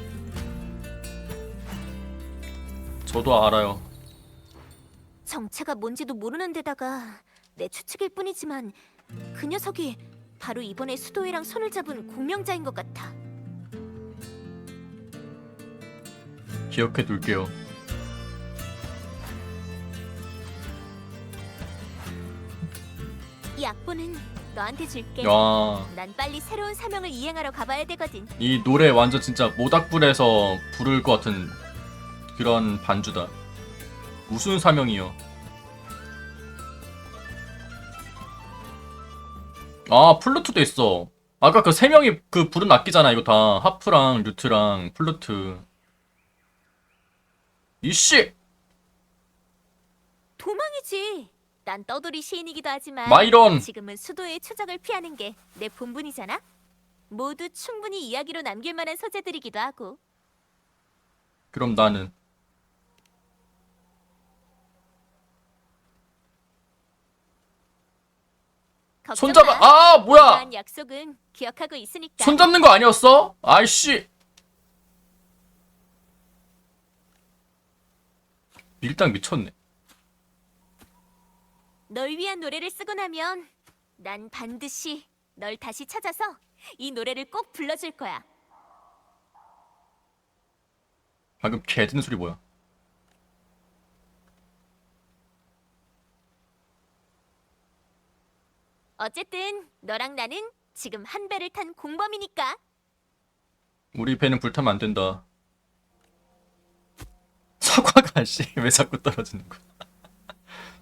저도 알아요. 정체가 뭔지도 모르는 데다가 내 추측일 뿐이지만 그 녀석이 바로 이번에 수도회랑 손을 잡은 공명자인 것 같아. 기억해 둘게요. 이 악보는 너한테 줄게. 야. 난 빨리 새로운 사명을 이행하러 가봐야 되거든. 이 노래 완전 진짜 모닥불에서 부를 것 같은 그런 반주다. 무슨 사명이요? 아, 플루트도 있어. 아까 그 세 명이 그 부른 악기잖아. 이거 다 하프랑 루트랑 플루트. 이씨! 도망이지. 난 떠돌이 시인이기도 하지만 마이런! 지금은 수도의 추적을 피하는 게 내 본분이잖아. 모두 충분히 이야기로 남길 만한 소재들이기도 하고. 그럼 나는 손잡아. 아, 뭐야? 약속은 기억하고 있으니까. 손잡는 거 아니었어? 아이씨. 밀당 미쳤네. 널 위한 노래를 쓰고 나면 난 반드시 널 다시 찾아서 이 노래를 꼭 불러줄 거야. 방금 개 듣는 소리 뭐야? 어쨌든 너랑 나는 지금 한 배를 탄 공범이니까. 우리 배는 불타면 안 된다. 사과가 씨 왜 자꾸 떨어지는 거야?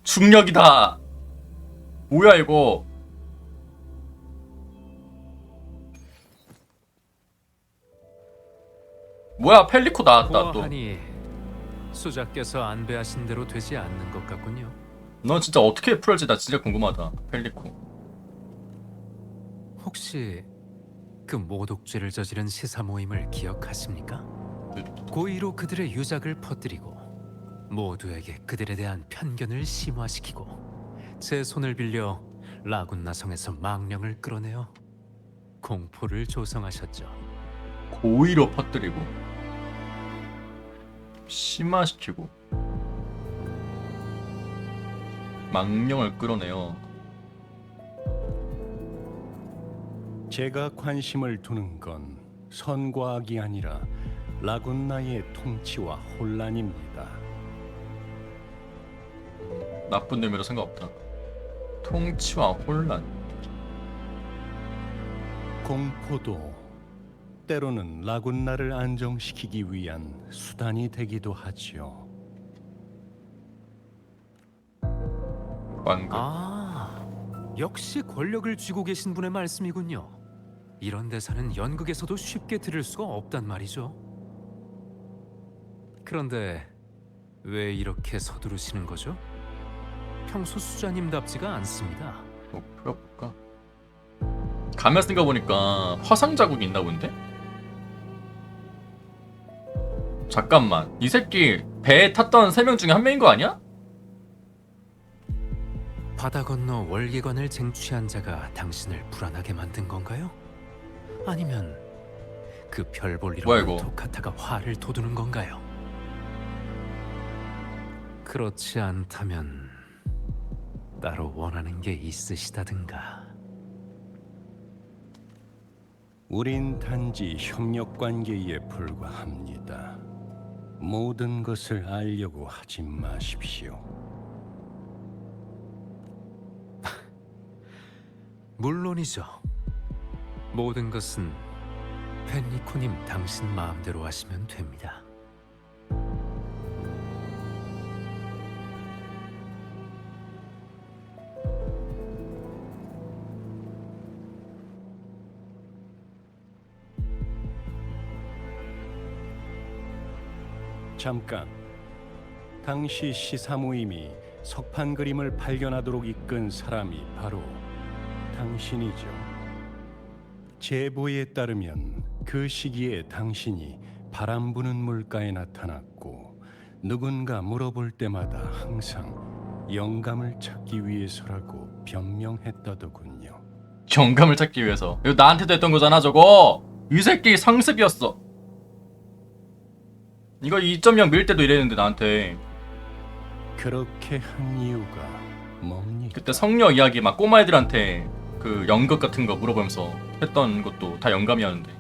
중력이다. 뭐야 이거? 뭐야 펠리코 나왔다 또. 보아하니 수작께서 안배하신 대로 되지 않는 것 같군요. 넌 진짜 어떻게 풀지? 나 진짜 궁금하다. 펠리코. 혹시 그 모독죄를 저지른 시사 모임을 기억하십니까? 고의로 그들의 유작을 퍼뜨리고 모두에게 그들에 대한 편견을 심화시키고 제 손을 빌려 라군나 성에서 망령을 끌어내어 공포를 조성하셨죠. 고의로 퍼뜨리고 심화시키고 망령을 끌어내요. 제가 관심을 두는 건 선과 악이 아니라 라군나의 통치와 혼란입니다. 나쁜 놈이라 상관없다. 통치와 혼란. 공포도 때로는 라군나를 안정시키기 위한 수단이 되기도 하지요. 역시 권력을 쥐고 계신 분의 말씀이군요. 이런 대사는 연극에서도 쉽게 들을 수가 없단 말이죠. 그런데 왜 이렇게 서두르시는 거죠? 평소 수자님답지가 않습니다. 목표가 볼까? 가면 쓴 거 보니까 화상 자국이 있나 본데? 잠깐만, 이 새끼 배에 탔던 3명 중에 한 명인 거 아니야? 바다 건너 월계관을 쟁취한 자가 당신을 불안하게 만든 건가요? 아니면 그 별 볼 일 뭐야, 없는 이거? 토카타가 화를 돋우는 건가요? 그렇지 않다면 따로 원하는 게 있으시다든가. 우린 단지 협력 관계에 불과합니다. 모든 것을 알려고 하지 마십시오. 물론이죠. 모든 것은 펜리코님 당신 마음대로 하시면 됩니다. 잠깐. 당시 시사 모임이 석판 그림을 발견하도록 이끈 사람이 바로 당신이죠. 제보에 따르면 그 시기에 당신이 바람 부는 물가에 나타났고 누군가 물어볼 때마다 항상 영감을 찾기 위해서라고 변명했다더군요. 영감을 찾기 위해서. 이거 나한테도 했던 거잖아 저거. 이 새끼 상습이었어. 이거 2.0 밀 때도 이랬는데 나한테. 그렇게 한 이유가 뭡니까? 그때 성녀 이야기 막 꼬마애들한테 그 연극 같은 거 물어보면서 했던 것도 다 영감이었는데.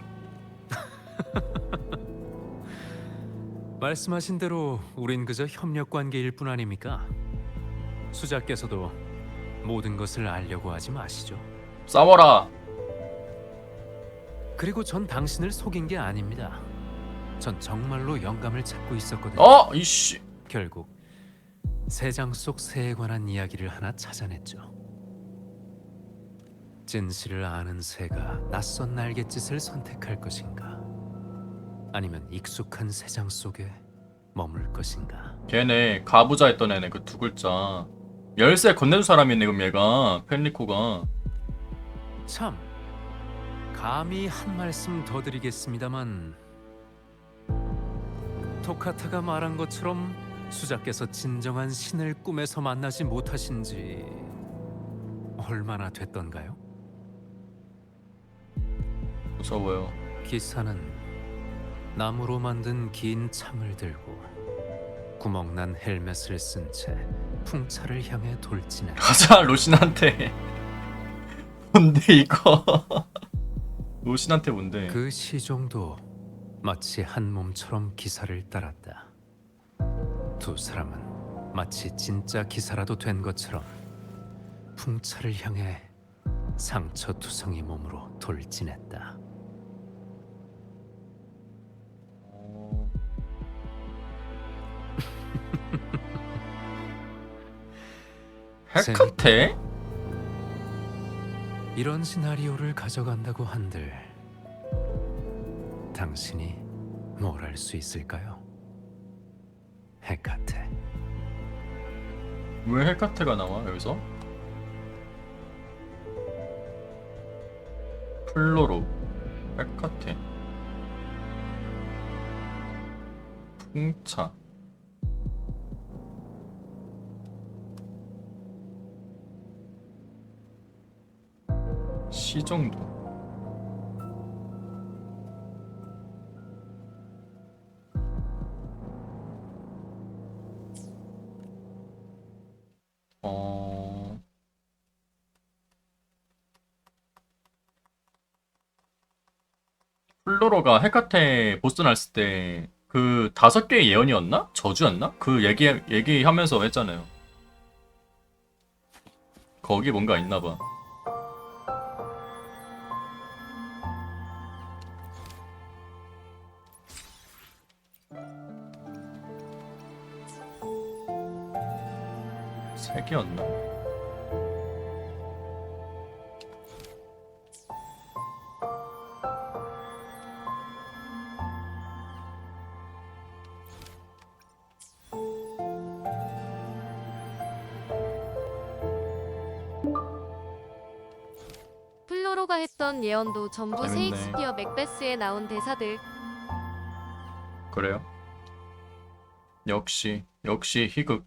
말씀하신 대로 우린 그저 협력 관계일 뿐 아닙니까? 수자께서도 모든 것을 알려고 하지 마시죠. 싸워라. 그리고 전 당신을 속인 게 아닙니다. 전 정말로 영감을 찾고 있었거든요. 이씨. 결국 세장 속 새에 관한 이야기를 하나 찾아냈죠. 진실을 아는 새가 낯선 날갯짓을 선택할 것인가? 아니면 익숙한 새장 속에 머물 것인가? 걔네 가부자 했던 애네 그 두 글자. 열쇠 건네준 사람이네 그럼 얘가. 펜리코가. 참, 감히 한 말씀 더 드리겠습니다만 토카타가 말한 것처럼 수자께서 진정한 신을 꿈에서 만나지 못하신 지 얼마나 됐던가요? 무서워요. 기사는 나무로 만든 긴 창을 들고 구멍난 헬멧을 쓴 채 풍차를 향해 돌진해. 가자 로신한테. 뭔데 이거? 로신한테 뭔데? 그 시종도 마치 한 몸처럼 기사를 따랐다. 두 사람은 마치 진짜 기사라도 된 것처럼 풍차를 향해 상처투성이 몸으로 돌진했다. 헤카테? 이런 시나리오를 가져간다고 한들 당신이 뭘 할 수 있을까요? 헤카테. 왜 헤카테가 나와 여기서? 플로로 헤카테 풍차 시정도 플로로가 헤카테 보스 났을 때 그 5개의 예언이었나? 저주였나? 그 얘기하면서 했잖아요. 거기 뭔가 있나봐. 3개였나? 플로로가 했던 예언도 전부 재밌네. 셰익스피어 맥베스에 나온 대사들. 그래요? 역시 희극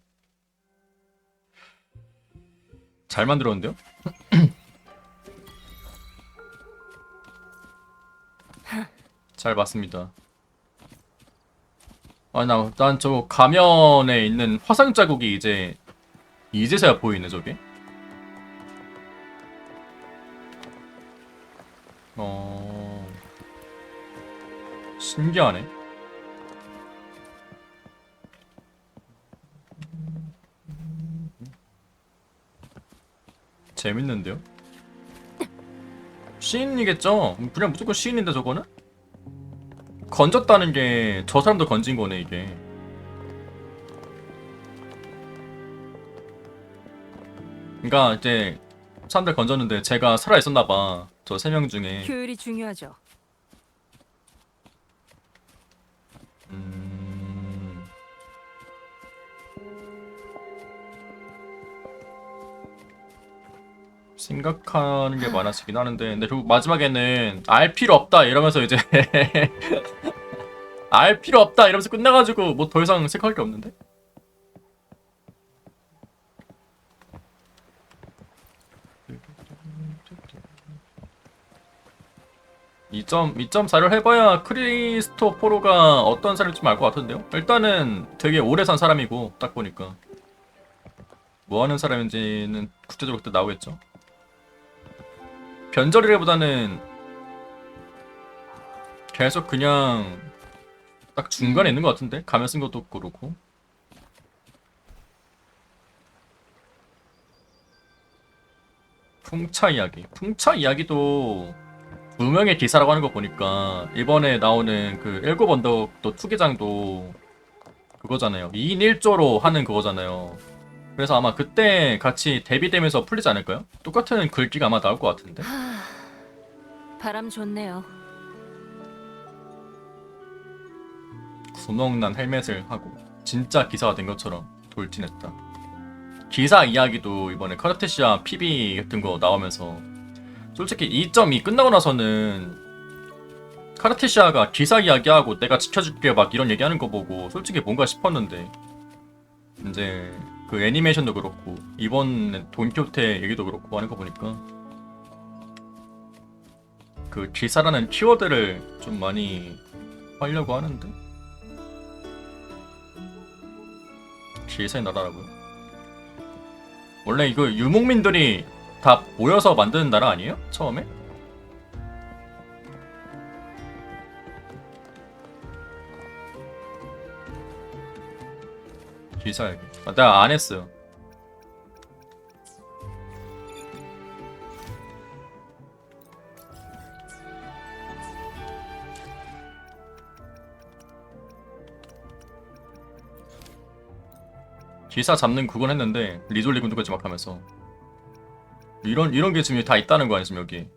잘 만들었는데요? 잘 봤습니다. 난 저 가면에 있는 화상 자국이 이제서야 보이네 저게. 신기하네. 재밌는데요? 시인이겠죠? 그냥 무조건 시인인데 저거는? 건졌다는 게 저 사람도 건진 거네 이게. 그러니까 이제 사람들 건졌는데 제가 살아 있었나봐. 저 3명 중에. 효율이 중요하죠. 생각하는 게 많아지긴 하는데, 근데 결국 마지막에는 알 필요 없다 이러면서 이제 알 필요 없다 이러면서 끝나가지고 뭐 더 이상 생각할 게 없는데? (2.4를) 해봐야 크리스토포로가 어떤 사람인지 좀 알 것 같은데요? 일단은 되게 오래 산 사람이고 딱 보니까 뭐 하는 사람인지는 구체적으로 그때 나오겠죠. 변절이라보다는 계속 그냥 딱 중간에 있는 것 같은데? 가면 쓴 것도 그렇고. 풍차 이야기도 2명의 기사라고 하는 거 보니까 이번에 나오는 그 7 언덕도 투기장도 그거잖아요. 2인 1조로 하는 그거잖아요. 그래서 아마 그때 같이 대비되면서 풀리지 않을까요? 똑같은 글귀가 아마 나올 것 같은데. 바람 좋네요. 구멍난 헬멧을 하고 진짜 기사가 된 것처럼 돌진했다. 기사 이야기도 이번에 카르테시아 PB 같은 거 나오면서 솔직히 2.2 끝나고 나서는 카르테시아가 기사 이야기하고 내가 지켜줄게 막 이런 얘기하는 거 보고 솔직히 뭔가 싶었는데 이제 그 애니메이션도 그렇고 이번 돈키호테 얘기도 그렇고 하는 거 보니까 그 기사라는 키워드를 좀 많이 하려고 하는데 기사의 나라라고요? 원래 이거 유목민들이 다 모여서 만드는 나라 아니에요? 처음에? 기사 얘기. 내가 안 했어요. 기사 잡는 그건 했는데 리졸리 군두까지 막 하면서 이런 게 지금 다 있다는 거 아니야 지금 여기.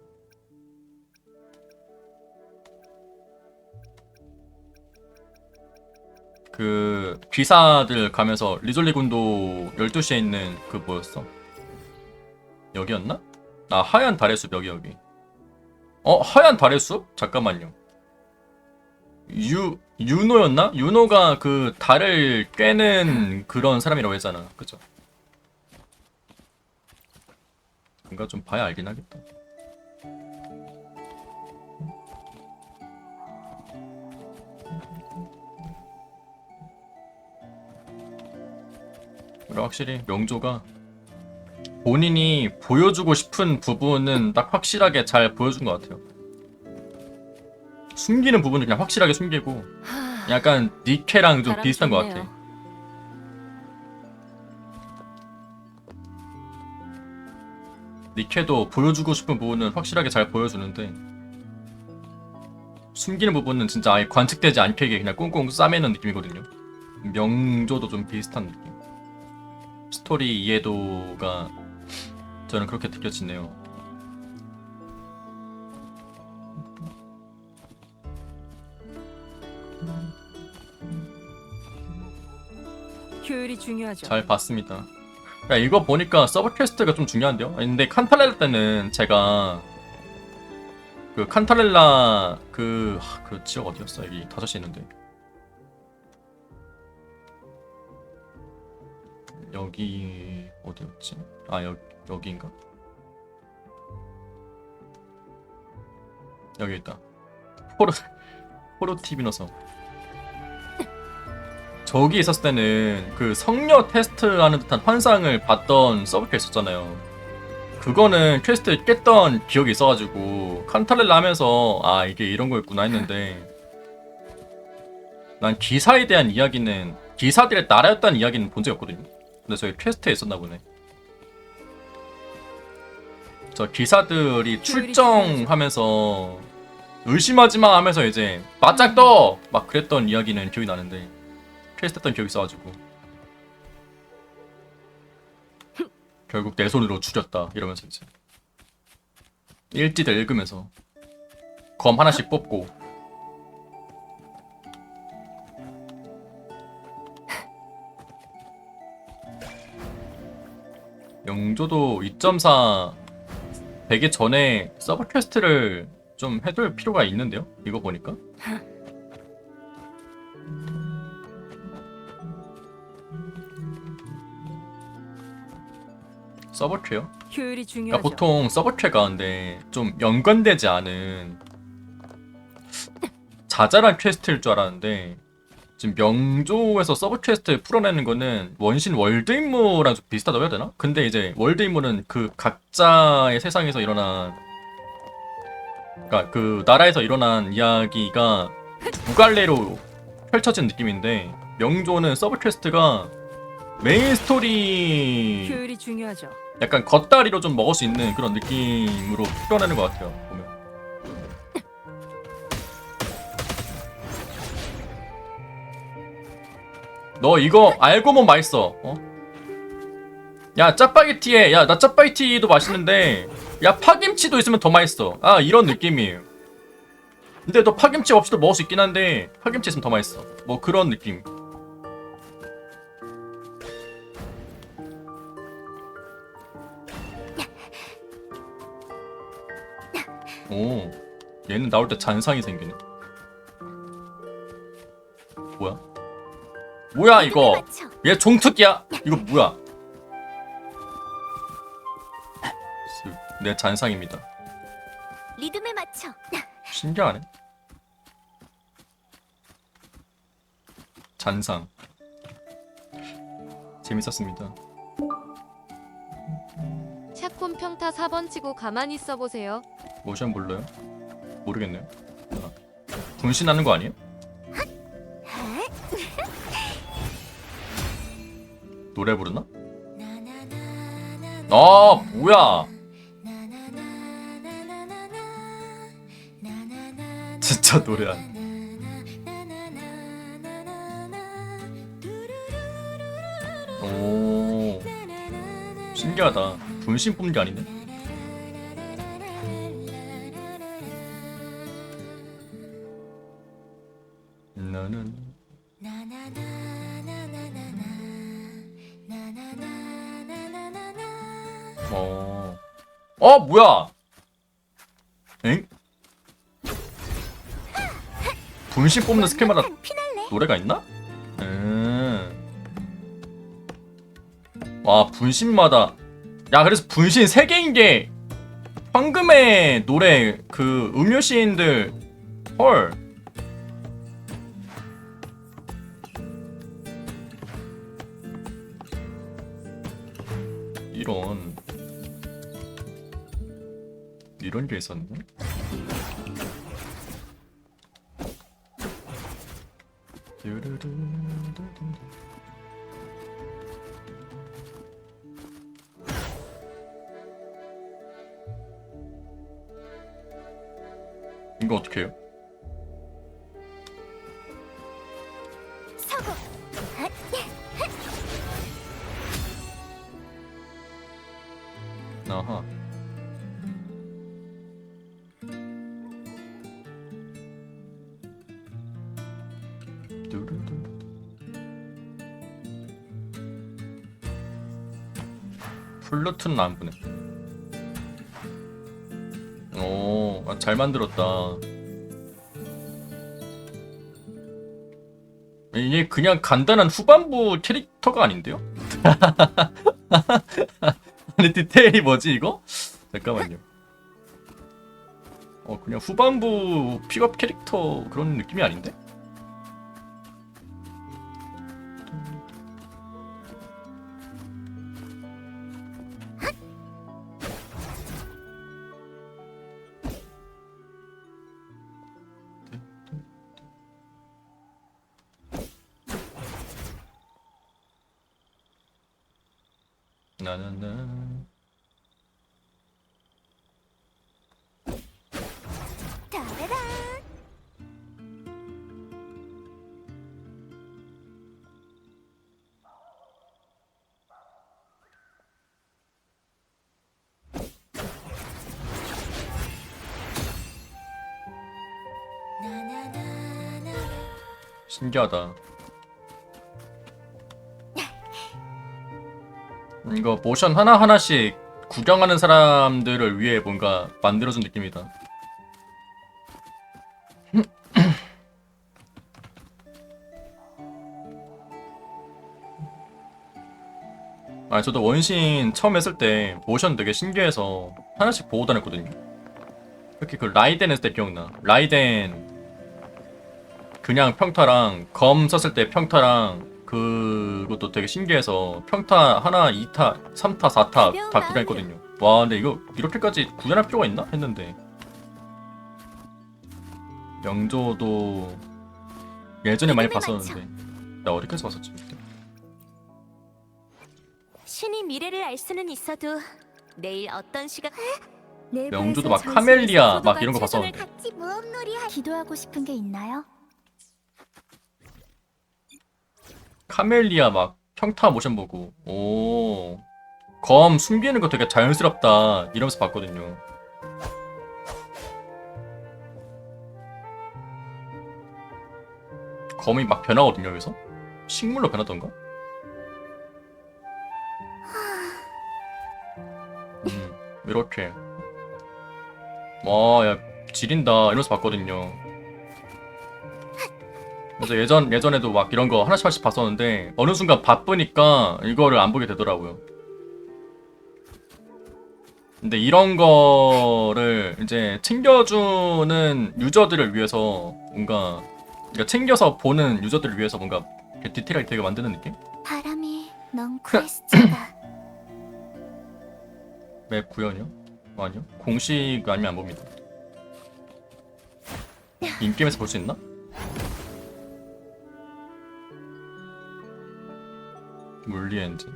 그 귀사들 가면서 리졸리 군도 12시에 있는 그 뭐였어? 여기였나? 아 하얀 달의 숲 여기 하얀 달의 숲? 잠깐만요. 유노였나? 유노가 그 달을 꿰는 그런 사람이라고 했잖아. 그죠? 뭔가 좀 봐야 알긴 하겠다. 그래 확실히 명조가 본인이 보여주고 싶은 부분은 딱 확실하게 잘 보여준 것 같아요. 숨기는 부분은 그냥 확실하게 숨기고 약간 니케랑 좀 비슷한 것 같아. 니케도 보여주고 싶은 부분은 확실하게 잘 보여주는데 숨기는 부분은 진짜 아예 관측되지 않게 그냥 꽁꽁 싸매는 느낌이거든요. 명조도 좀 비슷한 느낌. 스토리 이해도가 저는 그렇게 느껴지네요. 효율이 중요하죠. 잘 봤습니다. 야, 이거 보니까 서브 퀘스트가 좀 중요한데요? 아니, 근데 칸탈렐라 때는 제가 그 칸탈렐라 그 지역 어디였어? 여기 5시 있는데 여기 어디였지? 아 여기인가? 여기 있다. 포르티비노섬. 저기 있었을 때는 그 성녀 테스트하는 듯한 환상을 봤던 서브퀘 있었잖아요. 그거는 퀘스트 깼던 기억이 있어가지고 칸탈렐라 하면서 아 이게 이런 거였구나 했는데 난 기사에 대한 이야기는 기사들의 나라였다는 이야기는 본 적이 없거든요. 근데 저기 퀘스트에 있었나 보네. 저 기사들이 출정하면서 의심하지마 하면서 이제 바짝 떠! 막 그랬던 이야기는 기억이 나는데 퀘스트 했던 기억이 있어가지고 결국 내 손으로 죽였다 이러면서 이제 일지들 읽으면서 검 하나씩 뽑고 영조도 2.4 되기 전에 서브 퀘스트를 좀 해둘 필요가 있는데요? 이거 보니까 서브퀘요? 효율이 중요하죠. 그러니까 보통 서브퀘가 근데 좀 연관되지 않은 자잘한 퀘스트일 줄 알았는데 지금 명조에서 서브 퀘스트 풀어내는 거는 원신 월드 임무랑 좀 비슷하다고 해야 되나? 근데 이제 월드 임무는 그 각자의 세상에서 일어난 그러니까 그 나라에서 일어난 이야기가 두 갈래로 펼쳐진 느낌인데 명조는 서브 퀘스트가 메인 스토리 효율이 중요하죠. 약간 겉다리로 좀 먹을 수 있는 그런 느낌으로 풀어내는 것 같아요. 보면. 너 이거 알고 보면 맛있어. 어? 야 짜파게티에 야 나 짜파게티도 맛있는데 야 파김치도 있으면 더 맛있어. 아 이런 느낌이에요. 근데 너 파김치 없이도 먹을 수 있긴 한데 파김치 있으면 더 맛있어. 뭐 그런 느낌. 오, 얘는 나올 때 잔상이 생기네. 뭐야? 뭐야 이거? 얘 종특이야? 이거 뭐야? 내 잔상입니다. 리듬에 맞춰. 신기하네. 잔상. 재밌었습니다. 샷콘 평타 4번 치고 가만히 있어보세요. 모션 몰라요? 모르겠네요. 아, 분신하는 거 아니에요? 노래 부르나? 아 뭐야? 진짜 노래야. 오 신기하다. 분신 뽑는 게 아니네. 나는 뭐야? 엥? 분신 뽑는 스킬마다 노래가 있나? 와 분신마다 야 그래서 분신 3개인 게 황금의 노래 그 음유 시인들 헐 이런 게 있었네. 이거 어떻게 해요? 아하. 플루트는 안 보네. 오, 잘 만들었다. 이게 그냥 간단한 후반부 캐릭터가 아닌데요? 아니 디테일이 뭐지 이거? 잠깐만요. 그냥 후반부 픽업 캐릭터 그런 느낌이 아닌데? 나나나. 따라란. 신기하다. 이거 모션 하나하나씩 구경하는 사람들을 위해 뭔가 만들어준 느낌이다. 아, 저도 원신 처음 했을 때 모션 되게 신기해서 하나씩 보고 다녔거든요. 특히 그 라이덴 했을 때 기억나. 라이덴 그냥 평타랑 검 썼을 때 평타랑 그것도 되게 신기해서 평타 하나, 2타, 3타, 4타 다 구현했거든요. 와, 근데 이거 이렇게까지 구현할 필요가 있나? 했는데 영조도 예전에 많이 봤었는데 나 어디까지 봤었지? 신이 미래를 알 수는 있어도 내일 어떤 시각 영조도 막 카멜리아 막 이런 거 봤었는데 같이 모험놀이 기도하고 싶은 게 있나요? 카멜리아 막 평타 모션 보고 오, 검 숨기는 거 되게 자연스럽다 이러면서 봤거든요. 검이 막 변하거든요. 여기서 식물로 변하던가? 이렇게 와, 야 지린다 이러면서 봤거든요. 그래서 예전에도 막 이런 거 하나씩 봤었는데 어느 순간 바쁘니까 이거를 안 보게 되더라고요. 근데 이런 거를 이제 챙겨주는 유저들을 위해서 뭔가 그러니까 챙겨서 보는 유저들을 위해서 뭔가 디테일하게 되게 만드는 느낌? 바람이 넌 퀘스트가 맵 구현이요? 아니요. 공식 아니면 안 봅니다. 인게임에서 볼 수 있나? 물리 엔진.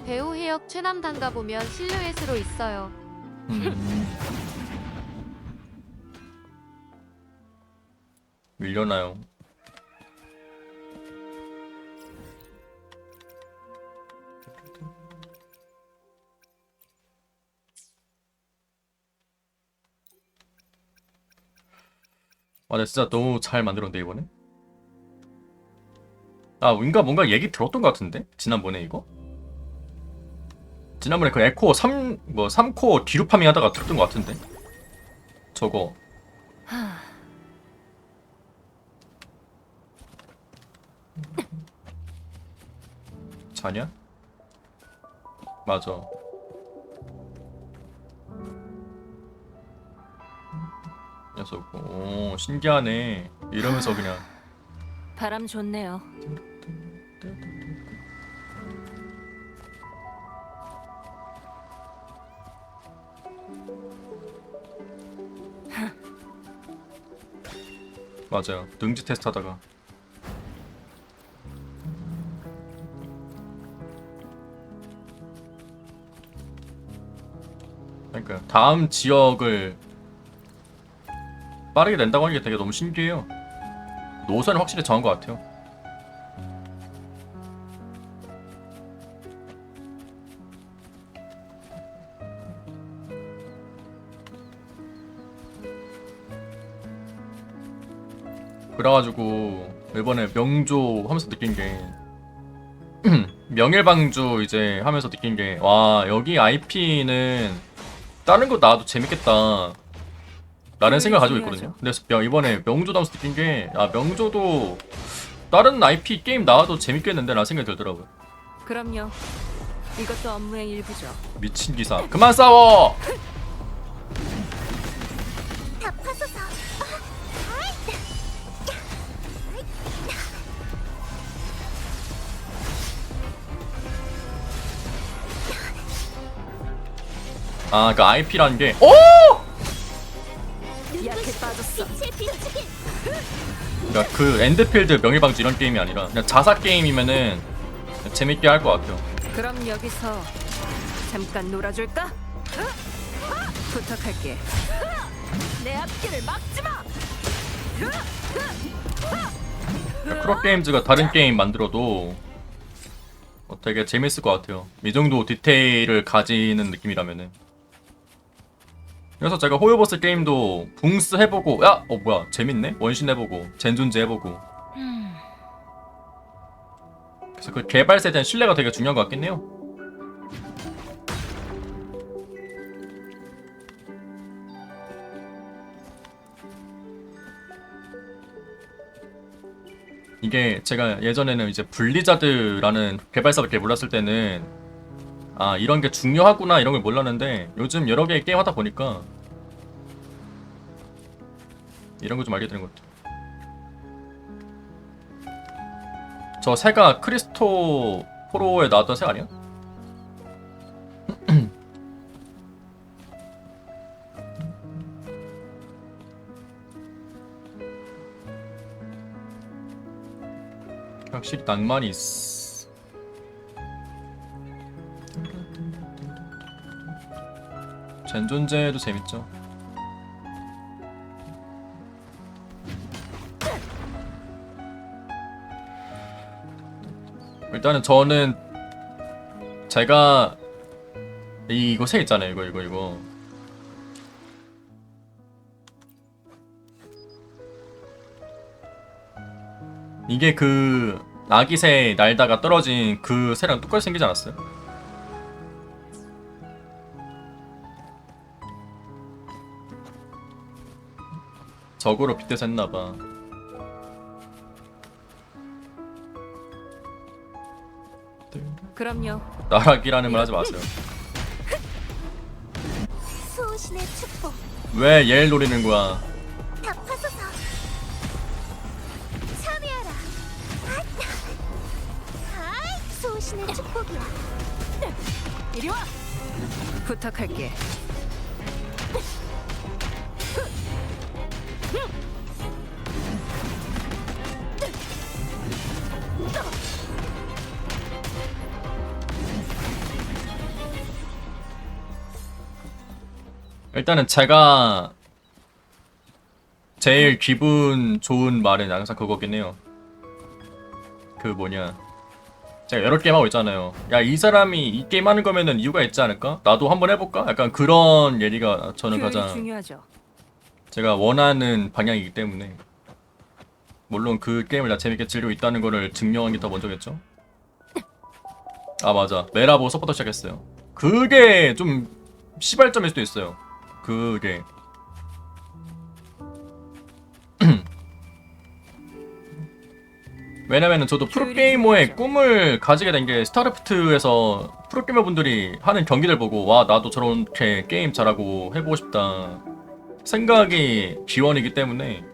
배우 해역 최남단가 보면 실루엣으로 있어요. 밀려나요. 아, 나 진짜 너무 잘 만들었는데 이번에. 아, 뭔가 얘기 들었던 것 같은데? 지난번에 이거? 지난번에 그 에코 3코 뒤로 파밍 하다가 들었던 것 같은데? 저거. 자냐? 맞아. 녀석. 오, 신기하네. 이러면서 그냥. 바람 좋네요. 맞아요. 능지 테스트 하다가. 그러니까 다음 지역을 빠르게 낸다고 하는 게 되게 너무 신기해요. 노선을 확실히 정한 것 같아요. 그래가지고 이번에 명조 하면서 느낀 게 명일방주 이제 하면서 느낀 게 와 여기 IP는 다른 거 나와도 재밌겠다 라는 생각을 가지고 있거든요. 근데 이번에 명조도 하면서 느낀 게 아 명조도 다른 IP 게임 나와도 재밌겠는데 라는 생각이 들더라고요. 그럼요. 이것도 업무의 일부죠. 미친 기사 그만 싸워! 다 파서서. 아 그 IP라는 게 오! 약해 빠졌어. 그러니까 그 엔드필드 명일방주 이런 게임이 아니라 그냥 자사 게임이면은 재밌게 할 것 같아요. 그럼 여기서 잠깐 놀아줄까? 부탁할게. 내 앞길을 막지 마. 그러니까 크로게임즈가 다른 게임 만들어도 되게 재밌을 것 같아요. 이 정도 디테일을 가지는 느낌이라면은. 그래서 제가 호요버스 게임도 붕스 해보고 야! 뭐야 재밌네? 원신 해보고 젠존즈 해보고 그래서 그 개발사에 대한 신뢰가 되게 중요한 것 같긴 해요. 이게 제가 예전에는 이제 블리자드라는 개발사밖에 몰랐을 때는 아 이런 게 중요하구나 이런 걸 몰랐는데 요즘 여러 개의 게임 하다 보니까 이런 거 좀 알게 되는 것 같아요. 저 새가 크리스토 포로에 나왔던 새 아니야? 확실히 낭만이 있어. 젠존제도 재밌죠. 일단은 저는 제가 이거 새 있잖아요. 이거 이게 그 아기새 날다가 떨어진 그 새랑 똑같이 생기지 않았어요? 저거로 빗대서 했나봐. 그럼요. 나락이라는 말 하지 마세요. 수호신의 축복. 왜 얘를 노리는 거야? 다 파서서. 참여하라. 수호신의 축복이야. 이리 와. 부탁할게. 일단은 제가 제일 기분 좋은 말은 항상 그거긴 해요. 그 뭐냐 제가 여러 게임 하고 있잖아요. 야 이 사람이 이 게임 하는 거면은 이유가 있지 않을까? 나도 한번 해볼까? 약간 그런 얘기가 저는 가장 중요하죠. 제가 원하는 방향이기 때문에 물론 그 게임을 나 재밌게 즐기고 있다는 거를 증명한 게 더 먼저겠죠? 아 맞아 메라보 서포터 시작했어요. 그게 좀 시발점일 수도 있어요. 그게 왜냐면은 저도 프로게이머의 꿈을 가지게 된 게 스타크래프트에서 프로게이머 분들이 하는 경기들 보고 와 나도 저렇게 게임 잘하고 해보고 싶다 생각이 기원이기 때문에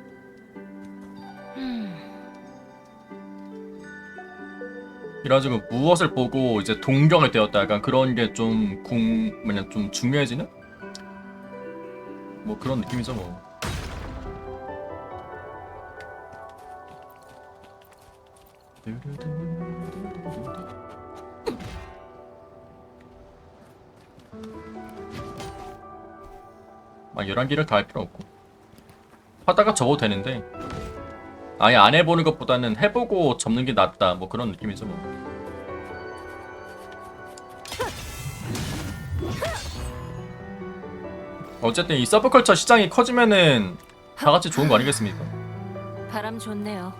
이래가지고 무엇을 보고 이제 동경을 되었다 약간 그런 게 좀 좀 중요해지는? 뭐 그런 느낌이죠 뭐. 막 11개를 다 할 필요 없고 하다가 접어도 되는데 아예 안 해보는 것보다는 해보고 접는 게 낫다 뭐 그런 느낌이죠 뭐. 어쨌든 이 서브컬처 시장이 커지면은 다 같이 좋은 거 아니겠습니까? 바람 좋네요.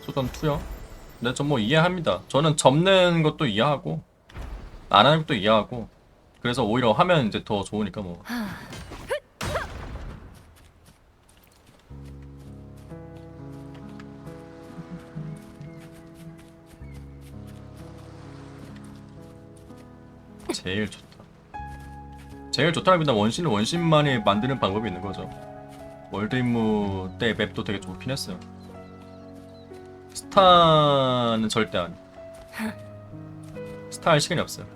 소전 2요? 네, 전 뭐 이해합니다. 저는 접는 것도 이해하고 안 하는 것도 이해하고 그래서 오히려 하면 이제 더 좋으니까 뭐. 제일 좋다. 제일 좋다라기보다 원신은 원신만이 만드는 방법이 있는 거죠. 월드 임무 때 맵도 되게 좋긴 했어요. 스타는 절대 안. 스타 할 시간이 없어요.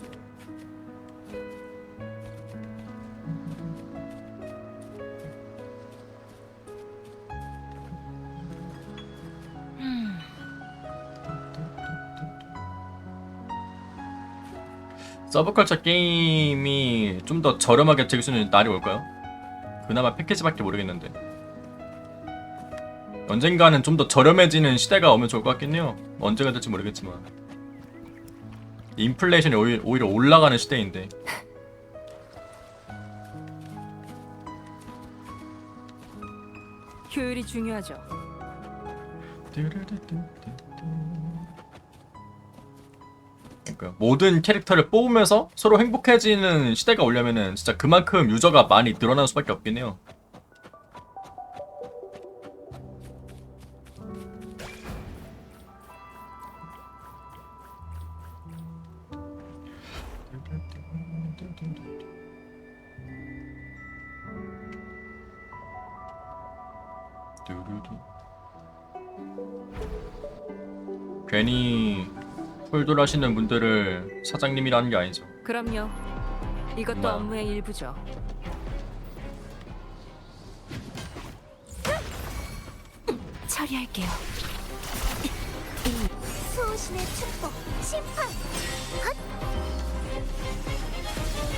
서브컬처 게임이 좀 더 저렴하게 즐길 수 있는 날이 올까요? 그나마 패키지밖에 모르겠는데 언젠가는 좀 더 저렴해지는 시대가 오면 좋을 것 같긴 해요. 언제가 될지 모르겠지만 인플레이션이 오히려 올라가는 시대인데 효율이 중요하죠. 그러니까 모든 캐릭터를 뽑으면서 서로 행복해지는 시대가 오려면은 진짜 그만큼 유저가 많이 늘어날 수밖에 없긴 해요. 괜히 홀돌 하시는 분들을 사장님이라는 게 아니죠. 그럼요. 이것도 엄마. 업무의 일부죠. 처리할게요. 수호신의 축복, 심판. 헛.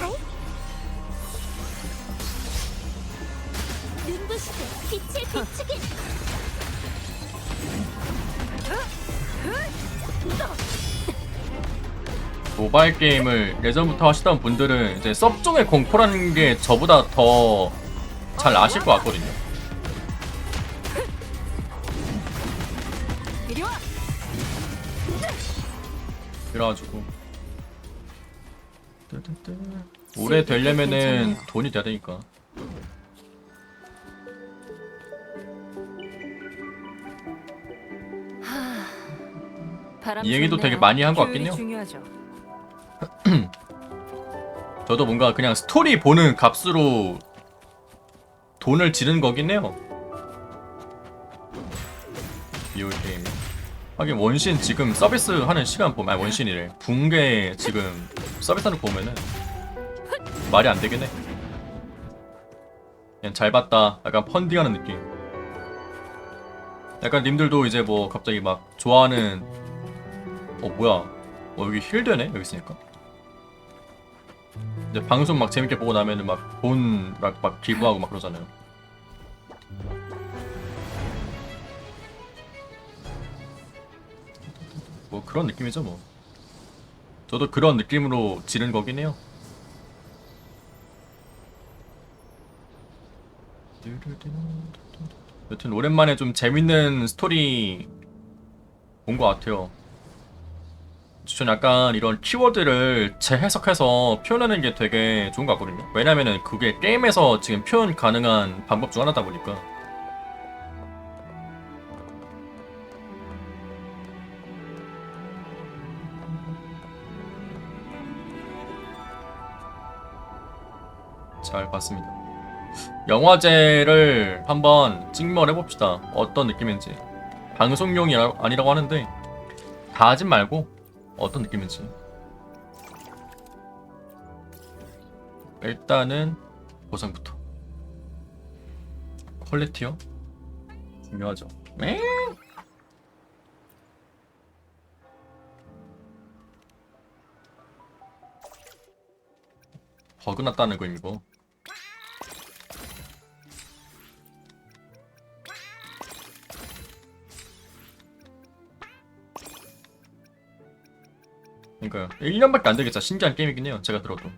하이. 눈부시게 빛을 비추길. 모바일 게임을 예전부터 하시던 분들은 이제 섭종의 공포라는 게 저보다 더 잘 아실 것 같거든요. 이리 와. 그래가지고 오래 되려면은 돈이 돼야 되니까. 바람 이 얘기도 좋네요. 되게 많이 한 것 같긴 효율이 해요. 중요하죠. 저도 뭔가 그냥 스토리 보는 값으로 돈을 지른 거긴 해요. 비올 게임. 하긴 원신 지금 서비스 하는 시간 보면 아니 원신이래. 붕괴 지금 서비스 하는 거 보면은 말이 안 되긴 해. 그냥 잘 봤다. 약간 펀딩하는 느낌. 약간 님들도 이제 뭐 갑자기 막 좋아하는 뭐야? 여기 힐 되네 여기 있으니까. 이제 방송 막 재밌게 보고 나면은 막 돈 막 기부하고 막 그러잖아요. 뭐 그런 느낌이죠 뭐. 저도 그런 느낌으로 지른 거긴 해요. 여튼 오랜만에 좀 재밌는 스토리 본 것 같아요. 전 약간 이런 키워드를 재해석해서 표현하는 게 되게 좋은 것 같거든요. 왜냐면은 그게 게임에서 지금 표현 가능한 방법 중 하나다 보니까. 잘 봤습니다. 영화제를 한번 찍먹을 해봅시다. 어떤 느낌인지. 방송용이 아니라고 하는데 다 하진 말고 어떤 느낌인지. 일단은 보상부터. 퀄리티요? 중요하죠. 끝났다는 거 이거. 그러니까요. 1년밖에 안 되겠죠. 신기한 게임이긴 해요. 제가 들어도.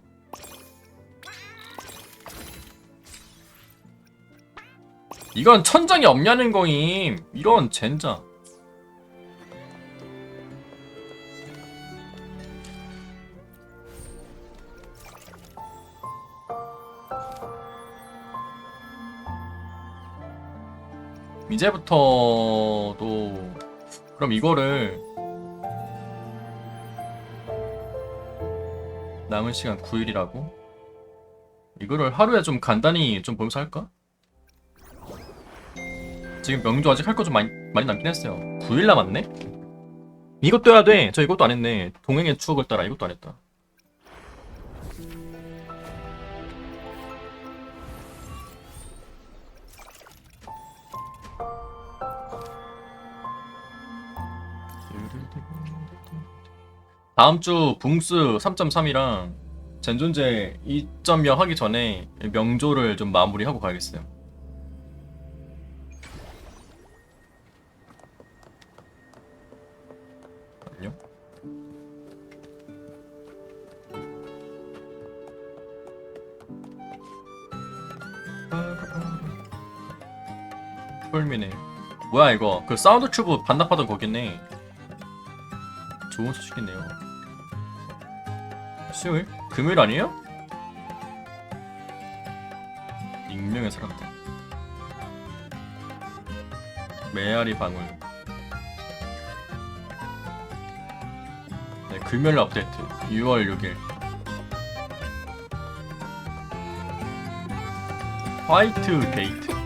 이건 천장이 없냐는 거임. 이런 젠장. 이제부터도 그럼 이거를 남은 시간 9일이라고? 이거를 하루에 좀 간단히 좀 보면서 할까? 지금 명조 아직 할 거 좀 많이 남긴 했어요. 9일 남았네? 이것도 해야 돼. 저 이것도 안 했네. 동행의 추억을 따라 이것도 안 했다. 다음 주 붕스 3.3이랑 젠존제 2.0 하기 전에 명조를 좀 마무리하고 가야겠어요. 안녕. 폴미네. 뭐야 이거? 그 사운드 튜브 반납하던 거겠네. 좋은 소식이네요. 수요일? 금요일 아니에요? 익명의 사람들. 메아리 방울. 네, 금요일 업데이트. 6월 6일. 화이트 게이트.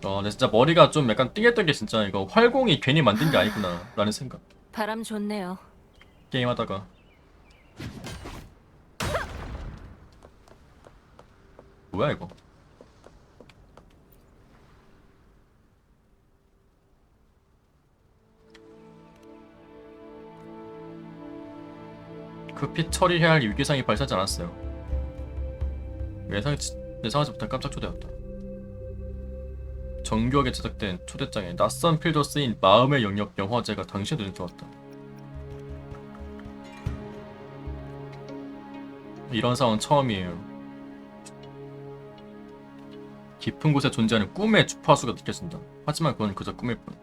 근데 진짜 머리가 좀 약간 띵했던 게 진짜 이거 활공이 괜히 만든 게 아니구나 라는 생각. 바람 좋네요. 게임하다가 뭐야 이거. 급히 처리해야 할 위기상이 발생하지 않았어요. 예상하지 못한 깜짝 초대였다. 정교하게 제작된 초대장에 낯선 필도 쓰인 마음의 영역 영화제가 당신의 눈에 들어왔다. 이런 상황은 처음이에요. 깊은 곳에 존재하는 꿈의 주파수가 느껴진다. 하지만 그건 그저 꿈일 뿐.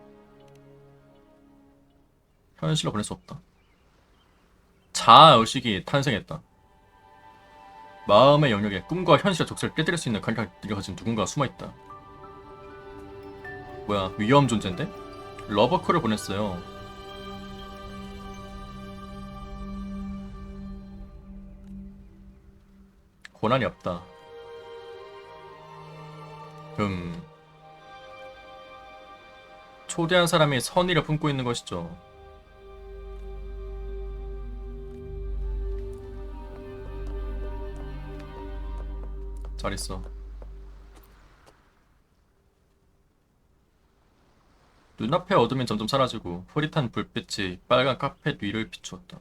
현실로 보낼 수 없다. 자아의식이 탄생했다. 마음의 영역에 꿈과 현실의 족쇄를 깨뜨릴 수 있는 관계를 가진 누군가가 숨어있다. 뭐야, 위험 존재인데? 러버콜을 보냈어요. 고난이 없다. 초대한 사람이 선의를 품고 있는 것이죠. 잘 있어. 눈앞의 어둠이 점점 사라지고 흐릿한 불빛이 빨간 카펫 위를 비추었다.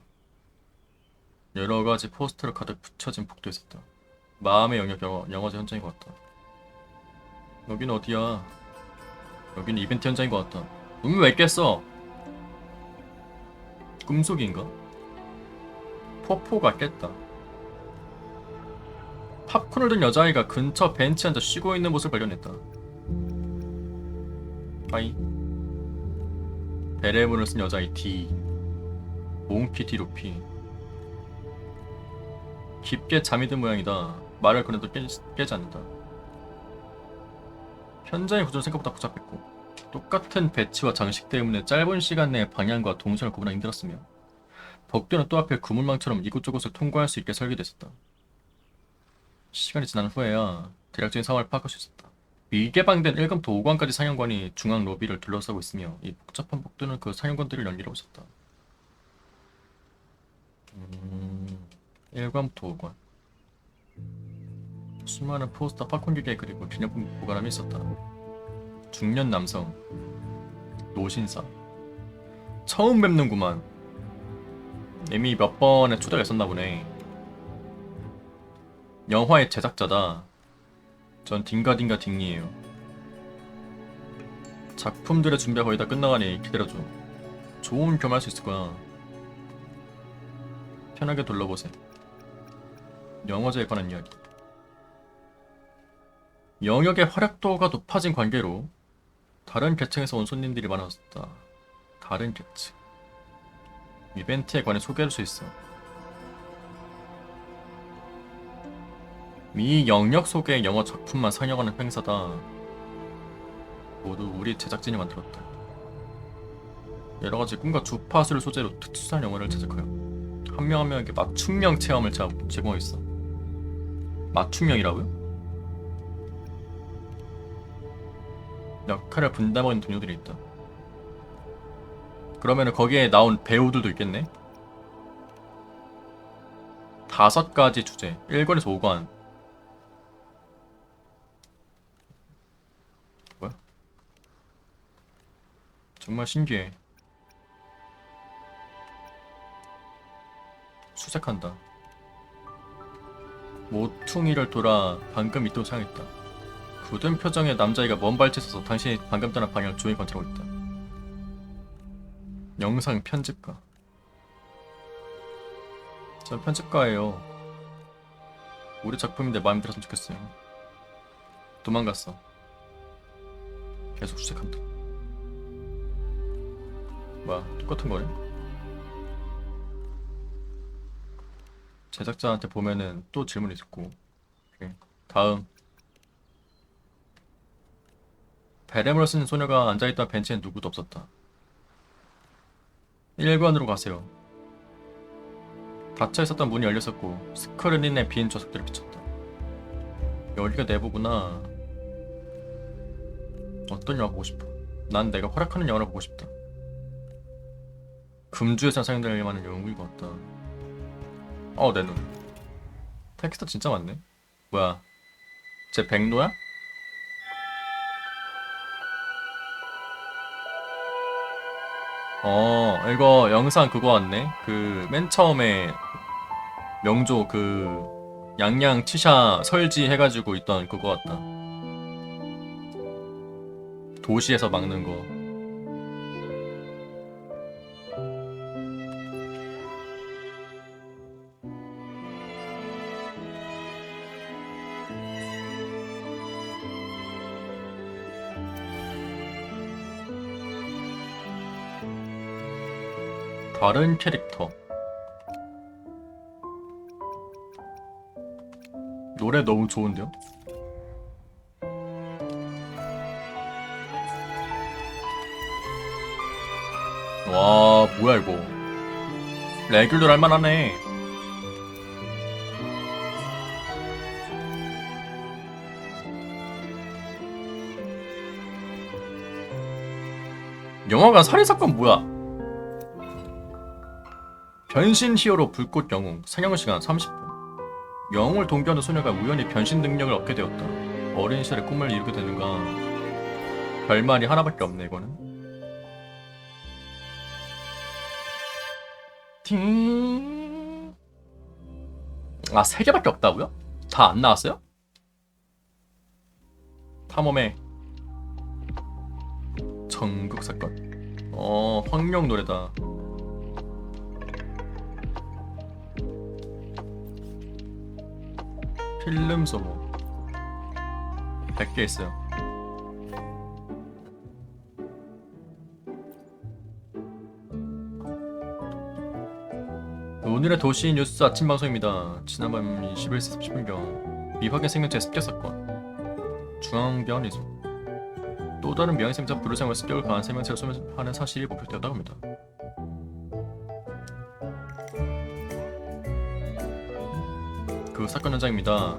여러가지 포스터로 가득 붙여진 복도에 있었다. 마음의 영역 영화제 현장인 것 같다. 여긴 어디야? 여긴 이벤트 현장인 것 같다. 왜 깼어? 꿈속인가? 포포가 깼다. 팝콘을 든 여자아이가 근처 벤치에 앉아 쉬고 있는 모습을 발견했다. 하이. 베레문을 쓴 여자아이 D. 몽키 D 루피. 깊게 잠이 든 모양이다. 말을 꺼내도 깨지 않는다. 현장의 구조는 생각보다 복잡했고 똑같은 배치와 장식 때문에 짧은 시간 내에 방향과 동선을 구분하기 힘들었으며 복도는 또 앞에 그물망처럼 이곳저곳을 통과할 수 있게 설계됐었다. 시간이 지난 후에야 대략적인 상황을 파악할 수 있었다. 미개방된 1관부터 5관까지 사령관이 중앙 로비를 둘러싸고 있으며 이 복잡한 복도는 그 사령관들을 연결하고 있었다. 1관부터 5관. 수많은 포스터, 팝콘 기계 그리고 기념품 보관함이 있었다. 중년 남성, 노신사. 처음 뵙는구만. 이미 몇 번의 초대가 있었나 보네. 영화의 제작자다. 전 딩가딩가 딩이에요. 작품들의 준비가 거의 다 끝나가니 기다려줘. 좋은 경험할 수 있을 거야. 편하게 둘러보세요. 영화제에 관한 이야기. 영역의 활약도가 높아진 관계로 다른 계층에서 온 손님들이 많아졌다. 다른 계층. 이벤트에 관해 소개할 수 있어. 미 영역 속의 영어 작품만 상영하는 행사다. 모두 우리 제작진이 만들었다. 여러가지 꿈과 주파수를 소재로 특수한 영화를 제작하여 한 명 한 명에게 맞춤형 체험을 제공하고 있어. 맞춤형이라고요? 역할을 분담하고 있는 동료들이 있다. 그러면은 거기에 나온 배우들도 있겠네? 5가지 주제 1관에서 5관. 뭐야? 정말 신기해. 수색한다. 모퉁이를 돌아 방금 이쪽으로 향했다. 굳은 표정의 남자애가 먼 발치에 서서 당신이 방금 떠난 방향을 조용히 관찰하고 있다. 영상 편집가. 전 편집가예요. 우리 작품인데 마음에 들었으면 좋겠어요. 도망갔어. 계속 수색한다. 뭐야, 똑같은 거네? 제작자한테 보면은 또 질문이 있고. 오케이. 다음. 베레모를 쓰는 소녀가 앉아있던 벤치엔 누구도 없었다. 1관으로 가세요. 닫혀있었던 문이 열렸었고 스크린에 빈 좌석들을 비쳤다. 여기가 내부구나. 어떤 영화 보고 싶어? 난 내가 허락하는 영화를 보고 싶다. 금주에서 상영될 만한 영웅인 것 같다. 내 눈. 텍스트 진짜 많네. 뭐야, 쟤 백로야? 이거 영상 그거 같네. 그 맨 처음에 명조 그 양양 치샤 설지 해가지고 있던 그거 같다. 도시에서 막는 거. 다른 캐릭터. 노래 너무 좋은데요? 와, 뭐야 이거. 레귤러 할만하네. 영화관 살인사건 뭐야? 변신 히어로 불꽃 영웅. 상영 시간 30분. 영웅을 동경하는 소녀가 우연히 변신 능력을 얻게 되었다. 어린 시절의 꿈을 이루게 되는가. 별말이 하나밖에 없네 이거는. 팅. 3개밖에 없다고요? 다 안 나왔어요? 탐험의 전국 사건. 황룡 노래다. 필름 소모 100개 있어요. 오늘의 도시 뉴스 아침 방송입니다. 지난밤 21시 30분경 미확인 생명체 습격 사건. 중앙병원 이송. 또 다른 미확인 생명자 불우생활 습격을 가한 생명체를 소멸하는 사실이 목격되었다고 합니다. 그 사건 현장입니다.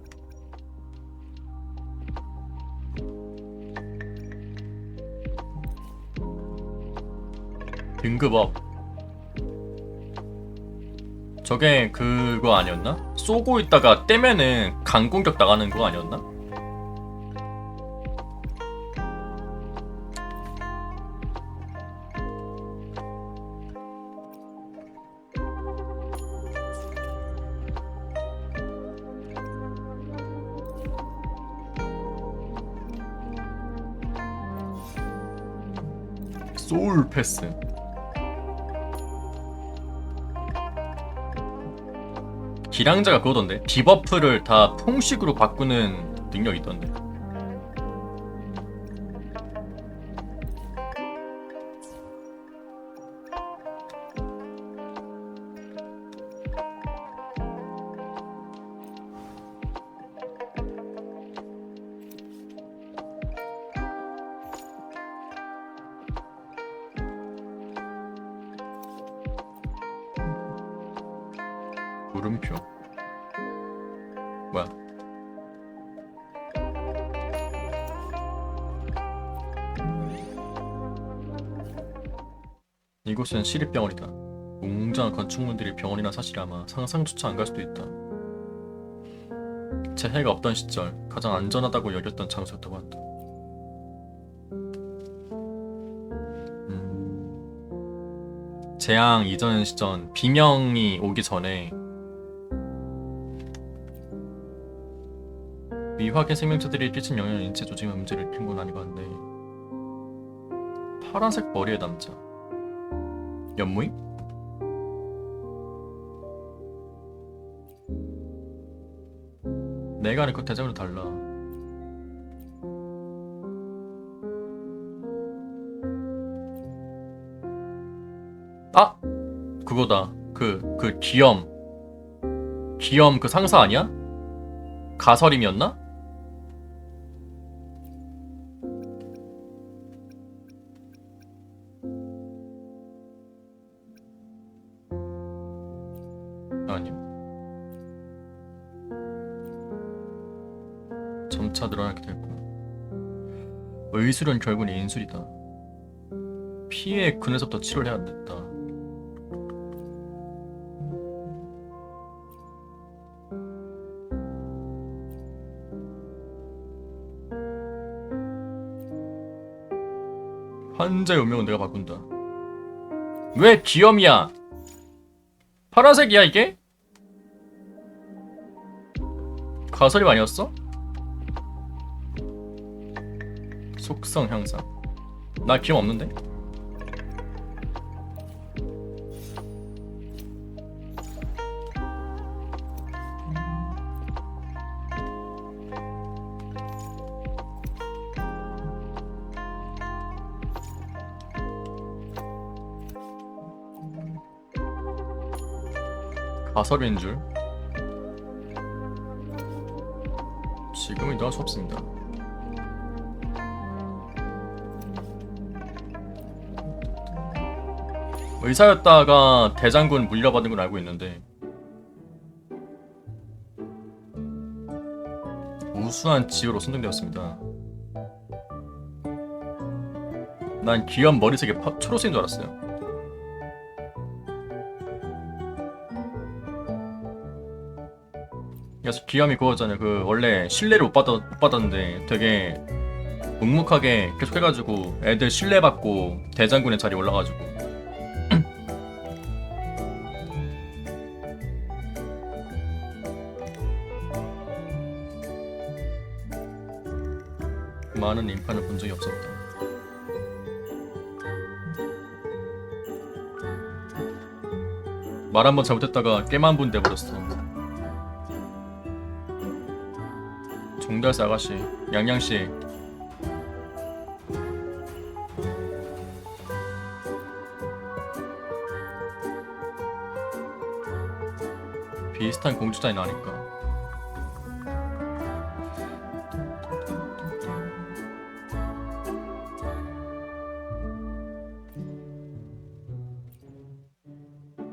등급업. 저게 그거 아니었나? 쏘고 있다가 떼면은 강공격 나가는 거 아니었나? 소울 패스. 기량자가 그거던데. 디버프를 다 풍식으로 바꾸는 능력이 있던데. 물음표. 뭐야? 이곳은 시립병원이다. 웅장한 건축물들이 병원이나 사실이 아마 상상조차 안 갈 수도 있다. 재해가 없던 시절 가장 안전하다고 여겼던 장소였다고 한다. 재앙 이전 시전 비명이 오기 전에 미확인 생명체들이 끼친 영향을 인체 조직의 문제를 일으킨 건 아니고 한데 파란색 머리의 남자 연무임? 내가 아는 그 대장으로 달라. 아! 그거다. 그 기염 그 상사 아니야? 가설임이었나? 아니요. 점차 늘어나게 됐고 의술은 결국은 인술이다. 피해 근에서부터 치료를 해야 됐다. 환자의 운명은 내가 바꾼다. 왜 기염이야? 파란색이야 이게? 가설이 아니었어? 속성 향상. 나 기염 없는데? 가설인 줄. 지금은 이동할 수 없습니다. 의사였다가 대장군 물려받은 건 알고 있는데 우수한 지효로 선정되었습니다. 난 귀한 머리색의 초록색인 줄 알았어요. 그래서 기염이 그거잖아요. 그 원래 신뢰를 못 받았는데 되게 묵묵하게 계속 해가지고 애들 신뢰받고 대장군의 자리에 올라가지고 많은 인판을 본 적이 없었다. 말 한번 잘못했다가 깨만 분 돼버렸어. 종달새 아가씨, 양양씨. 비슷한 공주단이 나니까.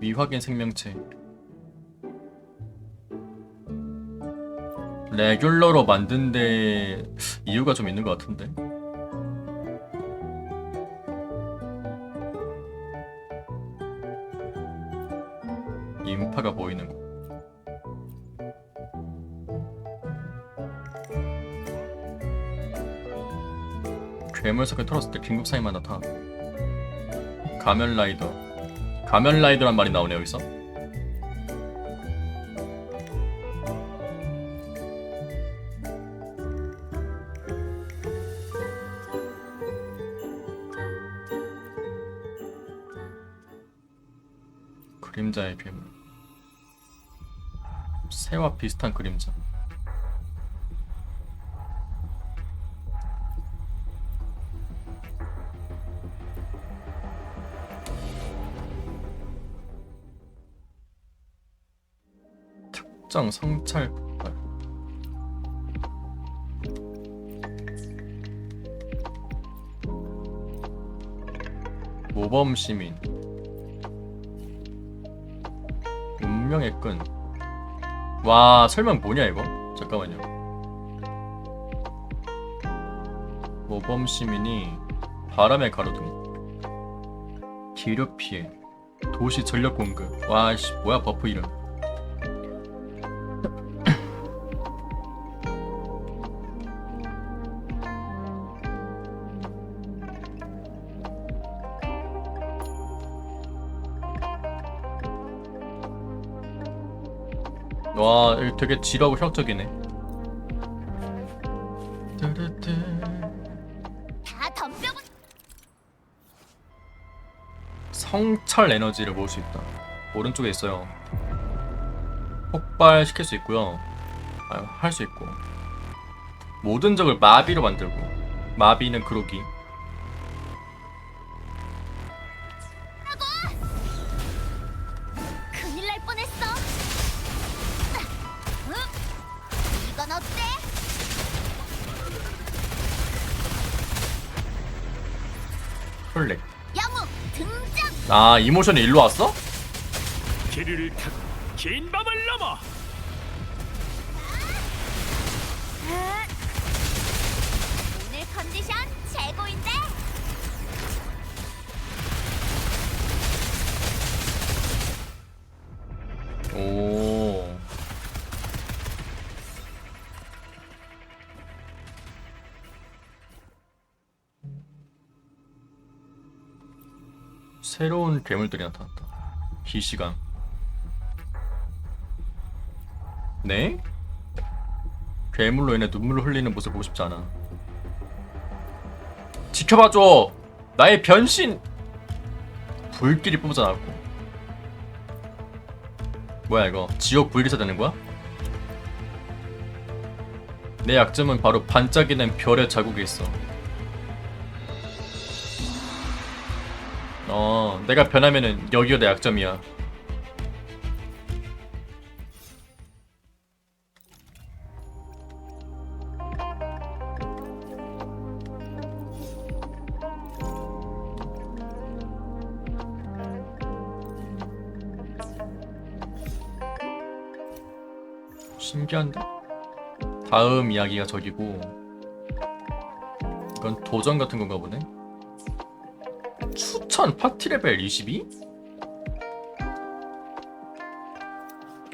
미확인 생명체. 레귤러로 만든 데 이유가 좀 있는 것 같은데. 사이마타가 보이는 거. 괴물 사건 털었을 때 긴급 사이마타. 가면라이더. 가면라이더란 말이 나오네 여기서. 그림자의 괴물. 새와 비슷한 그림자. 특정 성찰 폭발. 모범 시민. 운명의 끈. 와, 설명 뭐냐 이거? 잠깐만요. 모범 시민이 바람의 가로등, 기력 피해, 도시 전력 공급. 와씨, 뭐야 버프 이름. 와, 여기 되게 지루하고 혁적이네. 다 덤벼보. 성찰 에너지를 모을 수 있다. 오른쪽에 있어요. 폭발시킬 수 있고요. 할 수 있고. 모든 적을 마비로 만들고. 마비는 그러기. 큰일 날 뻔했어. 이건 어때? 혈렉. 야무 등장. 아, 이모션이 일로 왔어? 길을 타고 긴 밤을 넘어. 오늘 컨디션 최고인데. 오. 새로운 괴물들이 나타났다. 기시간. 네? 괴물로 인해 눈물을 흘리는 모습 보고 싶지 않아. 지켜봐줘! 나의 변신! 불길이 뿜어져 나왔고. 뭐야 이거? 지옥 불기사 되는 거야? 내 약점은 바로 반짝이는 별의 자국에 있어. 내가 변하면은 여기가 내 약점이야. 신기한데? 다음 이야기가 저기고 이건 도전 같은 건가 보네? 추천 파티 레벨 22?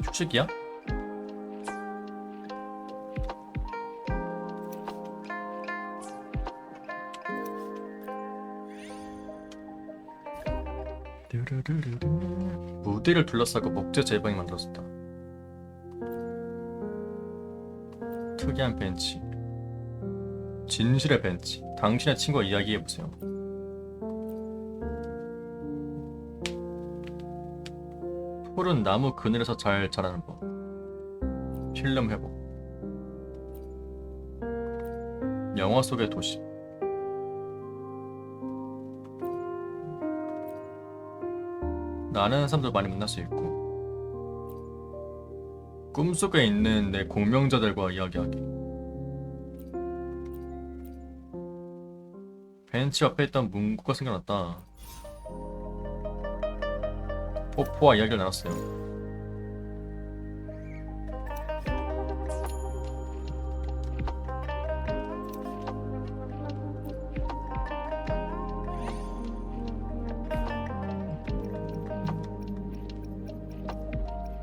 휴식이야? 무대를 둘러싸고 목재 제방이 만들어졌다. 특이한 벤치. 진실의 벤치. 당신의 친구와 이야기해보세요. 푸른 나무 그늘에서 잘 자라는 법. 필름 회복. 영화 속의 도시. 나 아는 사람들 많이 만날 수 있고. 꿈속에 있는 내 공명자들과 이야기하기. 벤치 옆에 있던 문구가 생각났다. 포포와 이야기를 나눴어요.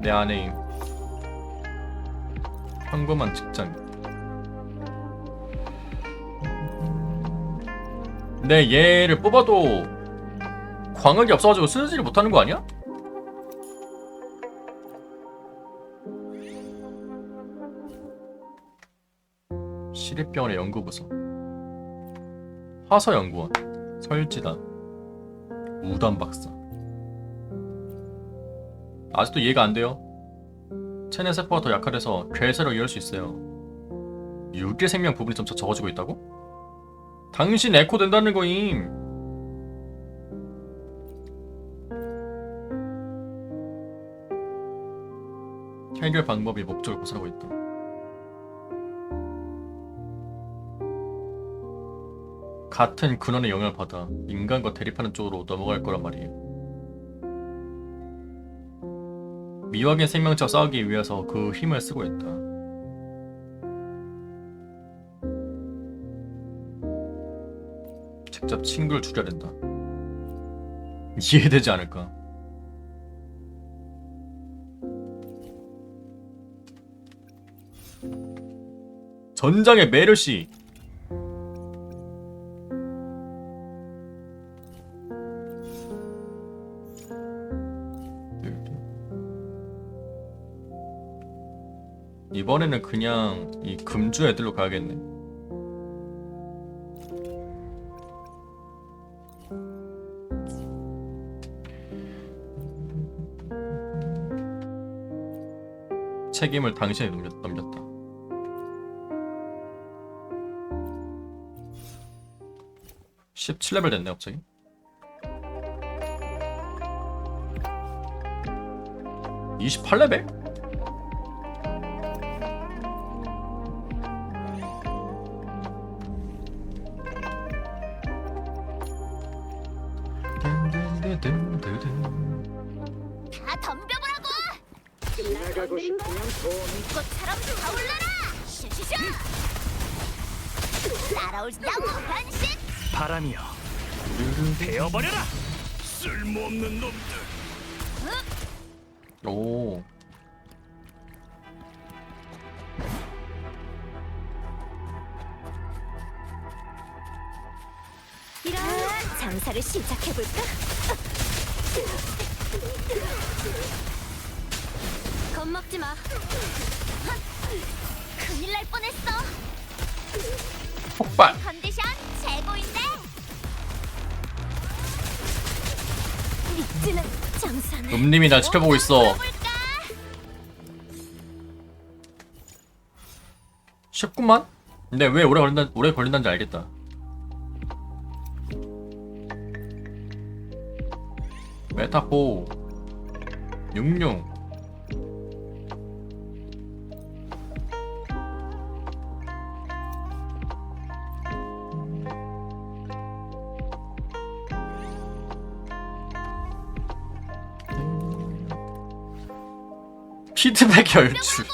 내 아내임. 평범한 직장. 근데 얘를 뽑아도 광역이 없어가지고 쓰지를 못하는 거 아니야? 시립병원의 연구부서, 화서연구원, 설지단, 우단박사. 아직도 이해가 안 돼요. 체내 세포가 더 약화돼서 괴세로 이을 수 있어요. 유기 생명 부분이 점차 적어지고 있다고? 당신 에코 된다는 거임. 해결 방법이 목적을 고사하고 있다. 같은 근원의 영향을 받아 인간과 대립하는 쪽으로 넘어갈 거란 말이에요. 미확인 생명체와 싸우기 위해서 그 힘을 쓰고 있다. 직접 친구를 줄여야 된다. 이해되지 않을까? 전장의 메르시. 이번에는 그냥 이 금주 애들로 가야겠네. 책임을 당신에 넘겼다. (17레벨) 됐네 갑자기. (28레벨) 다 덤벼보라고! 나가고 싶으면 꽃처럼 타올라라! 슈슈슈! 따라올 나무 변신! 바람이여, 베어버려라! 쓸모없는 놈들. 오. 이런 장사를 시작해볼까? 겁먹지 마. 큰일 날 뻔했어! 폭발. 컨디션 최고인데? 믿지는 장사는 음님이 날 지켜보고 있어. 쉽구만? 근데 왜 오래 걸린다는지 알겠다. 메타포, 육룡. 피드백 열출.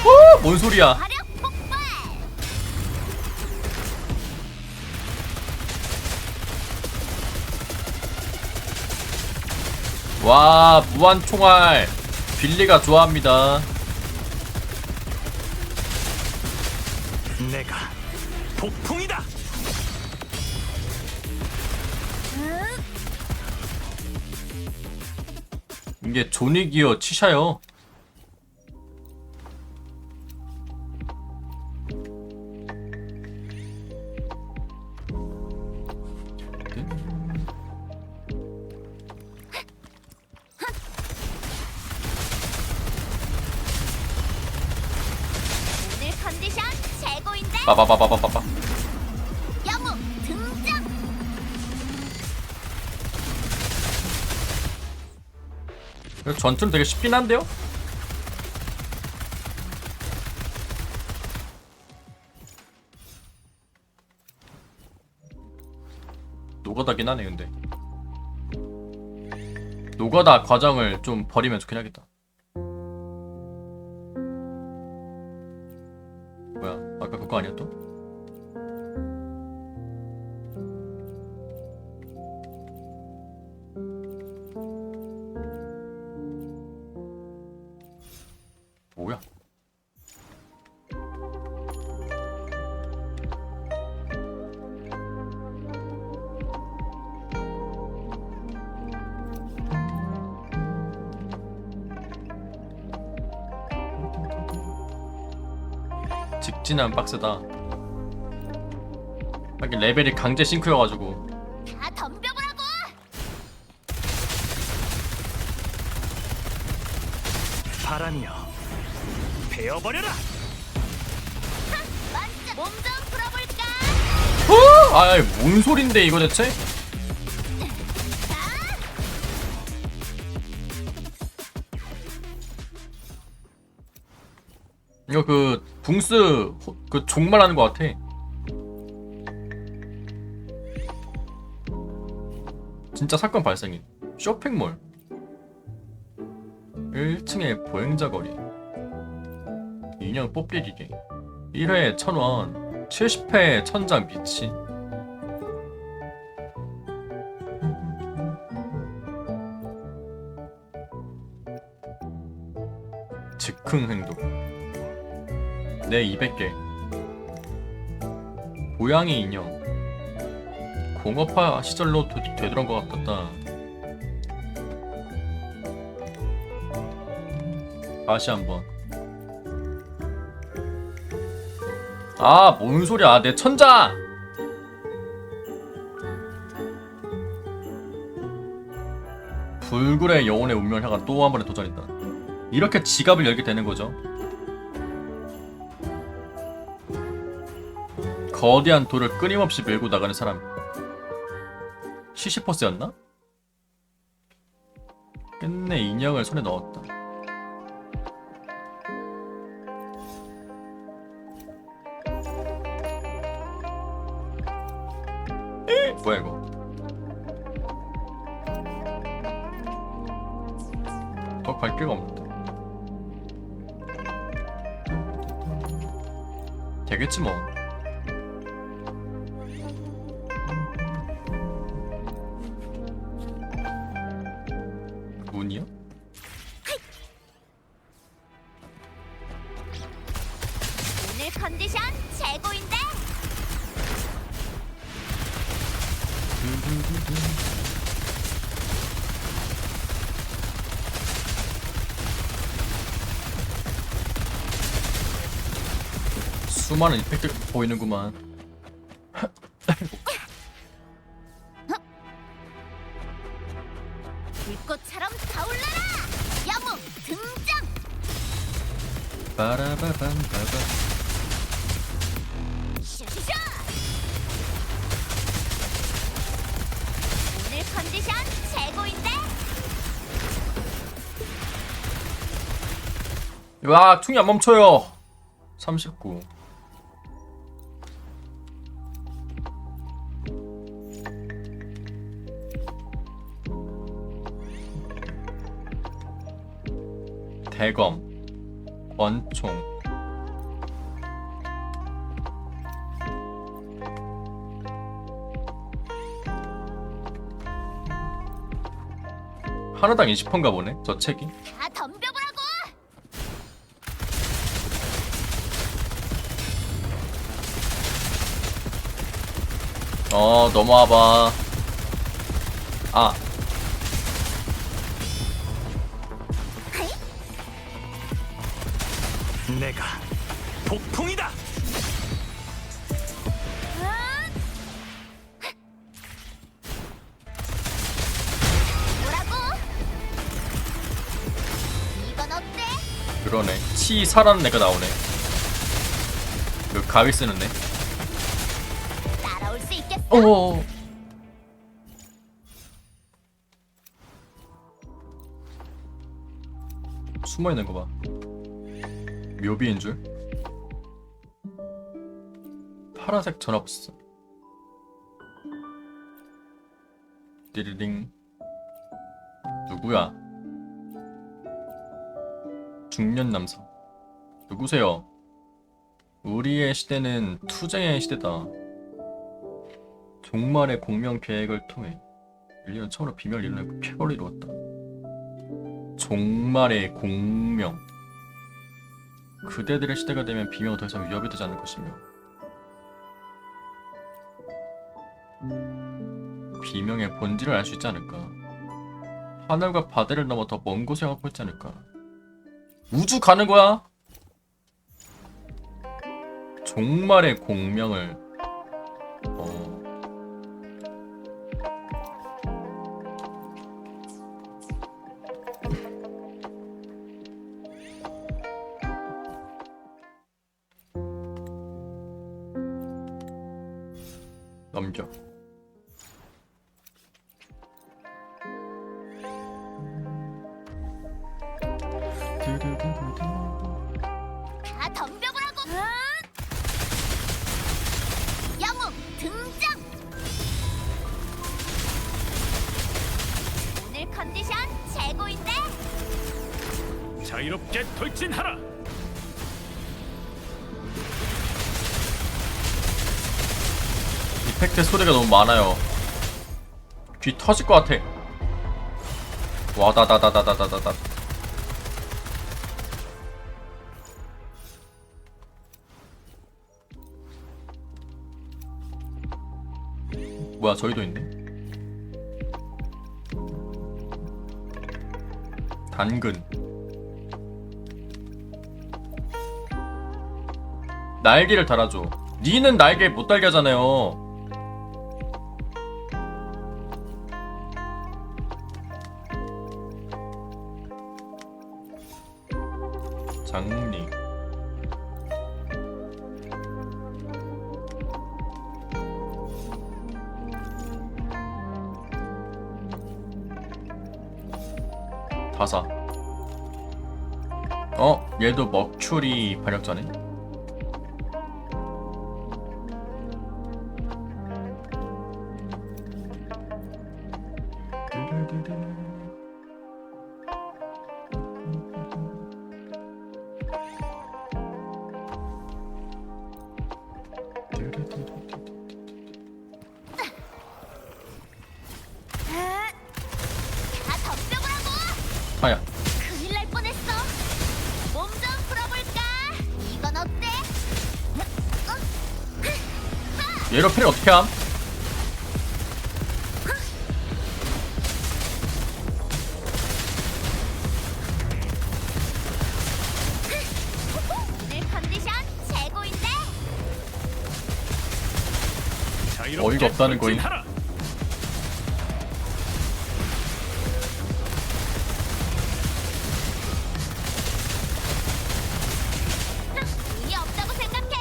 오, 뭔 소리야? 와, 무한 총알. 빌리가 좋아합니다. 내가 폭풍이다. 이게 조닉이요, 치샤요. 오늘 컨디션 최고인데? 빠바바바바바바. 영웅 등장! 전투는 되게 쉽긴 한데요? 노가다긴 하네. 근데 노가다 과정을 좀 버리면 좋긴 하겠다. 뭐야, 아까 그거 아니야 또? 직진하면 빡세다. 하긴 레벨이 강제 싱크여가지고. 다 덤벼보라고! 바람이여, 베어버려라. 몸 좀 풀어볼까? 아이 뭔 소린데 이거 대체? 이거 그 붕스 그 종말하는 것 같아. 진짜 사건 발생인 쇼핑몰 1층에 보행자 거리 인형 뽑기 기계 1회에 1,000원 70회 1,000장 미친. 즉흥 행동 내 200개 고양이 인형 공업화 시절로 되돌아온 것 같았다. 다시 한번. 아, 뭔 소리야. 내 천장! 불굴의 영혼의 운명을 향한 또 한 번의 도전이다. 이렇게 지갑을 열게 되는 거죠. 거대한 돌을 끊임없이 밀고 나가는 사람. 시시퍼스였나? 끝내 인형을 손에 넣었다. 뭐야 이거? 더 갈 길가 없는데. 되겠지 뭐. 문이요? 오늘 컨디션 최고인데? 수많은 이펙트 보이는구만. 불꽃처럼 타올라라! 영웅 등장! 빠라바밤바바. 슈슈슈! 오늘 컨디션 최고인데? 와, 퉁이 안 멈춰요. 39. 대검, 권총, 하나당 20%인가 보네, 저 책이. 다 덤벼보라고! 넘어와봐. 아. 내가 폭풍이다. 뭐라고? 이건 어때? 그러네. 치 살아는 애가 나오네. 그 가위 쓰는 애. 따라올 수 있겠어? 어. 숨어 있는 거 봐. 묘비인 줄. 파란색 전화부스. 띠리링. 누구야? 중년 남성. 누구세요? 우리의 시대는 투쟁의 시대다. 종말의 공명 계획을 통해 1년 처음으로 비멸을 이뤄내고 쾌거를 이루었다. 종말의 공명. 그대들의 시대가 되면 비명은 더 이상 위협이 되지 않을 것이며 비명의 본질을 알 수 있지 않을까. 하늘과 바다를 넘어 더 먼 곳에 가고 있지 않을까. 우주 가는 거야. 종말의 공명을 넘겨. 다 덤벼보라고! 영웅 등장! 오늘 컨디션 최고인데? 자유롭게 돌진하라. 이펙트 소리가 너무 많아요. 귀 터질 것 같아. 와다다다다다다다. 뭐야, 저기도 있네. 당근. 날개를 달아줘. 니는 날개 못 달게 하잖아요. 장리. 다사. 얘도 먹추리 발력자네. 다 덤벼보라고! 하야. 큰일 날 뻔했어. 몸 좀 풀어볼까? 이건 어때? 얘로 패를 어떻게 함? 오늘 컨디션 최고인데? 어이가 없다는 거임. 의미 없다고 생각해.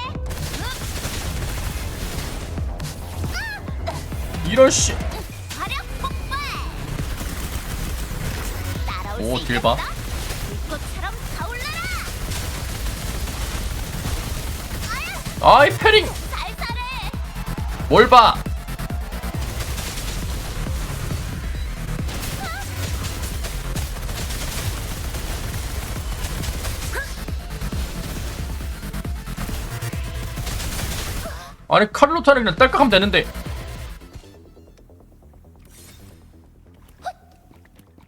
이런 씨. 화력 폭발. 따라올 오, 수 딜 봐. 있겠어? 불꽃처럼 타올라라. 아이, 패링. 살살해. 뭘 봐. 아니, 카를로타는 그냥 딸깍하면 되는데.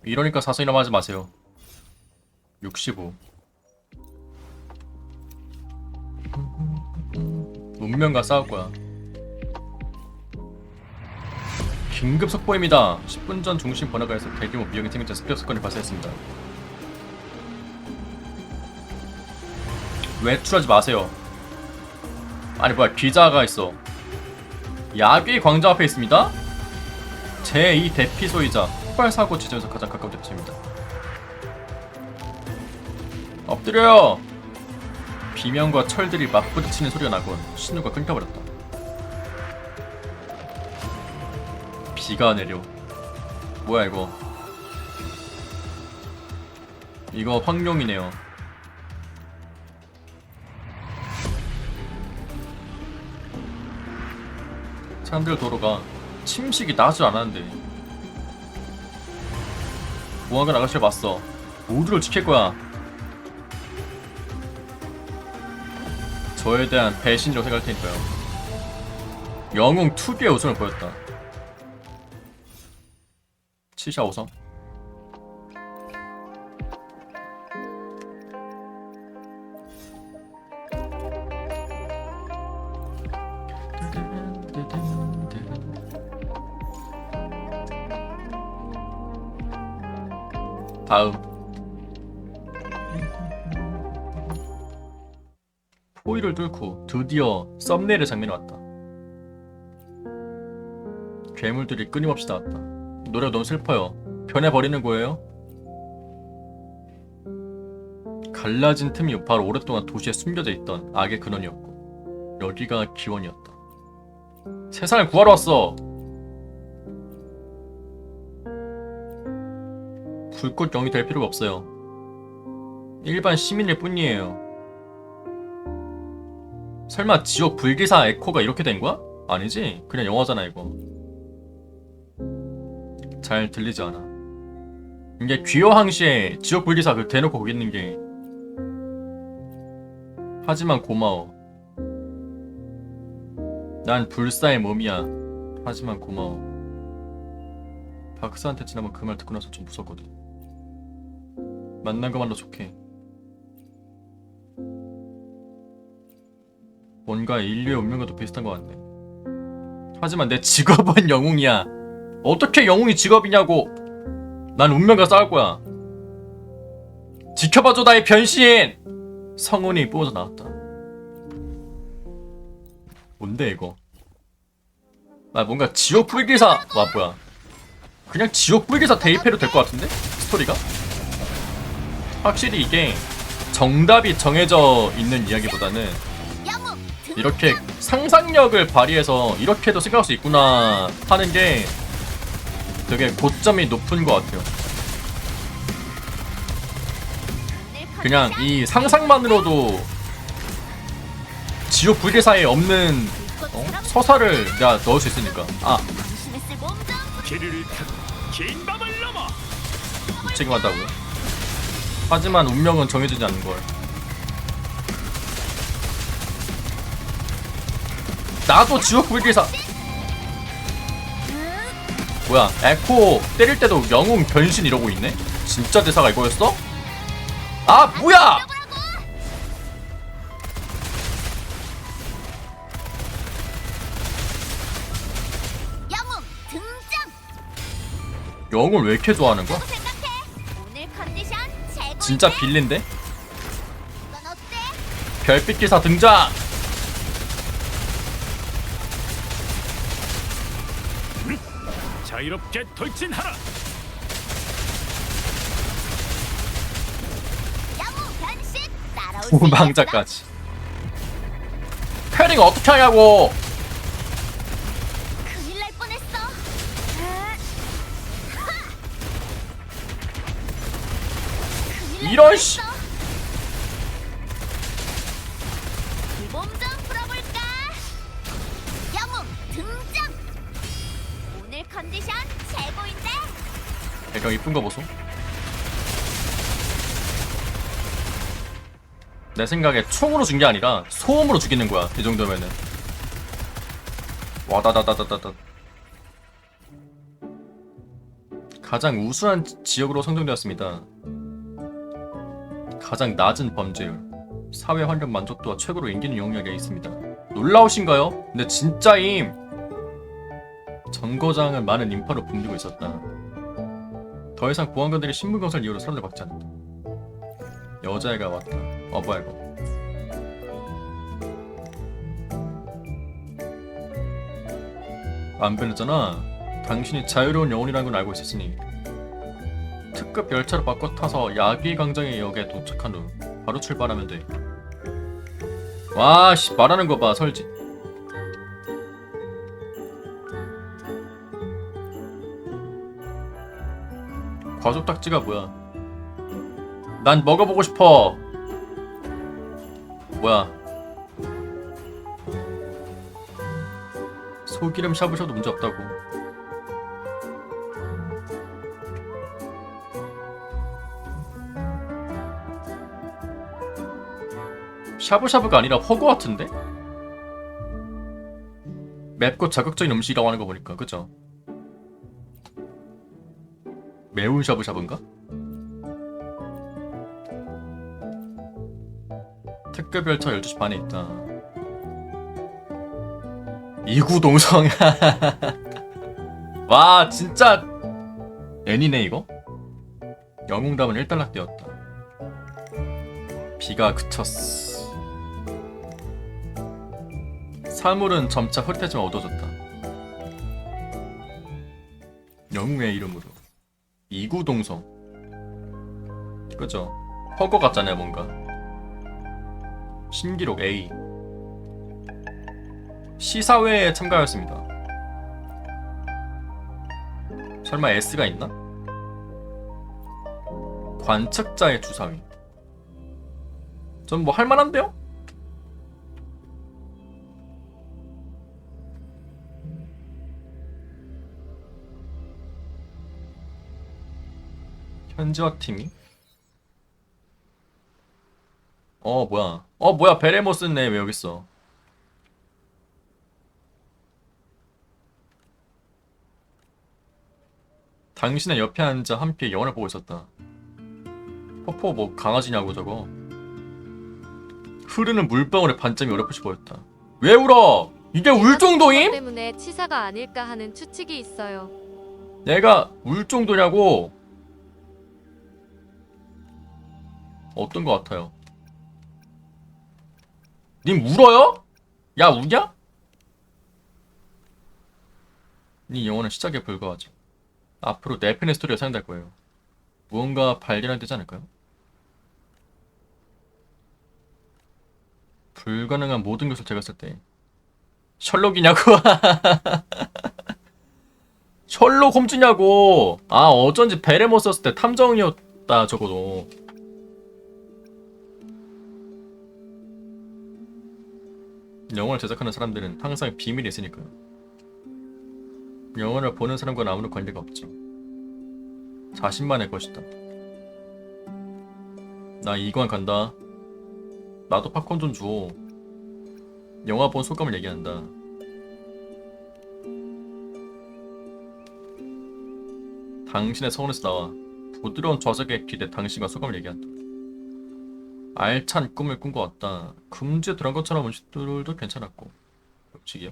이러니까 사소이나 하지 마세요. 65. 운명과 싸울 거야. 긴급 속보입니다. 10분 전 중심 번화가에서 대규모 비용의 팀인자 습격 사건이 발생했습니다. 외출하지 마세요. 아니 뭐야, 기자가 있어. 야귀 광장 앞에 있습니다. 제2 대피소이자 폭발사고 지점에서 가장 가까운 대피소입니다. 엎드려요. 비명과 철들이 맞부딪히는 소리가 나곤 신호가 끊겨버렸다. 비가 내려. 뭐야 이거. 이거 황룡이네요. 사람들 도로가 침식이 나지 않았는데. 보안관 아가씨를 봤어. 모두를 지킬 거야. 저에 대한 배신이라고 생각할 테니까요. 영웅 특유의 웃음을 보였다. 7샤 5성. 다음. 호위를 뚫고 드디어 썸네일의 장면이 왔다. 괴물들이 끊임없이 나왔다. 노래가 너무 슬퍼요. 변해버리는 거예요? 갈라진 틈이 바로 오랫동안 도시에 숨겨져 있던 악의 근원이었고 여기가 기원이었다. 세상을 구하러 왔어. 불꽃 영이 될 필요가 없어요. 일반 시민일 뿐이에요. 설마 지옥 불기사 에코가 이렇게 된 거야? 아니지? 그냥 영화잖아 이거. 잘 들리지 않아. 이게 귀여항시에 지옥 불기사 그 대놓고 거기 있는 게. 하지만 고마워. 난 불사의 몸이야. 하지만 고마워. 박사한테 지난번 그 말 듣고 나서 좀 무섭거든. 만난 것만도 좋게. 뭔가 인류의 운명과도 비슷한 것 같네. 하지만 내 직업은 영웅이야. 어떻게 영웅이 직업이냐고. 난 운명과 싸울 거야. 지켜봐줘 나의 변신. 성운이 뿜어져 나왔다. 뭔데 이거? 아 뭔가 지옥 불기사. 와 뭐야? 그냥 지옥 불기사 대입해도 될 것 같은데? 스토리가? 확실히 이게 정답이 정해져 있는 이야기보다는 이렇게 상상력을 발휘해서 이렇게도 생각할 수 있구나 하는 게 되게 고점이 높은 것 같아요. 그냥 이 상상만으로도 지옥 불기사에 없는 서사를 내가 넣을 수 있으니까. 아 길을 타고 긴 밤을 넘어. 무책임하다고요? 하지만 운명은 정해지지 않는 걸. 나도 지옥 불기사. 뭐야? 에코 때릴 때도 영웅 변신 이러고 있네? 진짜 대사가 이거였어? 아 뭐야! 영웅 등장. 영웅을 왜 이렇게 좋아하는 거야? 오늘 컨디션 최고. 진짜 빌린데? 이건 어때? 별빛 기사 등장! 자유롭게 돌진하라. 영웅 변신 따라올 수 있어. 후망자까지. 패링 어떻게 하냐고! 큰일 날 뻔했어. 이런 씨. 몸 좀 풀어볼까? 영웅 등장. 오늘 컨디션 최고인데. 배경 이쁜 거 보소. 내 생각에 총으로 준 게 아니라 소음으로 죽이는 거야. 이 정도면은. 와다다다다다다. 가장 우수한 지역으로 선정되었습니다. 가장 낮은 범죄율, 사회 환경 만족도와 최고로 인기는 영역에 있습니다. 놀라우신가요? 근데 진짜임. 정거장은 많은 인파로 붐비고 있었다. 더 이상 보안관들이 신분검사를 이유로 사람들 받지 않는다. 여자애가 왔다. 뭐야 이거. 안 변했잖아. 당신이 자유로운 영혼이라는 걸 알고 있었으니. 특급 열차로 바꿔 타서 야기광장의 역에 도착한 후 바로 출발하면 돼. 와 씨 말하는 거 봐 설지. 과족 딱지가 뭐야? 난 먹어보고 싶어. 뭐야? 소기름 샤브샤브도 문제 없다고. 샤브샤브가 아니라 허거 같은데? 맵고 자극적인 음식이라고 하는 거 보니까 그죠? 매운 샤브샤브인가? 특급 열차 12시 반에 있다. 이구동성. 와 진짜 애니네 이거? 영웅담은 일단락되었다. 비가 그쳤어. 사물은 점차 흐릿해지만 어두워졌다. 영웅의 이름으로. 이구동성. 그죠? 허거 같잖아요 뭔가. 신기록 A. 시사회에 참가하였습니다. 설마 S가 있나? 관측자의 주사위. 전 뭐 할만한데요? 현지화 팀이? 뭐야 베레모스네. 왜 여기 있어? 당신의 옆에 앉아 함께 영화를 보고 있었다. 포포 뭐 강아지냐고 저거. 흐르는 물방울의 반점이 어렴풋이 보였다. 왜 울어? 이게 울 정도임? 때문에 치사가 아닐까 하는 추측이 있어요. 내가 울 정도냐고? 어떤 것 같아요? 님 울어요? 야 우냐? 네 영혼은 시작에 불과하죠. 앞으로 네 편의 스토리가 사용될 거예요. 무언가 발견해야 되지 않을까요? 불가능한 모든 것을 제거했을 때 셜록이냐고? 셜록 홈즈냐고? 아 어쩐지 베레모 썼을 때 탐정이었다 적어도. 영화를 제작하는 사람들은 항상 비밀이 있으니까요. 영화를 보는 사람과는 아무런 관계가 없죠. 자신만의 것이다. 나 이관 간다. 나도 팝콘 좀 줘. 영화 본 소감을 얘기한다. 당신의 서원에서 나와 부드러운 좌석에 기대 당신과 소감을 얘기한다. 알찬 꿈을 꾼 것 같다. 금주에 들어간 것처럼 음식들도 괜찮았고. 음식이요?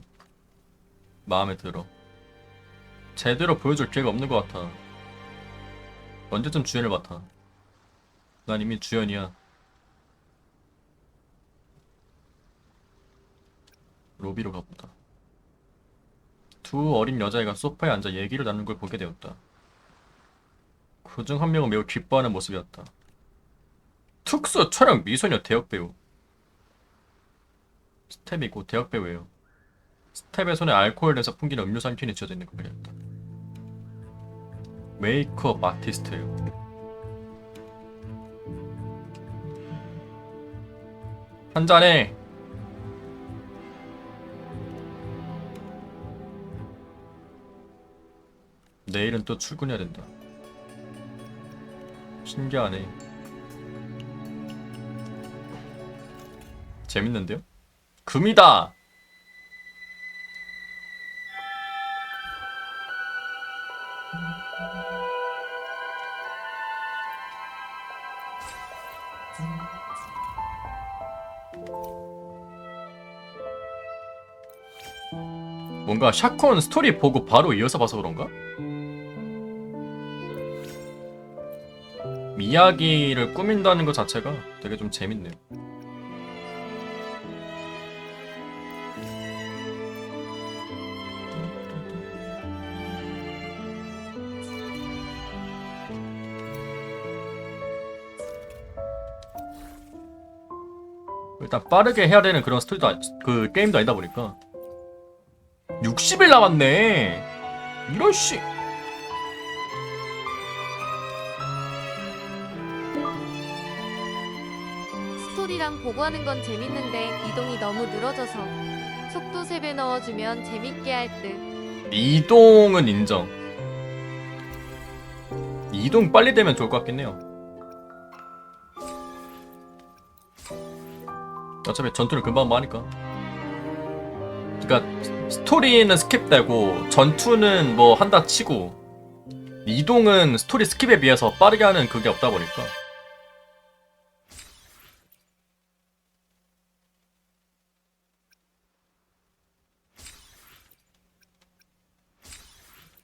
마음에 들어. 제대로 보여줄 기회가 없는 것 같아. 언제쯤 주연을 맡아? 난 이미 주연이야. 로비로 가보다. 두 어린 여자애가 소파에 앉아 얘기를 나누는 걸 보게 되었다. 그중 한 명은 매우 기뻐하는 모습이었다. 특수 촬영 미소녀 대역배우. 스텝이 곧 대역배우예요. 스텝의 손에 알코올 내서 풍기는 음료수 한 캔이 쥐어져 있는 걸 그렸다. 메이크업 아티스트예요. 한 잔해. 내일은 또 출근해야 된다. 신기하네. 재밌는데요? 금이다! 뭔가 샤콘 스토리 보고 바로 이어서 봐서 그런가? 이야기를 꾸민다는 것 자체가 되게 좀 재밌네요. 일단 빠르게 해야 되는 그런 스토리도 그 게임도 아니다 보니까 60일 남았네. 이런 씨. 스토리랑 보고하는 건 재밌는데 이동이 너무 늘어져서 속도 3배 넣어주면 재밌게 할 듯. 이동은 인정. 이동 빨리 되면 좋을 것 같긴 해요. 어차피 전투는 금방 뭐 하니까. 그러니까 스토리는 스킵되고 전투는 뭐 한다 치고 이동은 스토리 스킵에 비해서 빠르게 하는 그게 없다 보니까.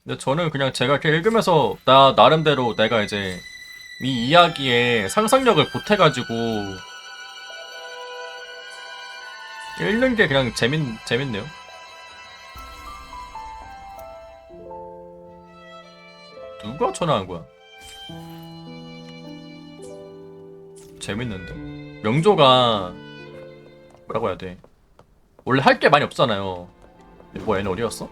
근데 저는 그냥 제가 이렇게 읽으면서 나름대로 내가 이제 이 이야기에 상상력을 보태가지고 읽는 게 그냥 재밌네요. 누가 전화한 거야? 재밌는데. 명조가 뭐라고 해야 돼? 원래 할 게 많이 없잖아요. 뭐 얘는 어디였어?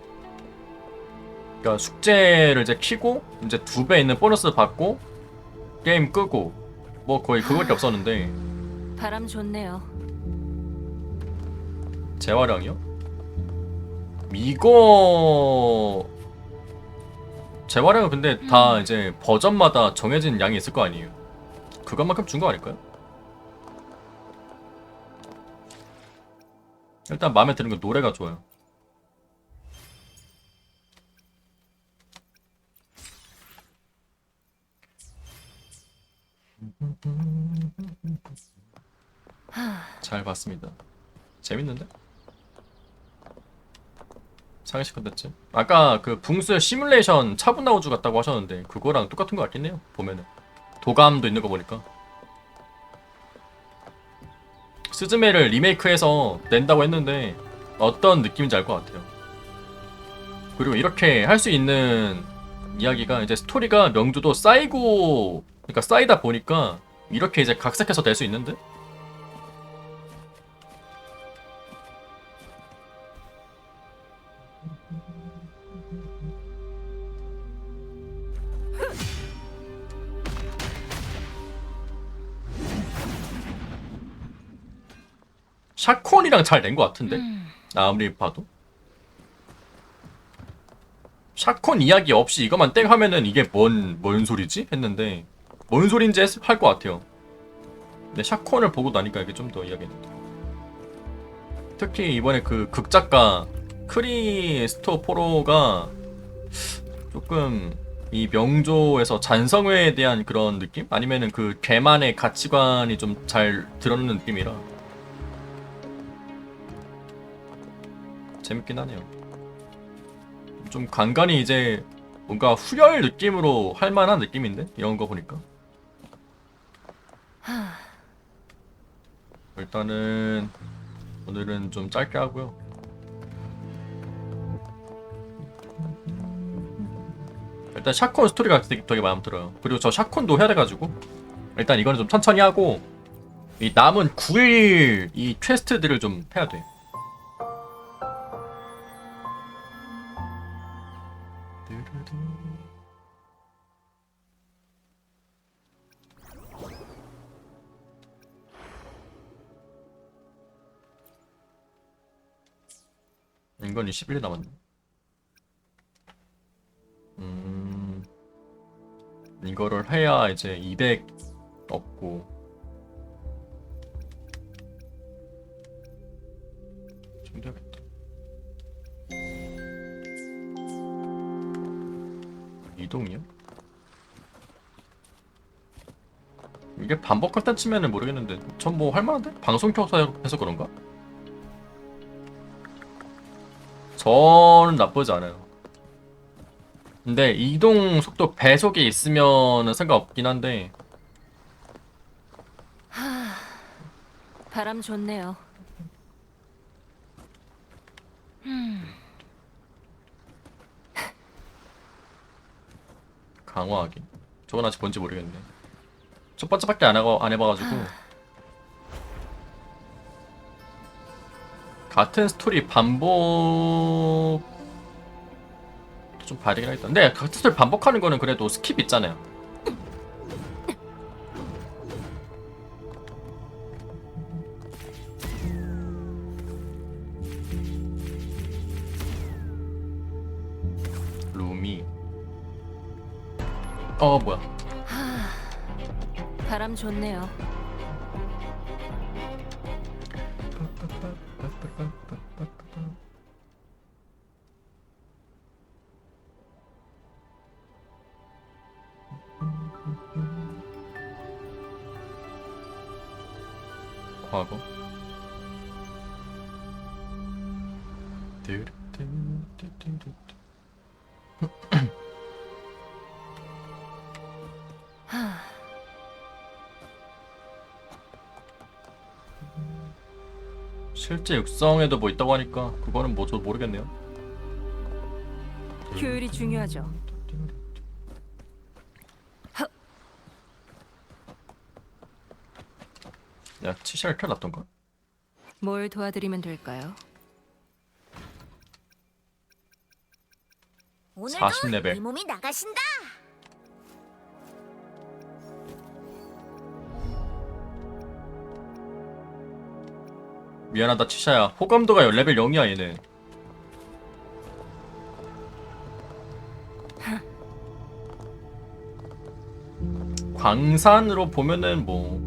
그러니까 숙제를 이제 키고 이제 2배 있는 보너스 받고 게임 끄고 뭐 거의 그거밖에 없었는데. 바람 좋네요. 재활용이요? 이거 재활용은 근데 다 이제 버전마다 정해진 양이 있을 거 아니에요. 그것만큼 준 거 아닐까요? 일단 마음에 드는 건 노래가 좋아요. 잘 봤습니다. 재밌는데? 상해식 컨텐츠. 아까 그 붕수의 시뮬레이션 차분나우주 같다고 하셨는데 그거랑 똑같은 것 같긴 해요. 보면은 도감도 있는 거 보니까. 스즈메를 리메이크해서 낸다고 했는데 어떤 느낌인지 알 것 같아요. 그리고 이렇게 할 수 있는 이야기가 이제 스토리가 명주도 쌓이고, 그러니까 쌓이다 보니까 이렇게 이제 각색해서 낼 수 있는데? 샤콘이랑 잘 낸 것 같은데? 아무리 봐도. 샤콘 이야기 없이 이것만 땡 하면은 이게 뭔 소리지? 했는데 뭔 소린지 할 것 같아요. 근데 샤콘을 보고 나니까 이게 좀 더 이야기했는데. 특히 이번에 그 극작가 크리스토포로가 조금 이 명조에서 잔성회에 대한 그런 느낌? 아니면은 그 걔만의 가치관이 좀 잘 드러나는 느낌이라 재밌긴 하네요. 좀 간간히 이제 뭔가 후열 느낌으로 할만한 느낌인데? 이런 거 보니까. 일단은 오늘은 좀 짧게 하고요. 일단 샤콘 스토리가 되게 마음에 들어요. 그리고 저 샤콘도 해야 돼가지고 일단 이거는 좀 천천히 하고 이 남은 9일 이 퀘스트들을 좀 해야 돼. 인건이 11일 남았네. 이거를 해야 이제 200 얻고 충전하겠다. 이동이요? 이게 반복 컨텐츠면은 모르겠는데 전 뭐 할만한데? 방송 켜서 해서 그런가? 저는 나쁘지 않아요. 근데 이동 속도 배속이 있으면 상관없긴 한데. 바람 좋네요. 강화하기. 저건 아직 뭔지 모르겠네. 첫 번째밖에 안 해봐가지고. 같은 스토리 반복 좀 봐야 되긴 하겠다. 근데 같은 스토리 반복하는 거는 그래도 스킵 있잖아요. 루미. 뭐야. 바람 좋네요. 과거. 실제 육성에도 뭐 있다고 하니까 그거는 뭐 저도 모르겠네요. 효율이 중요하죠. 야, 치샤를 켜놨던가? 뭘 도와드리면 될까요? 오늘도 40레벨. 이 몸이 나가신다. 미안하다 치샤야. 호감도가 레벨 0이야 얘는. 광산으로 보면은 뭐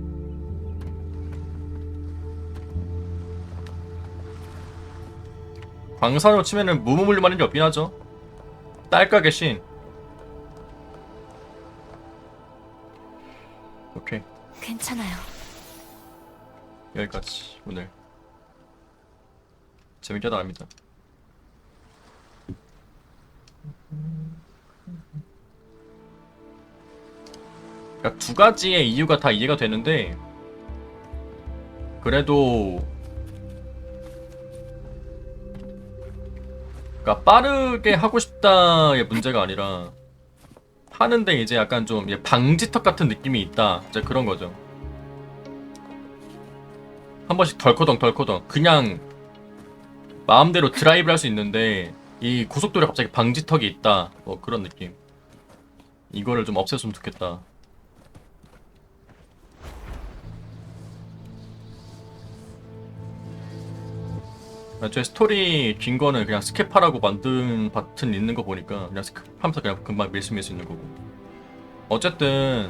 광산으로 치면은 무무물만한 일이 없긴 하죠. 딸깍의 신. 오케이, 괜찮아요. 여기까지 오늘 재밌게 나갑니다. 그러니까 두 가지의 이유가 다 이해가 되는데 그래도 그러니까 빠르게 하고 싶다의 문제가 아니라 하는데 이제 약간 좀 방지턱 같은 느낌이 있다. 이제 그런 거죠. 한 번씩 덜커덩 그냥 마음대로 드라이브를 할 수 있는데 이 고속도로에 갑자기 방지턱이 있다. 뭐 그런 느낌. 이거를 좀 없애줬으면 좋겠다. 애초에 스토리 긴 거는 그냥 스킵하라고 만든 버튼 있는 거 보니까 그냥 스킵하면서 그냥 금방 밀수 있는 거고. 어쨌든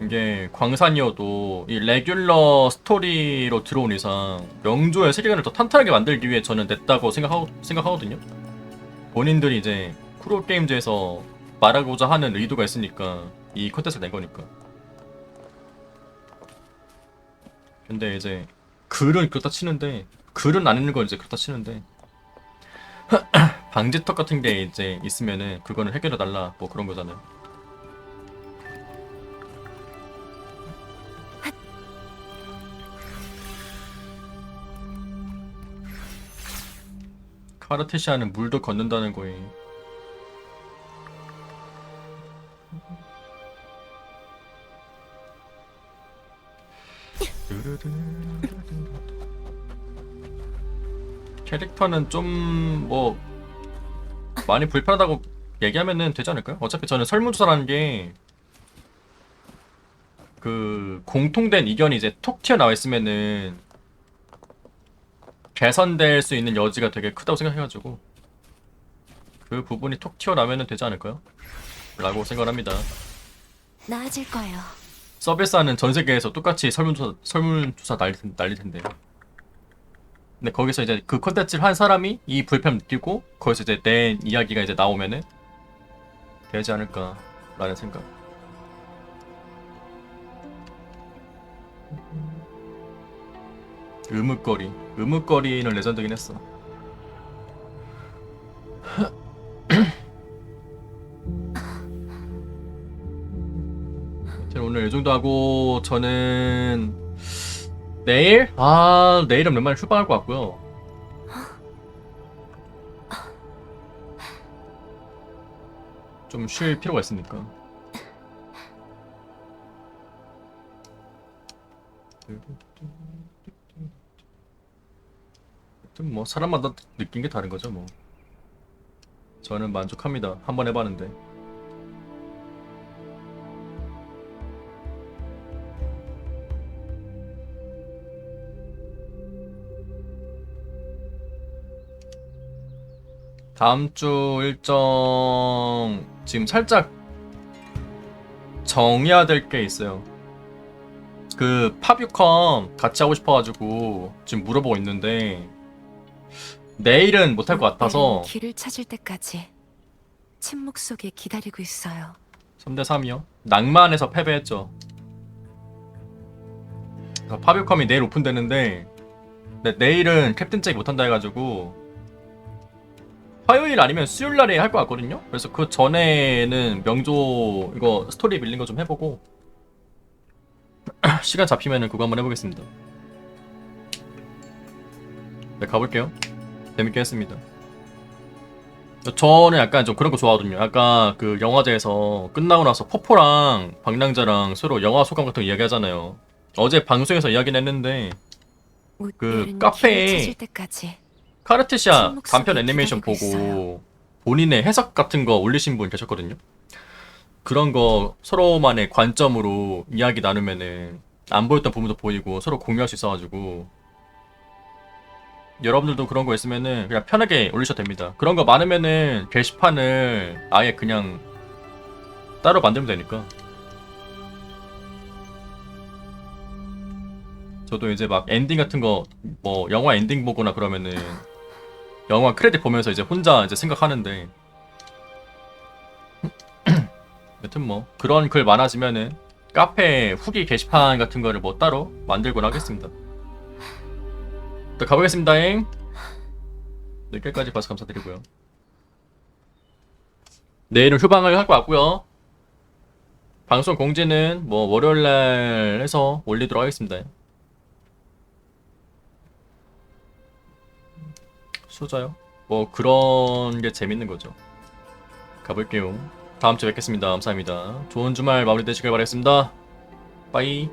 이게 광산이어도 이 레귤러 스토리로 들어온 이상 명조의 세계관을 더 탄탄하게 만들기 위해 저는 냈다고 생각하거든요. 본인들이 이제 쿠로게임즈에서 말하고자 하는 의도가 있으니까 이 콘텐츠를 낸 거니까. 근데 이제 글은 그렇다 치는데 글은 안 읽는 건 이제 그렇다 치는데 방지턱 같은 게 이제 있으면은 그거는 해결해 달라 뭐 그런 거잖아요. 카르테시아는 물도 걷는다는 거에 캐릭터는 좀 뭐 많이 불편하다고 얘기하면은 되지 않을까요? 어차피 저는 설문조사라는 게 그 공통된 의견이 이제 톡 튀어나와 있으면은 개선될 수 있는 여지가 되게 크다고 생각해가지고 그 부분이 톡 튀어나오면 되지 않을까요? 라고 생각합니다. 나아질 거예요. 서비스하는 전 세계에서 똑같이 설문조사 날릴 텐데. 근데 거기서 이제 그 콘텐츠를 한 사람이 이 불편 느끼고 거기서 이제 내 이야기가 이제 나오면은 되지 않을까라는 생각. 음흑거리는 레전드긴 했어. 오늘 이 정도 하고 저는 내일은 웬만하면 출발할 것 같고요. 좀 쉴 필요가 있으니까. 하여튼 뭐 사람마다 느낀 게 다른 거죠 뭐. 저는 만족합니다. 한번 해봤는데. 다음 주 일정 지금 살짝 정해야 될 게 있어요. 그 파뷰컴 같이 하고 싶어가지고 지금 물어보고 있는데 내일은 못할 것 같아서 길을 찾을 때까지 침묵 속에 기다리고 있어요. 3대3이요. 낭만에서 패배했죠. 파뷰컴이 내일 오픈되는데 내일은 캡틴 잭이 못한다 해가지고 화요일 아니면 수요일 날에 할 것 같거든요. 그래서 그 전에는 명조 이거 스토리 밀린 거 좀 해보고 시간 잡히면은 그거 한번 해보겠습니다. 네, 가볼게요. 재밌게 했습니다. 저는 약간 좀 그런 거 좋아하거든요. 약간 그 영화제에서 끝나고 나서 포포랑 방랑자랑 서로 영화 소감 같은 거 이야기하잖아요. 어제 방송에서 이야기는 했는데 그 카페에 카르테시아 단편 애니메이션 보고 본인의 해석 같은 거 올리신 분 계셨거든요. 그런 거 서로만의 관점으로 이야기 나누면은 안 보였던 부분도 보이고 서로 공유할 수 있어가지고 여러분들도 그런 거 있으면은 그냥 편하게 올리셔도 됩니다. 그런 거 많으면은 게시판을 아예 그냥 따로 만들면 되니까. 저도 이제 막 엔딩 같은 거 뭐 영화 엔딩 보거나 그러면은 영화 크레딧 보면서 이제 혼자 이제 생각하는데 여튼 뭐 그런 글 많아지면은 카페 후기 게시판 같은 거를 뭐 따로 만들곤 하겠습니다. 또 가보겠습니다잉. 늦게까지 봐서 감사드리고요. 내일은 휴방을 할 것 같고요. 방송 공지는 뭐 월요일날 해서 올리도록 하겠습니다. 수저요? 뭐 그런 게 재밌는 거죠. 가볼게요. 다음 주에 뵙겠습니다. 감사합니다. 좋은 주말 마무리 되시길 바라겠습니다. 빠이.